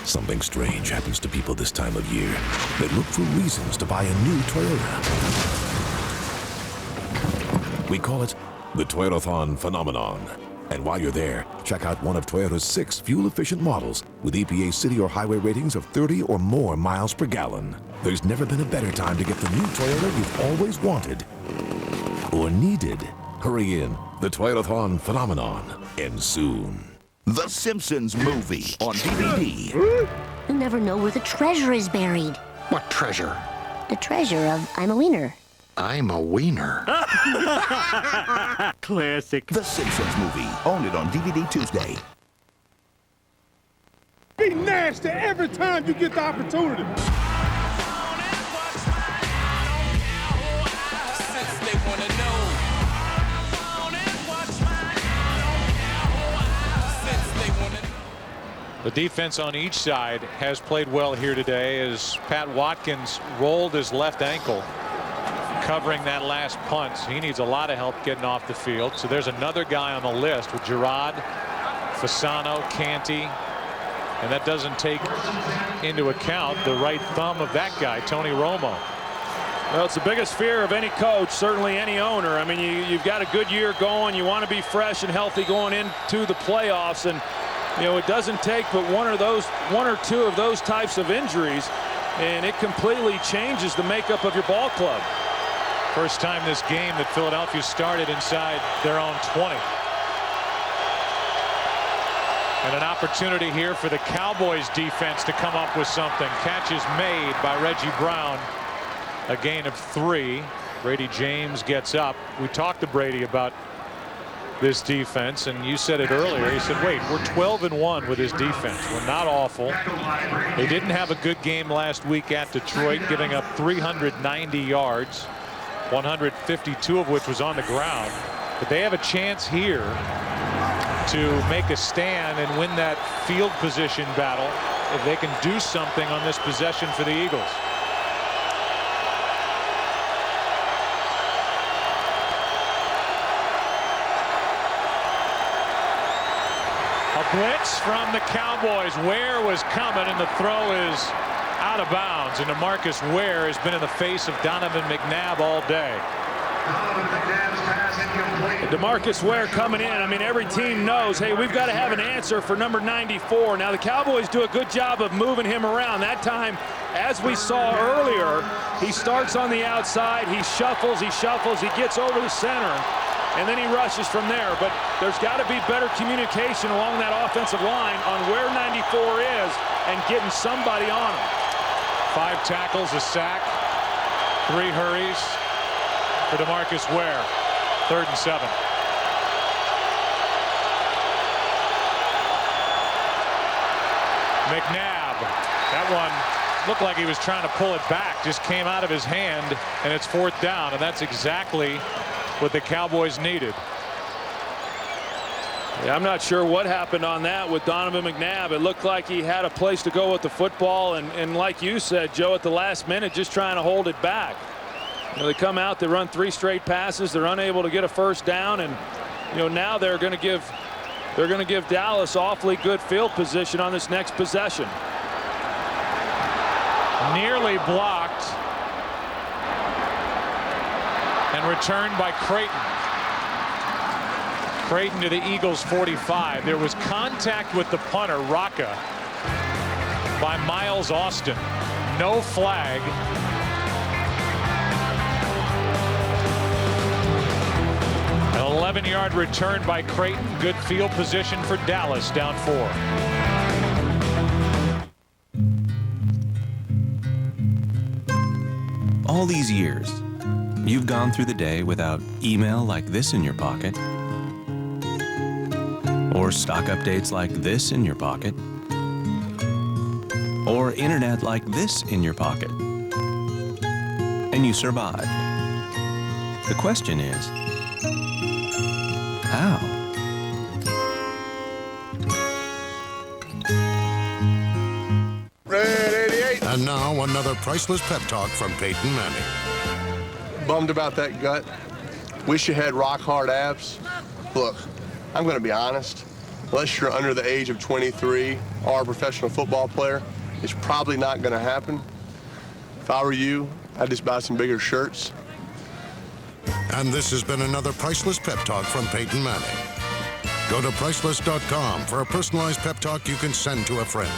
Something strange happens to people this time of year. They look for reasons to buy a new Toyota. We call it the Toyotathon phenomenon. And while you're there, check out one of Toyota's 6 fuel-efficient models with EPA city or highway ratings of 30 or more miles per gallon. There's never been a better time to get the new Toyota you've always wanted or needed. Hurry in. The Toyotathon phenomenon ends soon. The Simpsons movie on DVD. You never know where the treasure is buried. What treasure? The treasure of I'm a Wiener. I'm a wiener. Classic. The Simpsons movie. Own it on DVD Tuesday. Be nasty every time you get the opportunity. The defense on each side has played well here today as Pat Watkins rolled his left ankle covering that last punt. He needs a lot of help getting off the field. So there's another guy on the list with Gerard, Fasano, Canty, and that doesn't take into account the right thumb of that guy, Tony Romo. Well, it's the biggest fear of any coach, certainly any owner. I mean, you've got a good year going. You want to be fresh and healthy going into the playoffs, and you know it doesn't take but one or two of those types of injuries, and it completely changes the makeup of your ball club. First time this game that Philadelphia started inside their own 20. And an opportunity here for the Cowboys defense to come up with something. Catch is made by Reggie Brown. A gain of 3. Brady James gets up. We talked to Brady about this defense, and you said it earlier. He said, wait, we're 12-1 with this defense. We're not awful. They didn't have a good game last week at Detroit, giving up 390 yards, 152 of which was on the ground. But they have a chance here to make a stand and win that field position battle if they can do something on this possession for the Eagles. Blitz from the Cowboys. Ware was coming, and the throw is out of bounds. And DeMarcus Ware has been in the face of Donovan McNabb all day. DeMarcus Ware coming in. I mean, every team knows, hey, we've got to have an answer for number 94. Now, the Cowboys do a good job of moving him around. That time, as we saw earlier, he starts on the outside. He shuffles, he gets over the center. And then he rushes from there. But there's got to be better communication along that offensive line on where 94 is and getting somebody on him. 5 tackles, a sack, 3 hurries for DeMarcus Ware. 3rd and 7. McNabb. That one looked like he was trying to pull it back. Just came out of his hand, and it's 4th down. And that's exactly what the Cowboys needed. Yeah, I'm not sure what happened on that with Donovan McNabb. It looked like he had a place to go with the football, and like you said, Joe, at the last minute just trying to hold it back. You know, they come out, they run 3 straight passes, they're unable to get a 1st down, and you know, now they're going to give Dallas awfully good field position on this next possession. Nearly blocked and returned by Creighton. Creighton to the Eagles 45. There was contact with the punter, Rocca, by Miles Austin. No flag. An 11-yard return by Creighton. Good field position for Dallas, down 4. All these years, you've gone through the day without email like this in your pocket, or stock updates like this in your pocket, or internet like this in your pocket, and you survived. The question is, how? Red 88. And now another priceless pep talk from Peyton Manning. Bummed about that gut. Wish you had rock hard abs. Look, I'm going to be honest. Unless you're under the age of 23 or a professional football player, it's probably not going to happen. If I were you, I'd just buy some bigger shirts. And this has been another priceless pep talk from Peyton Manning. Go to priceless.com for a personalized pep talk you can send to a friend.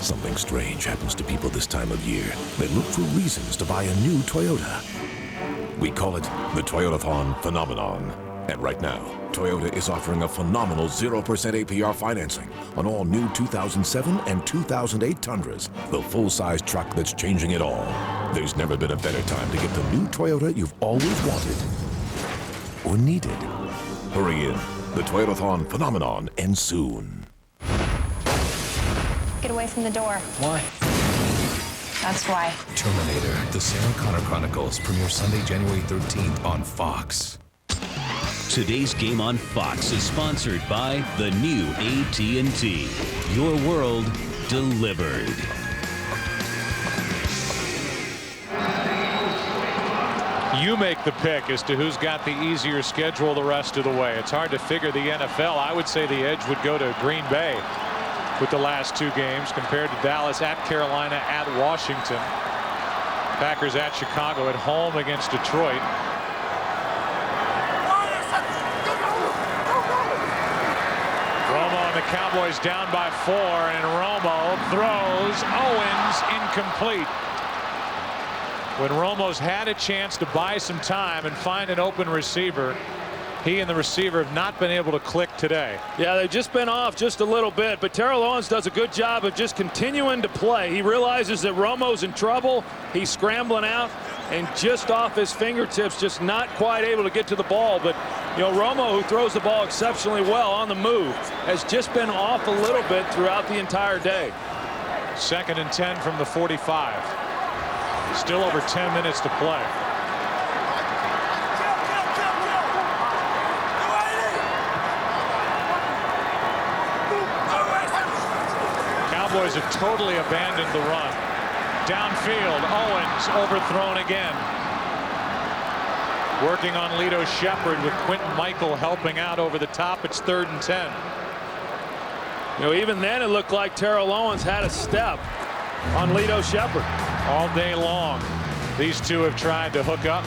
Something strange happens to people this time of year. They look for reasons to buy a new Toyota. We call it the Toyotathon phenomenon. And right now, Toyota is offering a phenomenal 0% APR financing on all new 2007 and 2008 Tundras, the full-size truck that's changing it all. There's never been a better time to get the new Toyota you've always wanted or needed. Hurry in. The Toyotathon phenomenon ends soon. Get away from the door. Why? That's why. Terminator, the Sarah Connor Chronicles, premiere Sunday, January 13th on Fox. Today's game on Fox is sponsored by the new AT&T. Your world delivered. You make the pick as to who's got the easier schedule the rest of the way. It's hard to figure the NFL. I would say the edge would go to Green Bay with the last 2 games compared to Dallas, at Carolina, at Washington. Packers at Chicago, at home against Detroit. Romo and the Cowboys down by 4, and Romo throws. Owens incomplete. When Romo's had a chance to buy some time and find an open receiver, He and the receiver have not been able to click today. Yeah, they've just been off just a little bit, but Terrell Owens does a good job of just continuing to play. He realizes that Romo's in trouble. He's scrambling out, and just off his fingertips, just not quite able to get to the ball. But, you know, Romo, who throws the ball exceptionally well on the move, has just been off a little bit throughout the entire day. 2nd and 10 from the 45. Still over 10 minutes to play. Cowboys have totally abandoned the run. Downfield, Owens overthrown again. Working on Lito Shepherd with Quentin Michael helping out over the top. It's 3rd and 10. You know, even then it looked like Terrell Owens had a step on Lito Shepherd. All day long, these two have tried to hook up,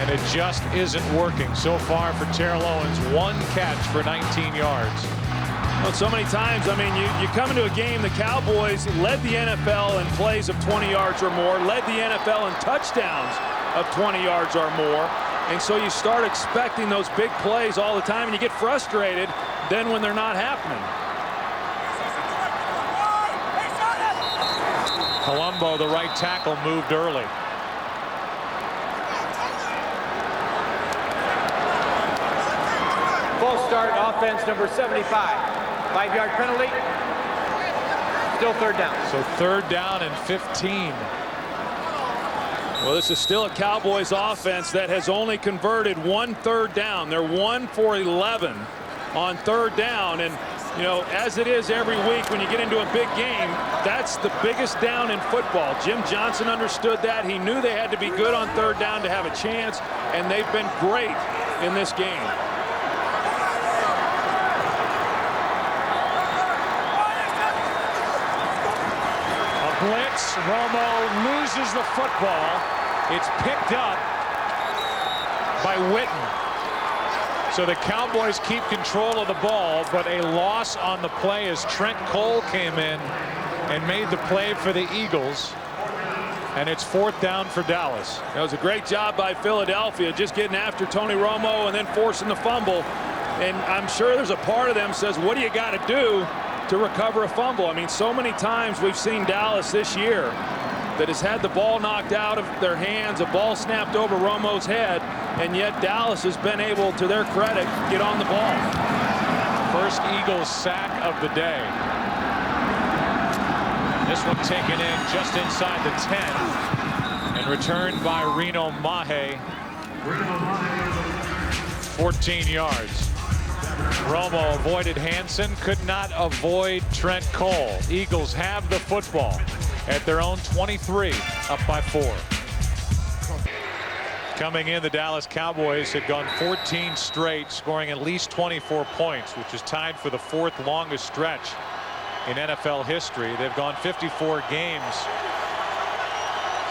and it just isn't working. So far for Terrell Owens, 1 catch for 19 yards. Well, so many times, I mean, you come into a game, the Cowboys led the NFL in plays of 20 yards or more, led the NFL in touchdowns of 20 yards or more. And so you start expecting those big plays all the time, and you get frustrated then when they're not happening. Colombo, the right tackle, moved early. Full start, offense number 75. 5-yard penalty. Still 3rd down. So 3rd down and 15. Well, this is still a Cowboys offense that has only converted 1 3rd down. They're 1 for 11 on 3rd down. And, you know, as it is every week when you get into a big game, that's the biggest down in football. Jim Johnson understood that. He knew they had to be good on 3rd down to have a chance, and they've been great in this game. Blitz, Romo loses the football. It's picked up by Witten. So the Cowboys keep control of the ball, but a loss on the play as Trent Cole came in and made the play for the Eagles. And it's 4th down for Dallas. That was a great job by Philadelphia, just getting after Tony Romo and then forcing the fumble. And I'm sure there's a part of them says, what do you got to do to recover a fumble? I mean, so many times we've seen Dallas this year that has had the ball knocked out of their hands, a ball snapped over Romo's head, and yet Dallas has been able, to their credit, get on the ball. First Eagles sack of the day. This one taken in just inside the 10 and returned by Reno Mahe. 14 yards. Romo avoided Hansen, could not avoid Trent Cole. Eagles have the football at their own 23, up by 4. Coming in, the Dallas Cowboys had gone 14 straight, scoring at least 24 points, which is tied for the 4th longest stretch in NFL history. They've gone 54 games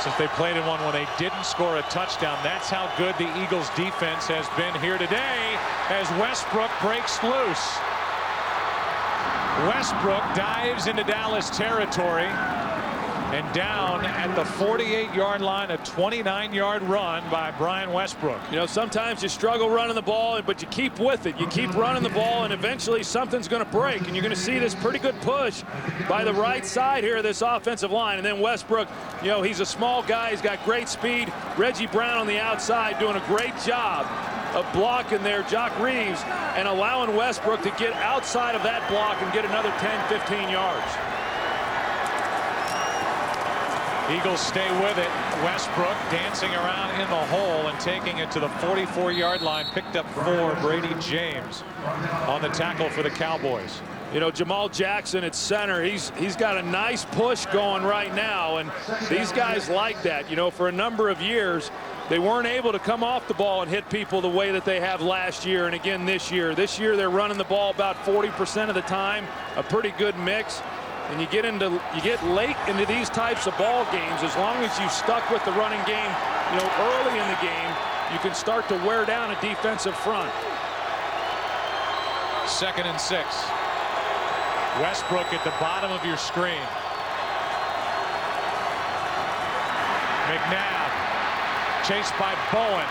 since they played in one when they didn't score a touchdown. That's how good the Eagles defense has been here today as Westbrook breaks loose. Westbrook dives into Dallas territory and down at the 48-yard line, a 29-yard run by Brian Westbrook. You know, sometimes you struggle running the ball, but you keep with it. You keep running the ball, and eventually something's going to break, and you're going to see this pretty good push by the right side here of this offensive line. And then Westbrook, you know, he's a small guy. He's got great speed. Reggie Brown on the outside doing a great job of blocking there, Jock Reeves, and allowing Westbrook to get outside of that block and get another 10, 15 yards. Eagles stay with it. Westbrook dancing around in the hole and taking it to the 44-yard line. Picked up 4. Brady James on the tackle for the Cowboys. You know, Jamal Jackson at center, he's got a nice push going right now, and these guys like that. You know, for a number of years, they weren't able to come off the ball and hit people the way that they have last year and again this year. This year they're running the ball about 40% of the time, a pretty good mix. And you get late into these types of ball games, as long as you stuck with the running game, you know, early in the game, you can start to wear down a defensive front. 2nd and 6. Westbrook at the bottom of your screen. McNabb chased by Bowen,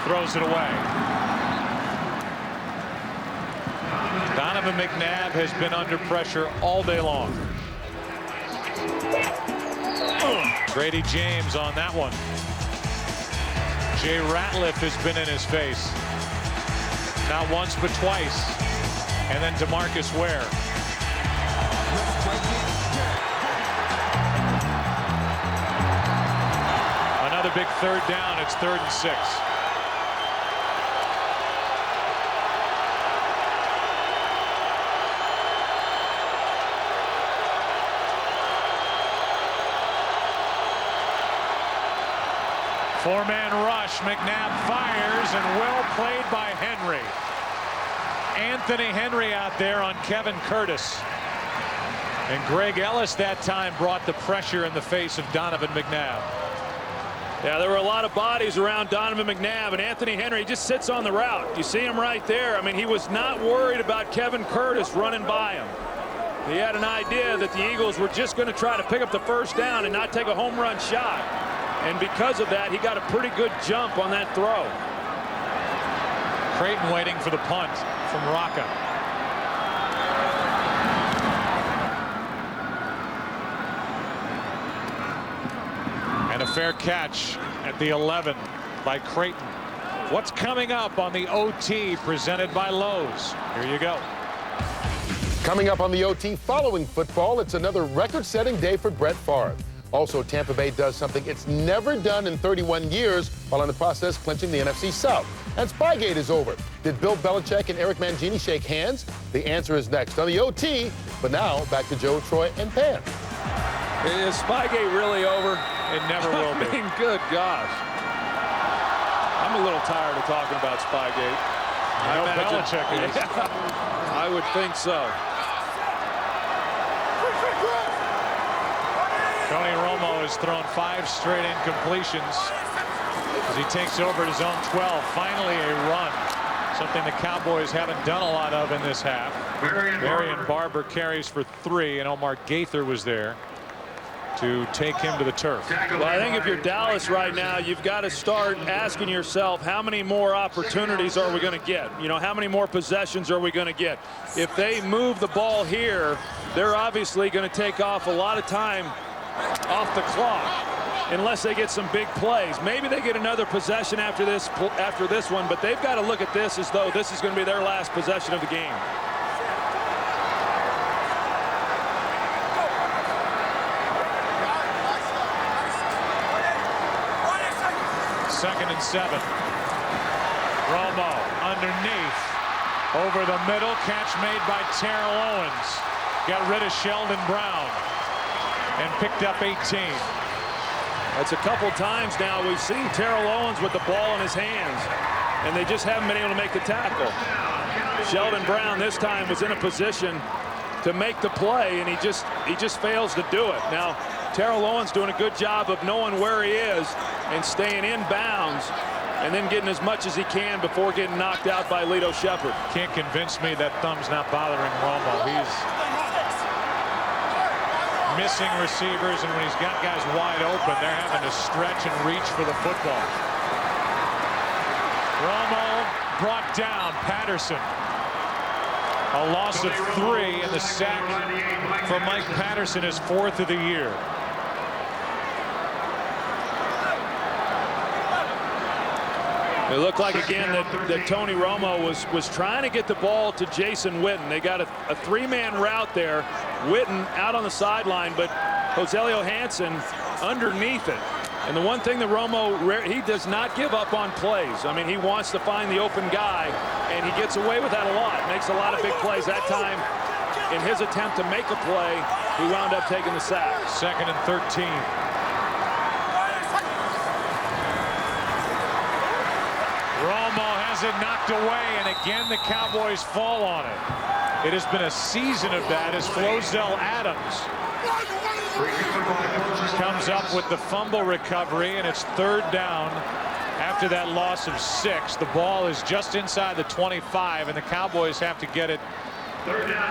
throws it away. Donovan McNabb has been under pressure all day long. Grady James on that one. Jay Ratliff has been in his face. Not once, but twice. And then DeMarcus Ware. Another big third down. It's 3rd and 6. Four-man rush. McNabb fires, and well played by Henry. Anthony Henry out there on Kevin Curtis. And Greg Ellis that time brought the pressure in the face of Donovan McNabb. Yeah, there were a lot of bodies around Donovan McNabb, and Anthony Henry just sits on the route. You see him right there. I mean, he was not worried about Kevin Curtis running by him. He had an idea that the Eagles were just going to try to pick up the first down and not take a home run shot. And because of that, he got a pretty good jump on that throw. Creighton waiting for the punt from Rocca. And a fair catch at the 11 by Creighton. What's coming up on the OT presented by Lowe's? Here you go. Coming up on the OT following football, it's another record-setting day for Brett Favre. Also, Tampa Bay does something it's never done in 31 years while in the process clinching the NFC South. And Spygate is over. Did Bill Belichick and Eric Mangini shake hands? The answer is next on the OT. But now, back to Joe, Troy, and Pam. Is Spygate really over? It never will be. I mean, good gosh. I'm a little tired of talking about Spygate. I imagine Belichick is. Yeah, I would think so. Tony Romo has thrown 5 straight incompletions as he takes over at his own 12. Finally a run, something the Cowboys haven't done a lot of in this half. Marion Barber carries for 3, and Omar Gaither was there to take him to the turf. Well, I think if you're Dallas right now, you've got to start asking yourself, how many more opportunities are we going to get? You know, how many more possessions are we going to get? If they move the ball here, they're obviously going to take off a lot of time off the clock unless they get some big plays. Maybe they get another possession after this one, but they've got to look at this as though this is going to be their last possession of the game. Second and 7. Romo underneath, over the middle, catch made by Terrell Owens. Got rid of Sheldon Brown and picked up 18. That's a couple times now we've seen Terrell Owens with the ball in his hands, and they just haven't been able to make the tackle. Sheldon Brown this time was in a position to make the play, and he just fails to do it. Now, Terrell Owens doing a good job of knowing where he is and staying in bounds and then getting as much as he can before getting knocked out by Lito Shepherd. Can't convince me that thumb's not bothering Romo. He's missing receivers, and when he's got guys wide open, they're having to stretch and reach for the football. Romo brought down. Patterson. A loss of 3, and the sack for Mike Patterson is 4th of the year. It looked like, again, that Tony Romo was trying to get the ball to Jason Witten. They got a 3-man route there. Witten out on the sideline, but Joselio Hansen underneath it. And the one thing that Romo, he does not give up on plays. I mean, he wants to find the open guy, and he gets away with that a lot. Makes a lot of big plays. That time, in his attempt to make a play, he wound up taking the sack. 2nd and 13. Romo has it knocked away, and again the Cowboys fall on it. It has been a season of that as Flozell Adams comes up with the fumble recovery, and it's 3rd down after that loss of 6. The ball is just inside the 25, and the Cowboys have to get it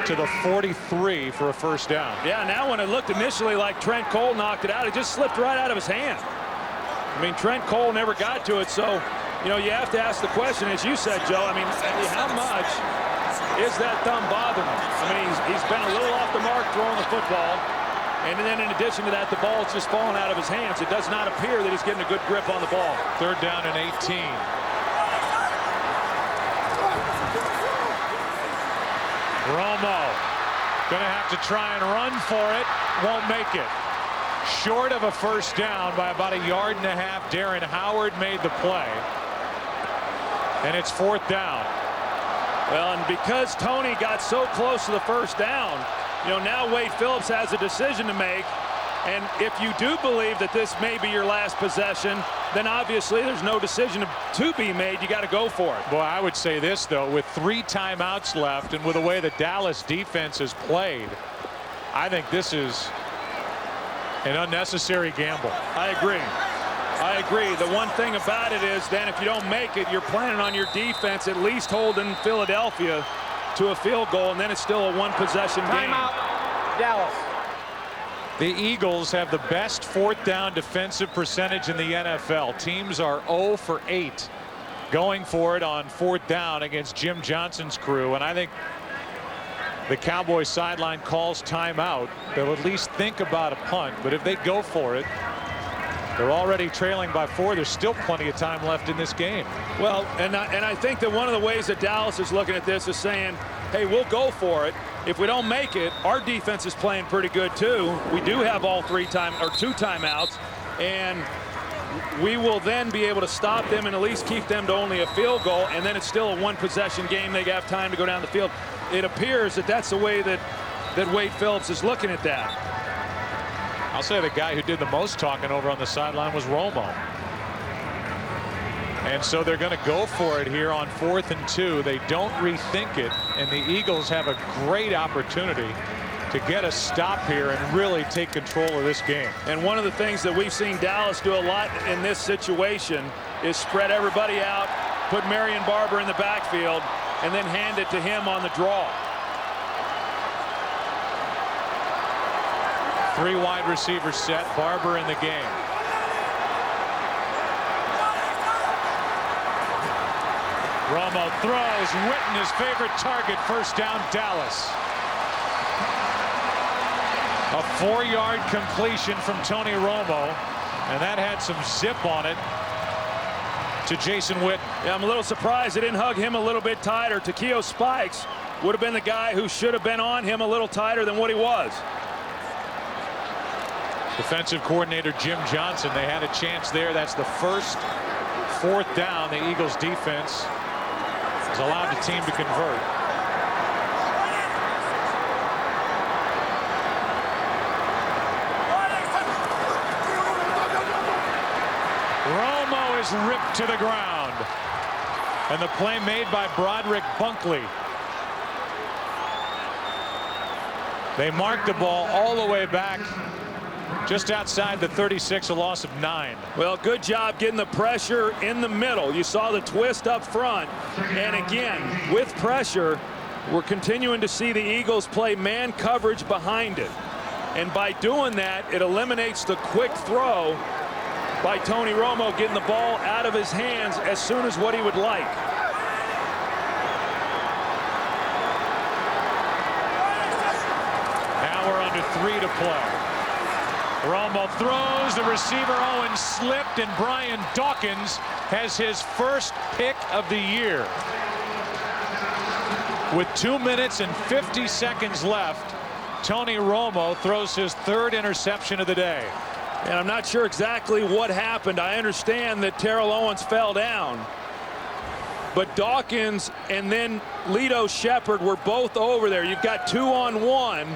to the 43 for a first down. Yeah, now when it looked initially like Trent Cole knocked it out, it just slipped right out of his hand. I mean, Trent Cole never got to it, so you know, you have to ask the question, as you said, Joe, I mean, how much is that thumb bothering him? I mean, he's been a little off the mark throwing the football. And then in addition to that, the ball's just falling out of his hands. It does not appear that he's getting a good grip on the ball. 3rd down and 18. Romo going to have to try and run for it. Won't make it. Short of a first down by about 1.5 yards. Darren Howard made the play. And it's 4th down. Well, and because Tony got so close to the first down, you know, now Wade Phillips has a decision to make. And if you do believe that this may be your last possession, then obviously there's no decision to be made. You got to go for it. Boy, I would say this, though, with 3 timeouts left and with the way the Dallas defense has played, I think this is an unnecessary gamble. I agree. I agree. The one thing about it is then if you don't make it, you're planning on your defense at least holding Philadelphia to a field goal, and then it's still a 1-possession game. Timeout, Dallas. The Eagles have the best 4th down defensive percentage in the NFL. Teams are 0 for 8 going for it on 4th down against Jim Johnson's crew. And I think the Cowboys sideline calls timeout. They'll at least think about a punt. But if they go for it, they're already trailing by 4. There's still plenty of time left in this game. Well, and I think that one of the ways that Dallas is looking at this is saying, hey, we'll go for it. If we don't make it, our defense is playing pretty good too. We do have all 2 timeouts, and we will then be able to stop them and at least keep them to only a field goal, and then it's still a 1-possession game. They have time to go down the field. It appears that that's the way that Wade Phillips is looking at that. I'll say the guy who did the most talking over on the sideline was Romo. And so they're going to go for it here on 4th and 2. They don't rethink it, and the Eagles have a great opportunity to get a stop here and really take control of this game. And one of the things that we've seen Dallas do a lot in this situation is spread everybody out, put Marion Barber in the backfield, and then hand it to him on the draw. 3 wide receivers set, Barber in the game. Romo throws, Witten his favorite target, 1st down, Dallas. A 4-yard completion from Tony Romo, and that had some zip on it to Jason Witten. Yeah, I'm a little surprised they didn't hug him a little bit tighter. Takeo Spikes would have been the guy who should have been on him a little tighter than what he was. Defensive coordinator Jim Johnson, they had a chance there. That's the first 4th down the Eagles defense has allowed the team to convert. Romo is ripped to the ground. And the play made by Broderick Bunkley. They marked the ball all the way back just outside the 36, a loss of 9. Well, good job getting the pressure in the middle. You saw the twist up front. And again, with pressure, we're continuing to see the Eagles play man coverage behind it. And by doing that, it eliminates the quick throw by Tony Romo, getting the ball out of his hands as soon as what he would like. Now we're under 3 to play. Romo throws, the receiver Owen slipped, and Brian Dawkins has his first pick of the year. With 2 minutes and 50 seconds left, Tony Romo throws his 3rd interception of the day. And I'm not sure exactly what happened. I understand that Terrell Owens fell down, but Dawkins and then Lito Shepherd were both over there. You've got 2-on-1.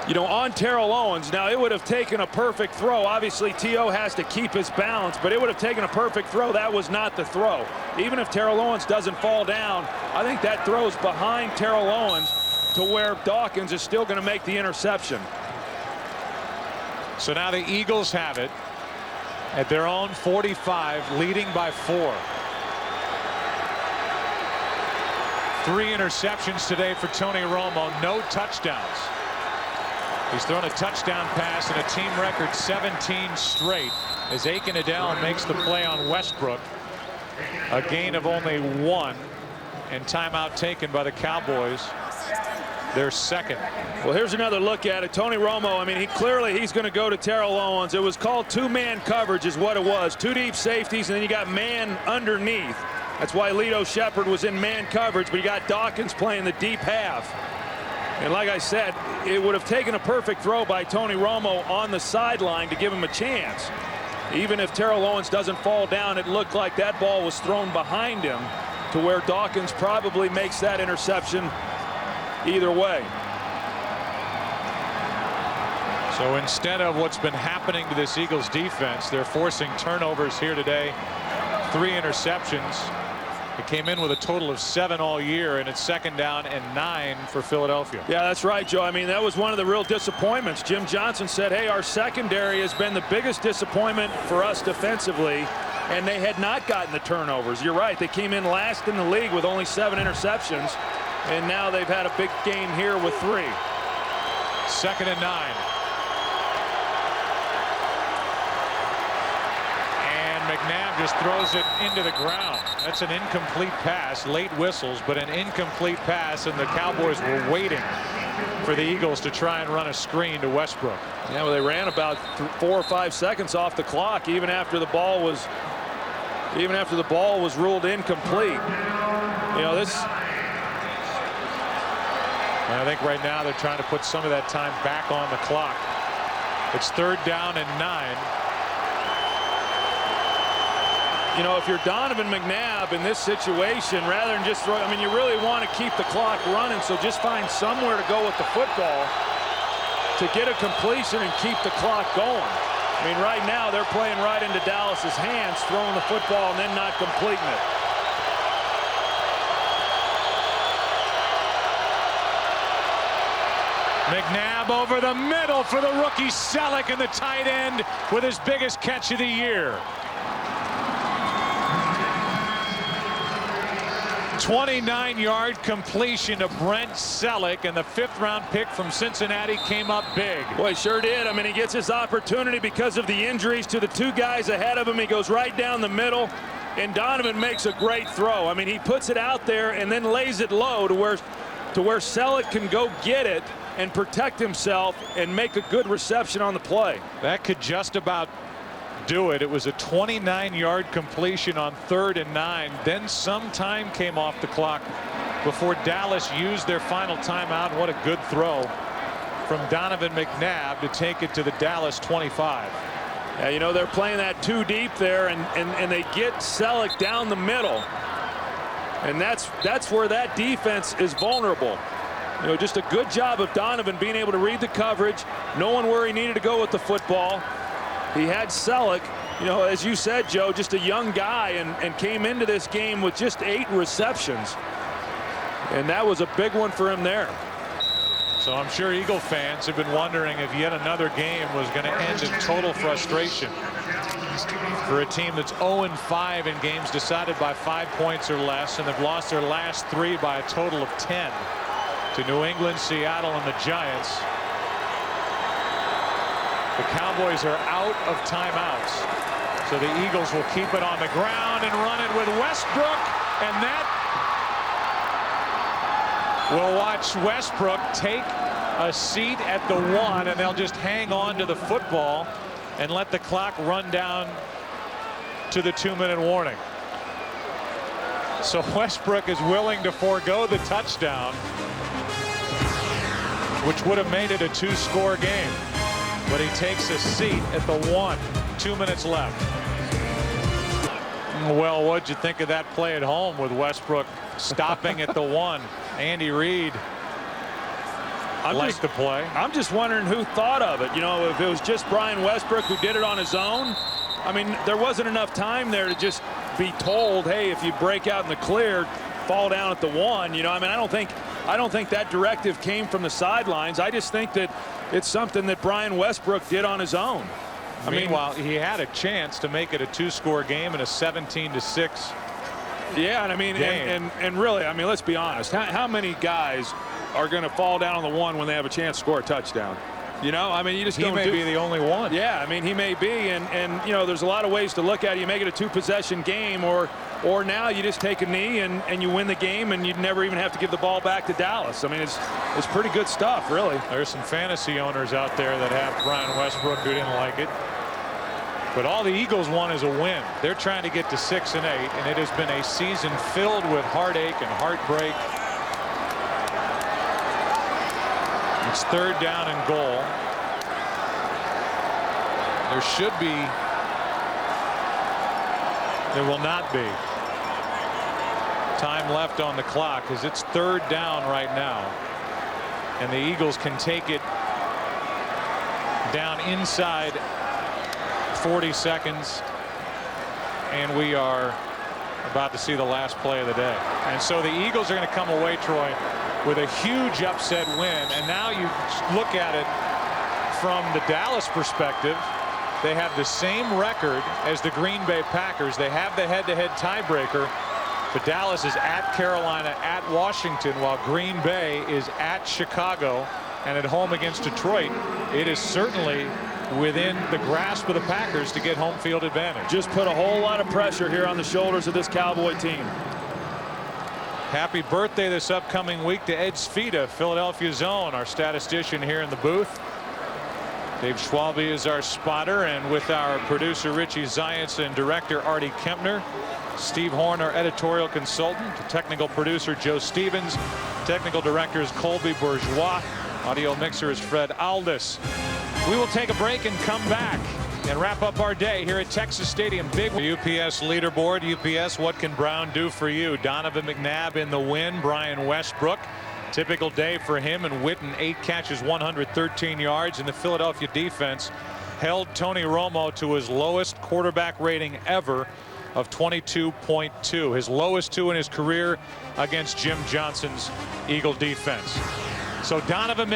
You know, on Terrell Owens. Now, it would have taken a perfect throw. Obviously, T.O. has to keep his balance, but it would have taken a perfect throw. That was not the throw. Even if Terrell Owens doesn't fall down, I think that throws behind Terrell Owens to where Dawkins is still going to make the interception. So now the Eagles have it at their own 45, leading by 4. 3 interceptions today for Tony Romo, no touchdowns. He's thrown a touchdown pass and a team record 17 straight as Aiken Adele makes the play on Westbrook. A gain of only 1. and timeout taken by the Cowboys. Their second. Well, here's another look at it. Tony Romo, I mean, he's going to go to Terrell Owens. It was called two-man coverage is what it was. Two deep safeties, and then you got man underneath. That's why Lito Shepherd was in man coverage, but you got Dawkins playing the deep half. And like I said, it would have taken a perfect throw by Tony Romo on the sideline to give him a chance. Even if Terrell Owens doesn't fall down, it looked like that ball was thrown behind him to where Dawkins probably makes that interception either way. So instead of what's been happening to this Eagles defense, they're forcing turnovers here today. 3 interceptions. It came in with a total of 7 all year, and it's 2nd down and 9 for Philadelphia. Yeah, that's right, Joe. I mean, that was one of the real disappointments. Jim Johnson said, hey, our secondary has been the biggest disappointment for us defensively, and they had not gotten the turnovers. You're right. They came in last in the league with only 7 interceptions, and now they've had a big game here with 3. 2nd and 9. McNabb just throws it into the ground. That's an incomplete pass. Late whistles, but an incomplete pass, and the Cowboys were waiting for the Eagles to try and run a screen to Westbrook. Yeah, well, they ran about 4 or 5 seconds off the clock, even after the ball was ruled incomplete. You know, this. I think right now they're trying to put some of that time back on the clock. It's 3rd down and 9. You know, if you're Donovan McNabb in this situation, rather than just throw, I mean, you really want to keep the clock running, so just find somewhere to go with the football to get a completion and keep the clock going. I mean, right now they're playing right into Dallas's hands, throwing the football and then not completing it. McNabb over the middle for the rookie Selleck, and the tight end with his biggest catch of the year. 29-yard completion to Brent Selleck, and the 5th-round pick from Cincinnati came up big. Boy, sure did. I mean, he gets his opportunity because of the injuries to the 2 guys ahead of him. He goes right down the middle, and Donovan makes a great throw. I mean, he puts it out there and then lays it low to where Selleck can go get it and protect himself and make a good reception on the play. That could just about do it. It was a 29-yard completion on 3rd and 9. Then some time came off the clock before Dallas used their final timeout. What a good throw from Donovan McNabb to take it to the Dallas 25. Yeah, you know, they're playing that 2 deep there, and they get Selleck down the middle, and that's where that defense is vulnerable. You know, just a good job of Donovan being able to read the coverage, knowing where he needed to go with the football. He had Selleck, you know, as you said, Joe, just a young guy, and came into this game with just 8 receptions. And that was a big one for him there. So I'm sure Eagle fans have been wondering if yet another game was going to end in total frustration for a team that's 0-5 in games decided by 5 points or less, and they've lost their last 3 by a total of 10 to New England, Seattle, and the Giants. The Cowboys are out of timeouts, so the Eagles will keep it on the ground and run it with Westbrook, and that will watch Westbrook take a seat at the 1, and they'll just hang on to the football and let the clock run down to the 2-minute warning. So Westbrook is willing to forego the touchdown, which would have made it a 2-score game. But he takes a seat at the 1. 2 minutes left. Well, what'd you think of that play at home with Westbrook stopping at the 1? Andy Reid liked the play. I'm just wondering who thought of it. You know, if it was just Brian Westbrook who did it on his own. I mean, there wasn't enough time there to just be told, hey, if you break out in the clear, fall down at the 1. You know, I mean, I don't think that directive came from the sidelines. I just think that it's something that Brian Westbrook did on his own. Meanwhile, he had a chance to make it a 2-score game in a 17-6. Yeah, and I mean, and really, I mean, let's be honest. How many guys are going to fall down on the 1 when they have a chance to score a touchdown? You know, I mean, you just He don't may be the only one. Yeah, I mean, he may be, and you know, there's a lot of ways to look at it. You make it a 2-possession game, or now you just take a knee and you win the game, and you'd never even have to give the ball back to Dallas. I mean, it's pretty good stuff, really. There's some fantasy owners out there that have Brian Westbrook who didn't like it. But all the Eagles want is a win. They're trying to get to 6-8, and it has been a season filled with heartache and heartbreak. It's 3rd down and goal. There should be. There will not be time left on the clock as it's 3rd down right now. And the Eagles can take it down inside 40 seconds. And we are about to see the last play of the day. And so the Eagles are going to come away, Troy, with a huge upset win. And now you look at it from the Dallas perspective. They have the same record as the Green Bay Packers. They have the head-to-head tiebreaker. But Dallas is at Carolina, at Washington, while Green Bay is at Chicago and at home against Detroit. It is certainly within the grasp of the Packers to get home field advantage. Just put a whole lot of pressure here on the shoulders of this Cowboy team. Happy birthday this upcoming week to Ed Sfida, Philadelphia's own, our statistician here in the booth. Dave Schwalbe is our spotter, and with our producer Richie Zients and director Artie Kempner, Steve Horn, our editorial consultant, technical producer Joe Stevens, technical director is Colby Bourgeois, audio mixer is Fred Aldis. We will take a break and come back and wrap up our day here at Texas Stadium. Big UPS leaderboard. UPS, what can Brown do for you? Donovan McNabb in the win. Brian Westbrook. Typical day for him, and Witten 8 catches 113 yards, and the Philadelphia defense held Tony Romo to his lowest quarterback rating ever of 22.2, his lowest 2 in his career against Jim Johnson's Eagle defense. So Donovan McNabb